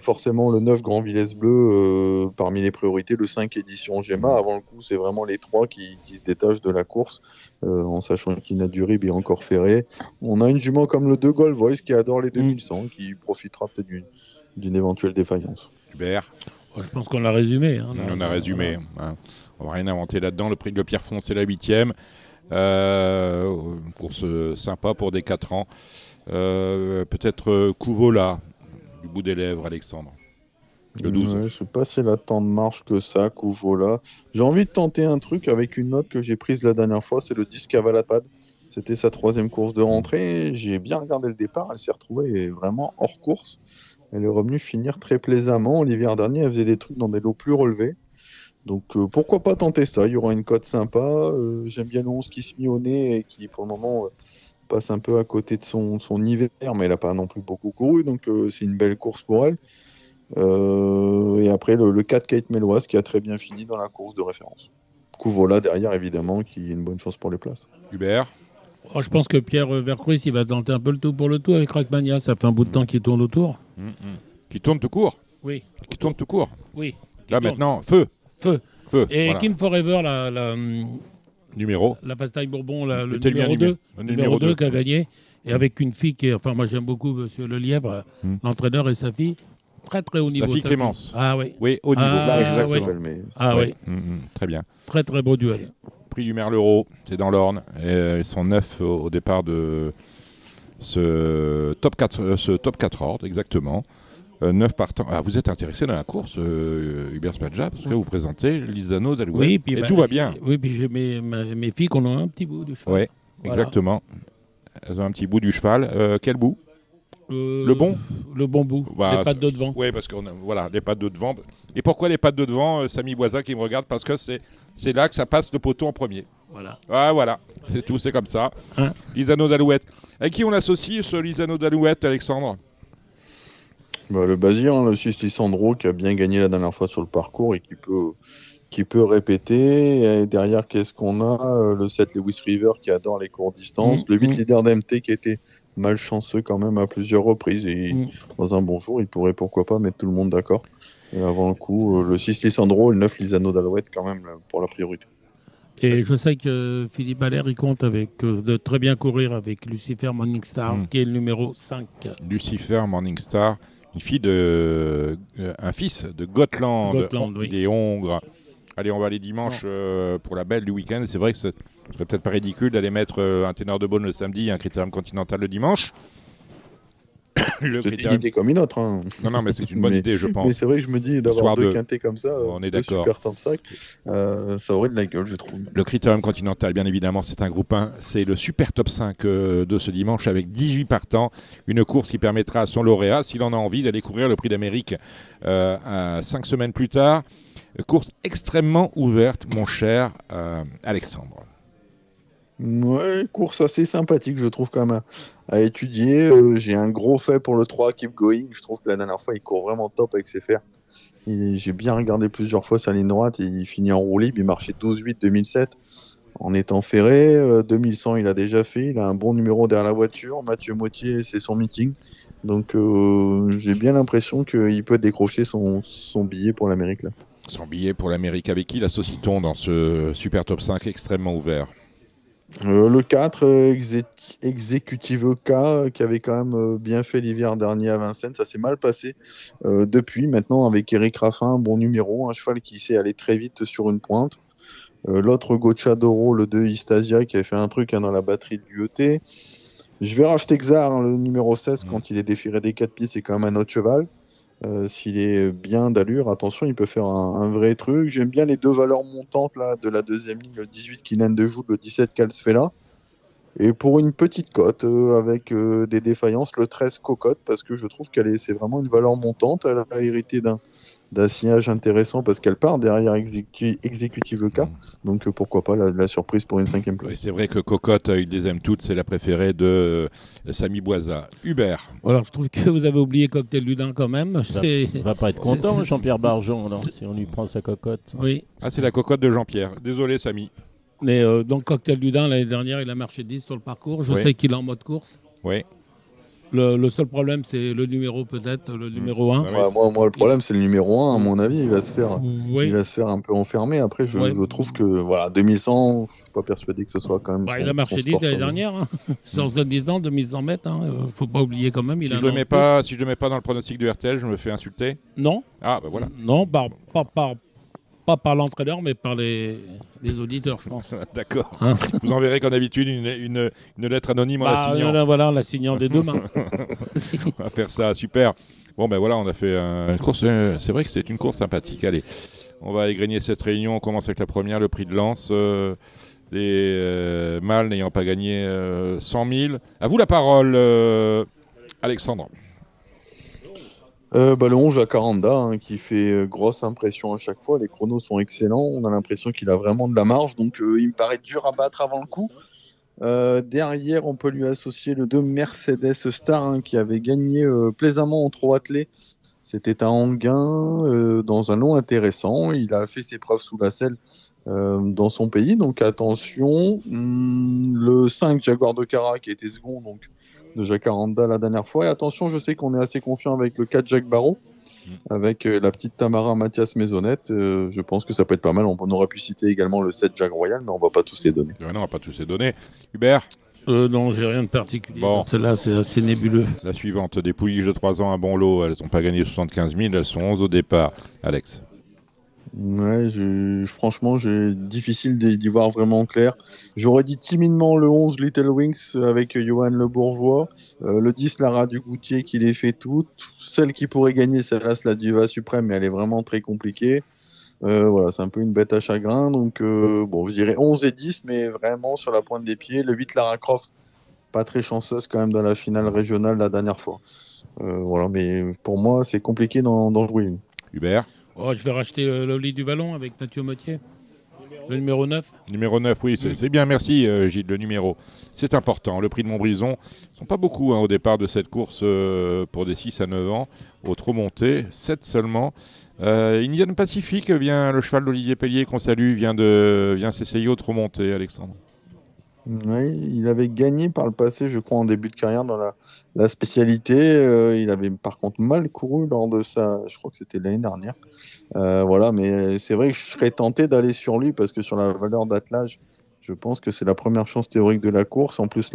Forcément, le 9, Grand Vitesse Bleu, parmi les priorités, le 5, Édition Gemma. Avant le coup, c'est vraiment les 3 qui se détachent de la course, en sachant qu'il y a Durib et encore Ferré. On a une jument comme le 2, Gold Voice, qui adore les 2100, qui profitera peut-être d'une éventuelle défaillance. Hubert. Je pense qu'on l'a résumé. Hein, on a résumé. Hein. On va rien inventer là-dedans. Le prix de Pierrefonds, c'est la 8e. Course sympa pour des 4 ans. Peut-être Couvola, du bout des lèvres, Alexandre. Le 12. Ouais, je sais pas si elle a tant de marge que ça, Couvola. J'ai envie de tenter un truc avec une note que j'ai prise la dernière fois, c'est le 10 Cavalapad. C'était sa 3e course de rentrée. J'ai bien regardé le départ, elle s'est retrouvée vraiment hors course. Elle est revenue finir très plaisamment. L'hiver dernier, elle faisait des trucs dans des lots plus relevés. Donc pourquoi pas tenter ça, il y aura une cote sympa. J'aime bien le 11 qui se mit au nez et qui pour le moment passe un peu à côté de son hiver, mais elle n'a pas non plus beaucoup couru, donc c'est une belle course pour elle. Et après le 4 Kate Méloise qui a très bien fini dans la course de référence. Couvola derrière évidemment qui est une bonne chance pour les places. Hubert. Je pense que Pierre Vercruis il va tenter un peu le tout pour le tout avec Rackmania, ça fait un bout de temps qu'il tourne autour. Qui tourne tout court. Oui. Qui tourne tout court. Oui. Là maintenant, feu. Et voilà. Kim Forever, la numéro. La Pastaille Bourbon, le numéro 2 qui a gagné. Et avec une fille qui est, enfin moi j'aime beaucoup Monsieur Lelièvre, l'entraîneur et sa fille, très très haut niveau. Sa fille Clémence. Ah oui. Oui, haut niveau. Exactement. Mais... Ah oui. Très bien. Très très beau duel. Prix du Merlereau, c'est dans l'Orne. Ils sont 9 au départ de ce top 4 ordre, exactement. 9 partants. Ah, vous êtes intéressé dans la course, Hubert Spadja, parce que vous présentez Lisano d'Alouette. Oui, puis tout va bien. Oui, puis j'ai mes filles qui ont un petit bout du cheval. Oui, exactement. Elles ont un petit bout du cheval. Quel bout Le bon Le bon bout. Les pattes de devant. Oui, parce que voilà, les pattes de devant. Et pourquoi les pattes de devant, Samy Boisa qui me regarde, parce que c'est là que ça passe le poteau en premier. Voilà. Ah, voilà, c'est tout, c'est comme ça. Hein Lisano d'Alouette. Avec qui on l'associe, ce Lisano d'Alouette, Alexandre? Le Bazir, le 6 Lissandro qui a bien gagné la dernière fois sur le parcours et qui peut répéter. Et derrière, qu'est-ce qu'on a? Le 7 Lewis River qui adore les courtes distances. Le 8 Leader d'MT qui a été malchanceux quand même à plusieurs reprises. Et dans un bon jour, il pourrait pourquoi pas mettre tout le monde d'accord. Et avant le coup, le 6 Lissandro et le 9 Lisano d'Alouette quand même pour la priorité. Et je sais que Philippe Allaire, il compte de très bien courir avec Lucifer Morningstar, qui est le numéro 5. Lucifer Morningstar. Un fils de Gotland oui. Il est hongre. Allez, on va aller dimanche pour la belle du week-end. C'est vrai que ce serait peut-être pas ridicule d'aller mettre un ténor de Beaune le samedi et un critérium continental le dimanche. C'est une idée comme une autre. Hein. Non, mais c'est une bonne idée, je pense. Mais c'est vrai que je me dis d'avoir deux quintés comme ça, on est d'accord. Super top 5, ça aurait de la gueule, je trouve. Le critérium continental, bien évidemment, c'est un groupe 1. C'est le super top 5 de ce dimanche avec 18 partants. Une course qui permettra à son lauréat, s'il en a envie, d'aller courir le prix d'Amérique 5 semaines plus tard. Course extrêmement ouverte, mon cher Alexandre. Ouais, course assez sympathique, je trouve, quand même, à étudier. J'ai un gros fait pour le 3 Keep Going. Je trouve que la dernière fois, il court vraiment top avec ses fers. J'ai bien regardé plusieurs fois sa ligne droite et il finit en roue libre. Il marchait 12-8 2007 en étant ferré. 2100, il a déjà fait. Il a un bon numéro derrière la voiture. Mathieu Moitié, c'est son meeting. Donc, j'ai bien l'impression qu'il peut décrocher son billet pour l'Amérique, là. Son billet pour l'Amérique. Avec qui l'associe-t-on dans ce super top 5 extrêmement ouvert? Le 4, Executive K, qui avait quand même bien fait l'hiver dernier à Vincennes, ça s'est mal passé depuis. Maintenant, avec Eric Raffin, bon numéro, un cheval qui sait aller très vite sur une pointe. L'autre Gocciadoro, le 2 Istasia, qui avait fait un truc dans la batterie de l'UET. Je vais racheter Xar, le numéro 16, quand il est défiré des 4 pieds, c'est quand même un autre cheval. S'il est bien d'allure, attention, il peut faire un vrai truc. J'aime bien les deux valeurs montantes là, de la deuxième ligne, le 18 Kylian de Joux, le 17 Calsfella. Et pour une petite cote, avec des défaillances, le 13 cocotte, parce que je trouve c'est vraiment une valeur montante. Elle a hérité d'un sillage intéressant parce qu'elle part derrière Executive K. Donc pourquoi pas la surprise pour une 5e place. Oui, c'est vrai que Cocotte, il les aime toutes, c'est la préférée de Samy Boisa. Hubert. Alors je trouve que vous avez oublié Cocktail du Dain quand même. Il va pas être content, Jean-Pierre Barjon, alors, si on lui prend sa cocotte. Oui. Ah, c'est la cocotte de Jean-Pierre. Désolé, Samy. Mais donc Cocktail du Dain, l'année dernière, il a marché 10 sur le parcours. Je Oui. sais qu'il est en mode course. Oui. Le seul problème, c'est le numéro peut-être, le numéro 1. Ah oui, Moi, le problème, c'est le numéro 1, à mon avis. Il va se faire un peu enfermer. Après, je trouve que 2100, je suis pas persuadé que ce soit quand même. Il a marché 10 l'année dernière. Sur 10 ans, 2100 mètres. Faut pas oublier quand même. Si je le mets pas dans le pronostic de RTL, je me fais insulter. Non. Ah, ben voilà. Non, pas par l'entraîneur, mais par les auditeurs, je pense. D'accord. Vous enverrez comme d'habitude une lettre anonyme en la signant. Voilà, en la signant des deux mains. On va faire ça, super. Bon, ben voilà, on a fait une course. C'est vrai que c'est une course sympathique. Allez, on va égrener cette réunion. On commence avec la première, le prix de Lens. Les mâles n'ayant pas gagné 100 000. À vous la parole, Alexandre. Le 11 Jacaranda, qui fait grosse impression à chaque fois. Les chronos sont excellents. On a l'impression qu'il a vraiment de la marge. Donc, il me paraît dur à battre avant le coup. Derrière, on peut lui associer le 2 Mercedes Star, qui avait gagné plaisamment en trop attelé. C'était à Anguin, dans un lot intéressant. Il a fait ses preuves sous la selle dans son pays. Donc, attention. Le 5 Jaguar de Cara, qui était second, donc de Jacaranda la dernière fois. Et attention, je sais qu'on est assez confiant avec le 4 Jacques Barrault, avec la petite Tamara Mathias Maisonnette. Je pense que ça peut être pas mal. On aurait pu citer également le 7 Jacques Royal, mais on va pas tous les donner. Non, on va pas tous les donner. Hubert. Non, j'ai rien de particulier. Bon. Celle-là, c'est assez nébuleux. La suivante, des pouliches de 3 ans à bon lot. Elles n'ont pas gagné 75 000. Elles sont 11 au départ. Alex. Ouais, franchement, j'ai difficile d'y voir vraiment clair. J'aurais dit timidement le 11 Little Wings avec Johan Le Bourgeois, le 10 Lara Dugoutier qui les fait toutes. Celle qui pourrait gagner, ça reste la Diva Suprême, mais elle est vraiment très compliquée. Voilà, c'est un peu une bête à chagrin. Donc, je dirais 11 et 10, mais vraiment sur la pointe des pieds. Le 8 Lara Croft, pas très chanceuse quand même dans la finale régionale la dernière fois. Voilà, mais pour moi, c'est compliqué d'en jouer une. Hubert. Je vais racheter le lit du Vallon avec Mathieu Mottier. Le numéro 9. Numéro 9, oui, c'est bien. Merci, Gilles, le numéro. C'est important. Le prix de Montbrison, ce ne sont pas beaucoup au départ de cette course pour des 6 à 9 ans. Au trop monté, 7 seulement. Indian Pacific, le cheval d'Olivier Pellier qu'on salue, vient s'essayer au trop monté, Alexandre. Oui, il avait gagné par le passé, je crois, en début de carrière dans la spécialité. Il avait par contre mal couru lors de ça, je crois que c'était l'année dernière. Voilà, mais c'est vrai que je serais tenté d'aller sur lui parce que sur la valeur d'attelage, je pense que c'est la première chance théorique de la course. En plus,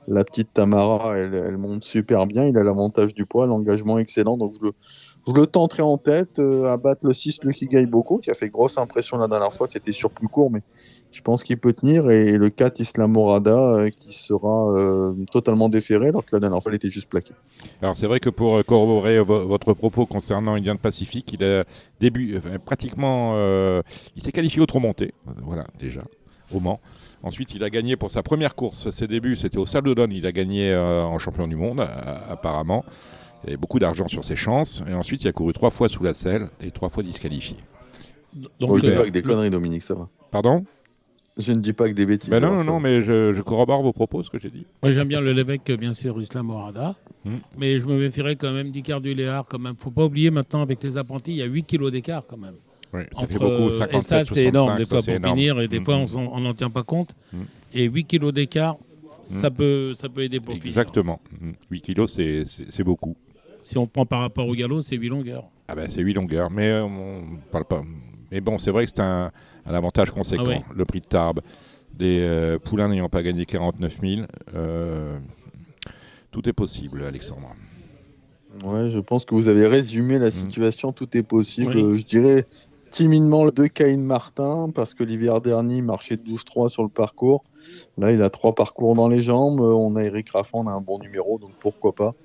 la petite Tamara, elle monte super bien. Il a l'avantage du poids, l'engagement excellent. Donc, je le tenterai en tête à battre le 6 Lucky Gaiboko, qui a fait grosse impression la dernière fois. C'était sur plus court, mais je pense qu'il peut tenir. Et le 4 Isla Morada, qui sera totalement déféré, alors que la dernière fois, elle était juste plaquée. Alors, c'est vrai que pour corroborer votre propos concernant Indian Pacific, il a pratiquement... il s'est qualifié au trop monté. Voilà, déjà, au Mans. Ensuite, il a gagné pour sa première course. Ses débuts, c'était au Sable d'Olonne. Il a gagné en champion du monde, apparemment. Il y avait beaucoup d'argent sur ses chances. Et ensuite, il a couru 3 fois sous la selle et 3 fois disqualifié. Donc, je ne dis pas que des conneries, Dominique, ça va. Pardon ? Je ne dis pas que des bêtises. Non, mais je corrobore vos propos, ce que j'ai dit. Moi, j'aime bien le Lévesque, bien sûr, Isla Morada. Mais je me méfierais quand même d'Icar du Léard. Il ne faut pas oublier maintenant, avec les apprentis, il y a 8 kilos d'écart quand même. Oui, ça fait beaucoup, 57, et ça, c'est 65, énorme, des fois, pour énorme. finir, et des fois, on n'en tient pas compte. Et 8 kilos d'écart, ça peut aider pour finir. Exactement. 8 kilos, c'est beaucoup. Si on prend par rapport au galop, c'est 8 longueurs. Ah ben, c'est 8 longueurs, mais on parle pas. Mais bon, c'est vrai que c'est un avantage conséquent, le prix de Tarbes. Des poulains n'ayant pas gagné 49 000, tout est possible, Alexandre. Ouais, je pense que vous avez résumé la situation, tout est possible. Je dirais timidement le 2 Caïn Martin, parce que l'hiver dernier, il marchait 12-3 sur le parcours. Là, il a 3 parcours dans les jambes. On a Eric Raffan, on a un bon numéro, donc pourquoi pas.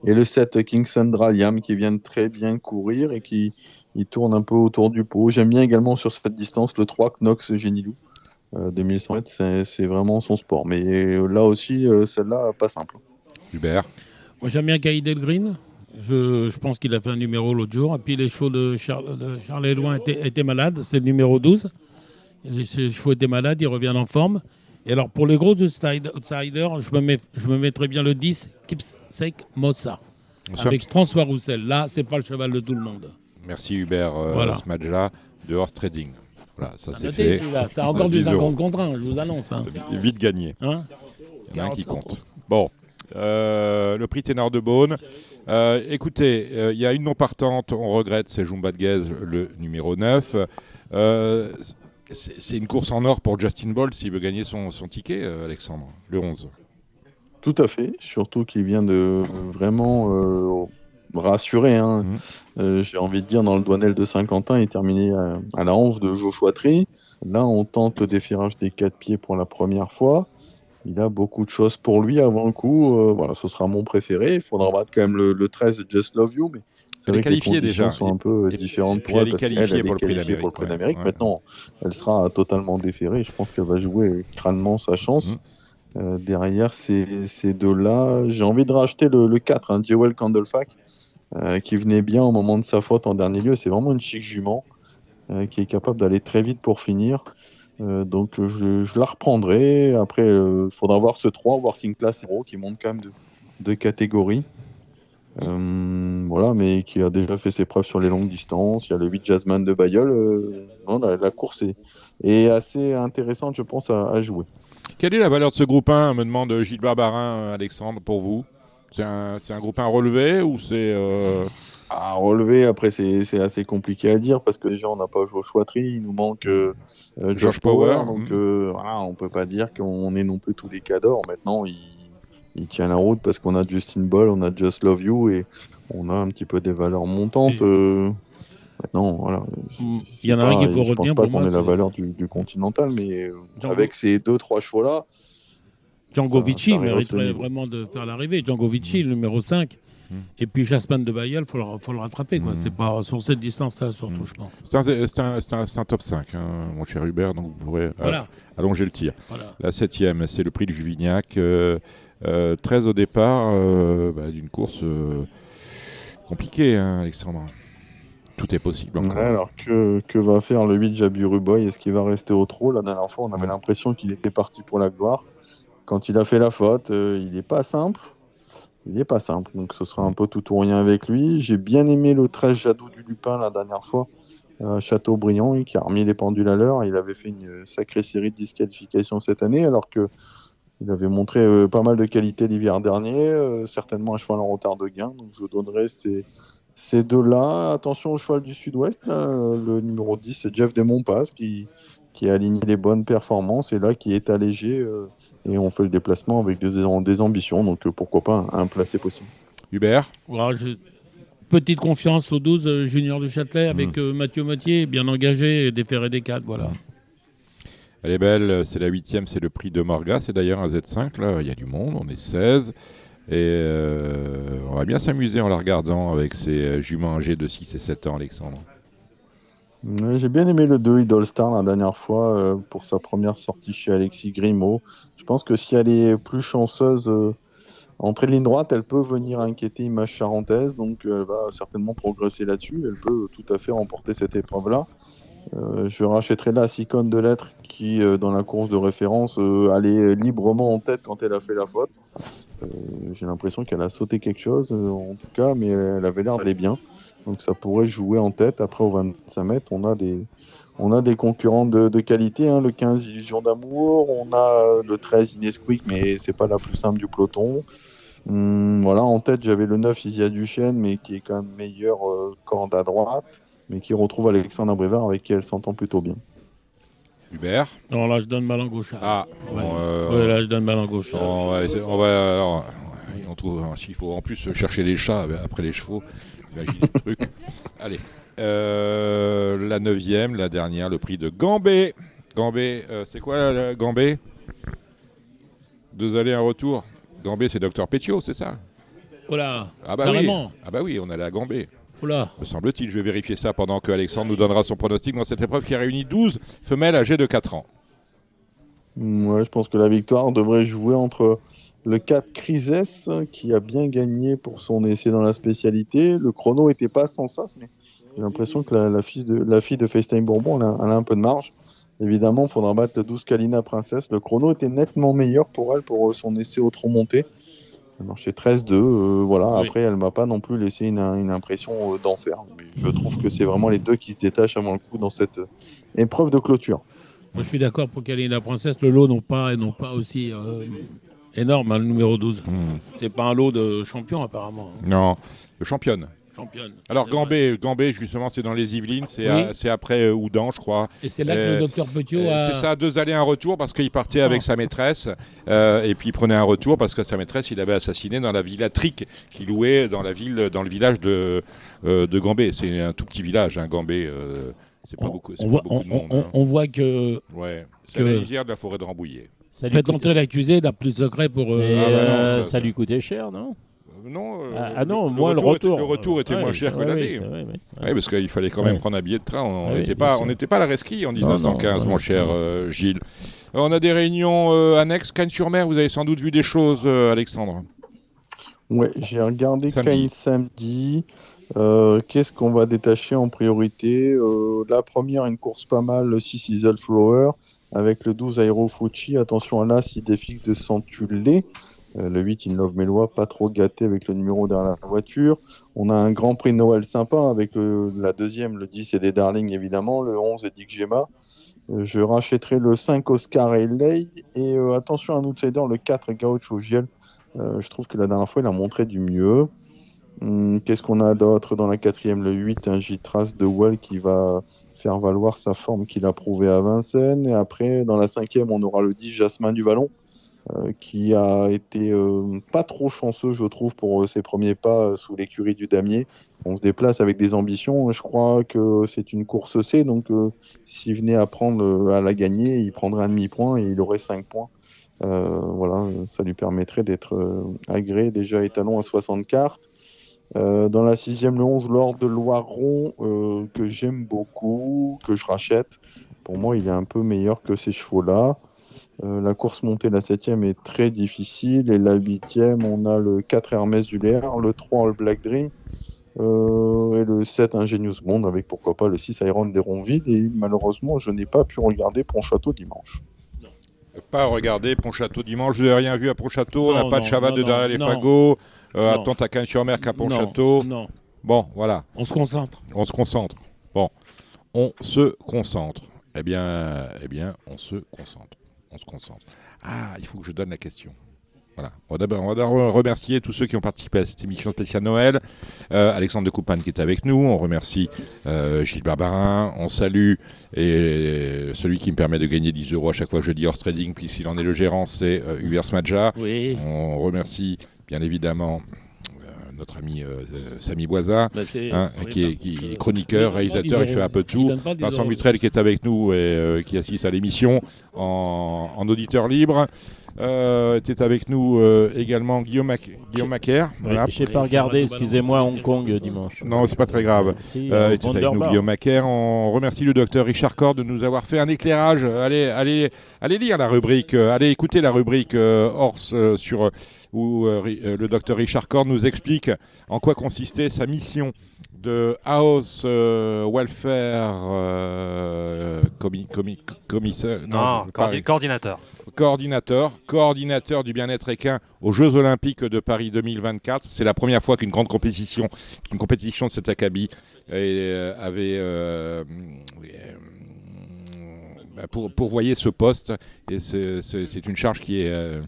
Et le 7 Kingston Draliam, qui vient de très bien courir et qui tourne un peu autour du pot. J'aime bien également sur cette distance le 3 Knox Genilou. 2100 mètres, c'est vraiment son sport. Mais là aussi, celle-là, pas simple. Hubert. Moi, j'aime bien Kaïdel Green. Je pense qu'il a fait un numéro l'autre jour. Et puis les chevaux de Charles-Édouard étaient malades. C'est le numéro 12. Les chevaux étaient malades, ils reviennent en forme. Et alors, pour les gros outsiders, je me mettrais bien le 10, Keepsake Mossa, avec François Roussel. Là, c'est pas le cheval de tout le monde. Merci Hubert, ce match-là de horse trading. Voilà, ça c'est fait. Ça a encore du 50 €. contre 1, je vous annonce. Hein. Vite gagné. Il y en a un qui compte. Bon, le prix Ténard de Beaune. Écoutez, il y a une non partante, on regrette, c'est Jumba de Guez, le numéro 9. C'est une course en or pour Justin Bolt s'il veut gagner son ticket, Alexandre, le 11. Tout à fait, surtout qu'il vient de vraiment rassurer. Hein. J'ai envie de dire, dans le Douanel de Saint-Quentin, il est terminé à la hanche de Joshua Tree. Là, on tente le défirage des 4 pieds pour la première fois. Il a beaucoup de choses pour lui avant le coup. Voilà, ce sera mon préféré. Il faudra battre quand même le 13 Just Love You, mais c'est vrai que les conditions sont un peu différentes pour elle, parce qu'elle est qualifiée pour le Prix d'Amérique. Maintenant, elle sera totalement déférée. Je pense qu'elle va jouer crânement sa chance. Derrière ces deux-là, j'ai envie de racheter le 4, hein, Jewel Candlefac, qui venait bien au moment de sa faute en dernier lieu. C'est vraiment une chic jument qui est capable d'aller très vite pour finir. Donc je la reprendrai. Après, il faudra voir ce 3, Working Class Hero, qui monte quand même de catégorie. Voilà, mais qui a déjà fait ses preuves sur les longues distances. Il y a le 8 Jasmine de Bayeul. La course est assez intéressante, je pense, à jouer. Quelle est la valeur de ce groupe 1, me demande Gilles Barbarin, Alexandre, pour vous? C'est un groupe 1 relevé ou c'est... À relever, après c'est assez compliqué à dire parce que déjà on n'a pas Joshua Tree, il nous manque Josh Power, donc voilà, on peut pas dire qu'on est non plus tous les cadors. Maintenant il tient la route parce qu'on a Justin Ball, on a Just Love You et on a un petit peu des valeurs montantes. Maintenant, voilà. Il y en a un qu'il faut retenir pour moi. Je pense pas qu'on ait la valeur du Continental, mais avec ces 2-3 chevaux-là, Django Vici mériterait vraiment de faire l'arrivée. Django Vici, le numéro 5. Et puis Jasmine de Bayeul, il faut le rattraper. C'est pas sur cette distance-là, surtout, je pense. C'est un top 5, hein, mon cher Hubert, donc vous pourrez allonger le tir. Voilà. La 7e, c'est le prix de Juvignac. 13 au départ, d'une course compliquée, hein, Alexandre. Tout est possible encore. Alors, que va faire le 8 Jaburu Boy? Est-ce qu'il va rester au trot? La dernière fois, on avait l'impression qu'il était parti pour la gloire. Quand il a fait la faute, il n'est pas simple. Donc ce sera un peu tout ou rien avec lui. J'ai bien aimé le 13 Jadou du Lupin la dernière fois à Châteaubriand, qui a remis les pendules à l'heure. Il avait fait une sacrée série de disqualifications cette année, alors qu'il avait montré pas mal de qualité l'hiver dernier, certainement un cheval en retard de gain. Donc je donnerai ces deux-là. Attention au cheval du Sud-Ouest, le numéro 10, c'est Jeff Desmontpas qui a aligné les bonnes performances et là qui est allégé. Et on fait le déplacement avec des ambitions, donc pourquoi pas un placé possible. Hubert? Petite confiance au 12 Junior du Châtelet avec Mathieu Mottier, bien engagé et déféré des 4. Voilà. Elle est belle, c'est la 8e, c'est le prix de Morga, c'est d'ailleurs un Z5, là, il y a du monde, on est 16. Et on va bien s'amuser en la regardant avec ces juments âgés de 6 et 7 ans, Alexandre. J'ai bien aimé le 2 Idol Star la dernière fois pour sa première sortie chez Alexis Grimaud. Je pense que si elle est plus chanceuse entrée de ligne droite, elle peut venir inquiéter Image Charentaise, donc elle va certainement progresser là-dessus. Elle peut tout à fait remporter cette épreuve-là. Je rachèterai là Sicone de Lettres qui, dans la course de référence, allait librement en tête quand elle a fait la faute. J'ai l'impression qu'elle a sauté quelque chose, en tout cas, mais elle avait l'air d'aller bien. Donc ça pourrait jouer en tête. Après, au 25 mètres, on a des concurrents de qualité. Hein. Le 15, Illusion d'amour. On a le 13, Inesquick, mais c'est pas la plus simple du peloton. Voilà, en tête, j'avais le 9, Isia Duchesne, mais qui est quand même meilleur corde à droite, mais qui retrouve Alexandre Abrivard, avec qui elle s'entend plutôt bien. Hubert? Non, là, je donne mal en gauche. Là, je donne mal en gauche. On trouve, s'il faut en plus chercher les chats après les chevaux, imagine le truc. Allez. La 9e, la dernière, le prix de Gambé. Gambé, c'est quoi Gambé? 2 allers, un retour. Gambé, c'est Docteur Pétiot, c'est ça? Voilà. Ah bah oui. Ah bah oui, on allait à Gambé. Oula. Me semble-t-il, je vais vérifier ça pendant que Alexandre nous donnera son pronostic dans cette épreuve qui a réuni 12 femelles âgées de 4 ans. Ouais, je pense que la victoire devrait jouer entre le 4 Crises, qui a bien gagné pour son essai dans la spécialité. Le chrono n'était pas sans sas, mais j'ai l'impression que la fille de FaceTime Bourbon, elle a un peu de marge. Évidemment, il faudra battre le 12 Kalina Princesse. Le chrono était nettement meilleur pour elle, pour son essai au trop monté. Elle marchait 13-2. Voilà. Oui. Après, elle ne m'a pas non plus laissé une impression d'enfer. Mais je trouve que c'est vraiment les deux qui se détachent avant le coup dans cette épreuve de clôture. Moi, je suis d'accord pour qu'elle ait la princesse. Le lot n'ont pas aussi énorme, hein, le numéro 12. C'est pas un lot de champion, apparemment. Non, de championne. Championne. Alors Gambé, justement, c'est dans les Yvelines, Oui. c'est après Oudan, je crois. Et c'est là que le docteur Petiot a... C'est ça, 2 allers, un retour, parce qu'il partait avec sa maîtresse, et puis il prenait un retour parce que sa maîtresse, il avait assassiné dans la villa Tric, qu'il louait dans le village de Gambé. C'est un tout petit village, hein, Gambé. C'est pas beaucoup, on voit, pas beaucoup de monde. on voit que... Ouais, c'est la lisière de la forêt de Rambouillet. Faites entrer l'accusé, n'a plus de secret pour... ça lui coûtait cher, non? Non, non, moi le retour. Le retour était moins cher que l'aller. Oui, parce qu'il fallait quand même prendre un billet de train. On n'était pas à la Resquille en 1915, mon cher Gilles. On a des réunions annexes. Cannes-sur-Mer, vous avez sans doute vu des choses, Alexandre. Ouais, j'ai regardé Cannes samedi. Qu'est-ce qu'on va détacher en priorité? La première, une course pas mal, le 6 Isle Flower, avec le 12 Aero Fucci. Attention à l'As, Idée fixe de Santulé. Le 8, In Love Mélois, pas trop gâté avec le numéro derrière la voiture. On a un Grand Prix de Noël sympa avec la deuxième, le 10 et des Darling évidemment, le 11 et Dick Gemma. Je rachèterai le 5 Oscar et Ley. Et attention à un outsider, le 4 Gaucho Giel. Je trouve que la dernière fois, il a montré du mieux. Qu'est-ce qu'on a d'autre dans la quatrième? Le 8, un J-Trace de Well qui va faire valoir sa forme qu'il a prouvée à Vincennes. Et après, dans la cinquième, on aura le 10 Jasmin du Vallon. Qui a été pas trop chanceux, je trouve, pour ses premiers pas sous l'écurie du Damier. On se déplace avec des ambitions. Je crois que c'est une course C, donc s'il venait à la gagner, il prendrait un demi-point et il aurait 5 points. Voilà, ça lui permettrait d'être agréé déjà étalon à 60 cartes. Dans la sixième, le 11, Lord de Loiron, que j'aime beaucoup, que je rachète. Pour moi, il est un peu meilleur que ces chevaux-là. La course montée, la 7e, est très difficile. Et la 8e, on a le 4 Hermès du Léar, le 3 le Black Dream, et le 7 Ingenious Bond, avec pourquoi pas le 6 Iron d'Héronville. Et malheureusement, je n'ai pas pu regarder Pontchâteau dimanche. Pas regarder Pontchâteau dimanche, vous n'avez rien vu à Pontchâteau, on n'a pas de Chavat de derrière les fagots, attente à Cannes-sur-Mer qu'à Pontchâteau. Non. Bon, voilà. On se concentre. Bon, on se concentre. Eh bien, on se concentre. Ah, il faut que je donne la question. Voilà. On va d'abord remercier tous ceux qui ont participé à cette émission spéciale Noël. Alexandre de Coupane qui est avec nous. On remercie Gilles Barbarin. On salue celui qui me permet de gagner 10 € à chaque fois que je dis Horse Trading, puisqu'il en est le gérant, c'est Hubert Smadja. Oui. On remercie bien évidemment notre ami Samy Boisa, qui est chroniqueur, réalisateur, il fait un peu tout. Vincent Mutrel qui est avec nous et qui assiste à l'émission en auditeur libre. Était avec nous également Guillaume Macaire. Voilà. Je n'ai pas regardé, excusez-moi, Hong Kong dimanche. Non, c'est pas très grave. Était avec nous Guillaume Macaire. On remercie le docteur Richard Cord de nous avoir fait un éclairage. Allez lire la rubrique, allez écouter la rubrique Horse où le docteur Richard Cord nous explique en quoi consistait sa mission de House Welfare commissaire. Coordinateur du bien-être équin aux Jeux Olympiques de Paris 2024. C'est la première fois qu'une compétition de cet acabit avait pourvoyé ce poste. Et c'est une charge qui a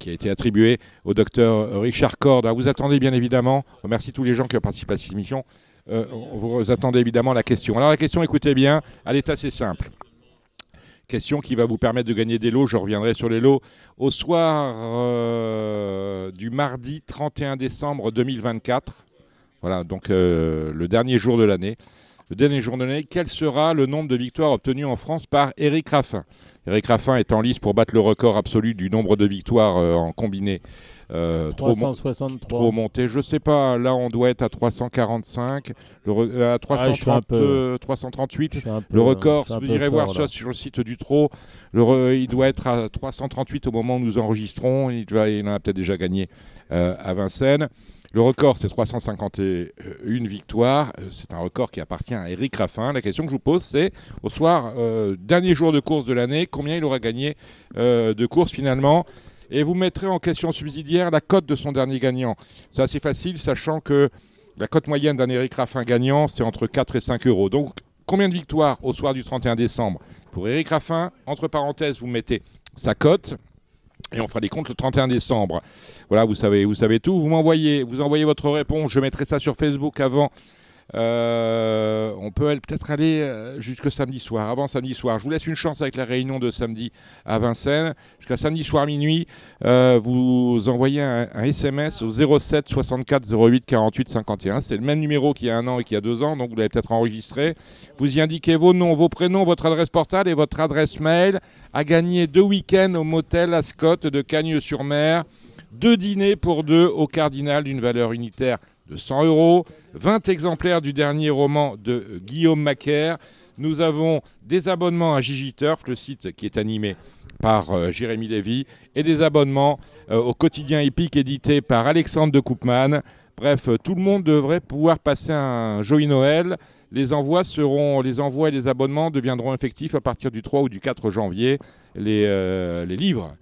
été attribuée au docteur Richard Cord. Alors, vous attendez bien évidemment, je remercie tous les gens qui ont participé à cette émission, vous attendez évidemment la question. Alors la question, écoutez bien, elle est assez simple. Question qui va vous permettre de gagner des lots, je reviendrai sur les lots. Au soir du mardi 31 décembre 2024, voilà, donc le dernier jour de l'année, le dernier jour de l'année, quel sera le nombre de victoires obtenues en France par Éric Raffin. Éric Raffin est en lice pour battre le record absolu du nombre de victoires en combiné. 363. Trop monté, je sais pas, là on doit être à 345, à 338, le record, vous irez voir ça sur le site du Trot, il doit être à 338 au moment où nous enregistrons, il en a peut-être déjà gagné à Vincennes. Le record, c'est 351 victoires. C'est un record qui appartient à Éric Raffin. La question que je vous pose, c'est au soir, dernier jour de course de l'année, combien il aura gagné de courses finalement ? Et vous mettrez en question subsidiaire la cote de son dernier gagnant. C'est assez facile, sachant que la cote moyenne d'un Éric Raffin gagnant, c'est entre 4 et 5 euros. Donc, combien de victoires au soir du 31 décembre pour Éric Raffin ? Entre parenthèses, vous mettez sa cote. Et on fera les comptes le 31 décembre. Voilà, vous savez tout. Vous envoyez votre réponse. Je mettrai ça sur Facebook avant. On peut peut-être aller jusqu'au samedi soir, avant samedi soir. Je vous laisse une chance avec la réunion de samedi à Vincennes. Jusqu'à samedi soir minuit, vous envoyez un SMS au 07 64 08 48 51. C'est le même numéro qu'il y a 1 an et qu'il y a 2 ans, donc vous l'avez peut-être enregistré. Vous y indiquez vos noms, vos prénoms, votre adresse portable et votre adresse mail. À gagner 2 week-ends au motel Ascot de Cagnes-sur-Mer. 2 dîners pour 2 au Cardinal d'une valeur unitaire de 100 euros, 20 exemplaires du dernier roman de Guillaume Macaire. Nous avons des abonnements à Gigi Turf, le site qui est animé par Jérémy Lévy, et des abonnements au quotidien épique édité par Alexandre de Koopman. Bref, tout le monde devrait pouvoir passer un joyeux Noël. Les envois et les abonnements deviendront effectifs à partir du 3 ou du 4 janvier. Les livres,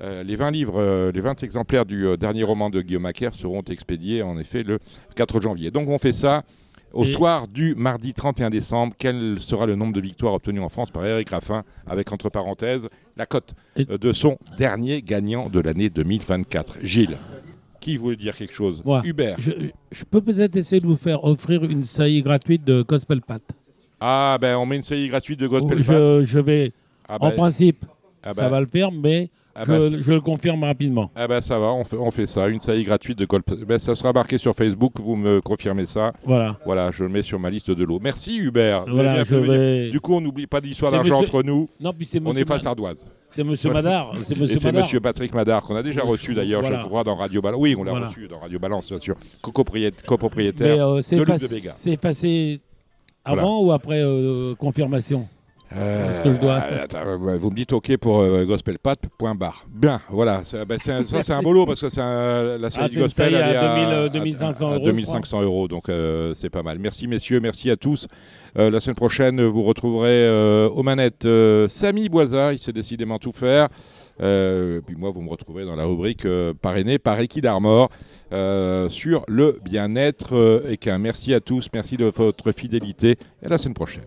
les 20 livres, les 20 exemplaires du dernier roman de Guillaume Macaire seront expédiés en effet le 4 janvier. Donc on fait ça au soir du mardi 31 décembre. Quel sera le nombre de victoires obtenues en France par Éric Raffin, avec entre parenthèses la cote de son dernier gagnant de l'année 2024. Gilles, qui voulait dire quelque chose? Moi, Hubert. Je peux peut-être essayer de vous faire offrir une saillie gratuite de Gospel Pat. Ah ben on met une saillie gratuite de Gospel Pat. Je vais, en principe, ça va le faire, mais je le confirme rapidement. Ah ben ça va, on fait ça, une saillie gratuite de Gospel Pat. Ça sera marqué sur Facebook, vous me confirmez ça. Voilà, je le mets sur ma liste de l'eau. Merci Hubert. Voilà, Du coup, on n'oublie pas d'histoire d'argent entre nous. Non, puis on est face ardoise. C'est Monsieur Madard. C'est Monsieur Patrick Madard, qu'on a déjà reçu d'ailleurs, je crois, dans Radio Balance. Oui, on l'a reçu dans Radio Balance, bien sûr. Copropriétaire de Luc de Béga. C'est effacé avant ou après confirmation? Ce que je dois... vous me dites OK pour gospelpat.bar. Bien, voilà. Ça, c'est un boulot parce que la série du gospel elle est à 2500 euros. 2500 euros, donc c'est pas mal. Merci messieurs, merci à tous. La semaine prochaine, vous retrouverez aux manettes Samy Boisa, il sait décidément tout faire. Puis moi, vous me retrouverez dans la rubrique parrainée par Eki Darmor sur le bien-être. Et qu'un merci à tous, merci de votre fidélité. Et à la semaine prochaine.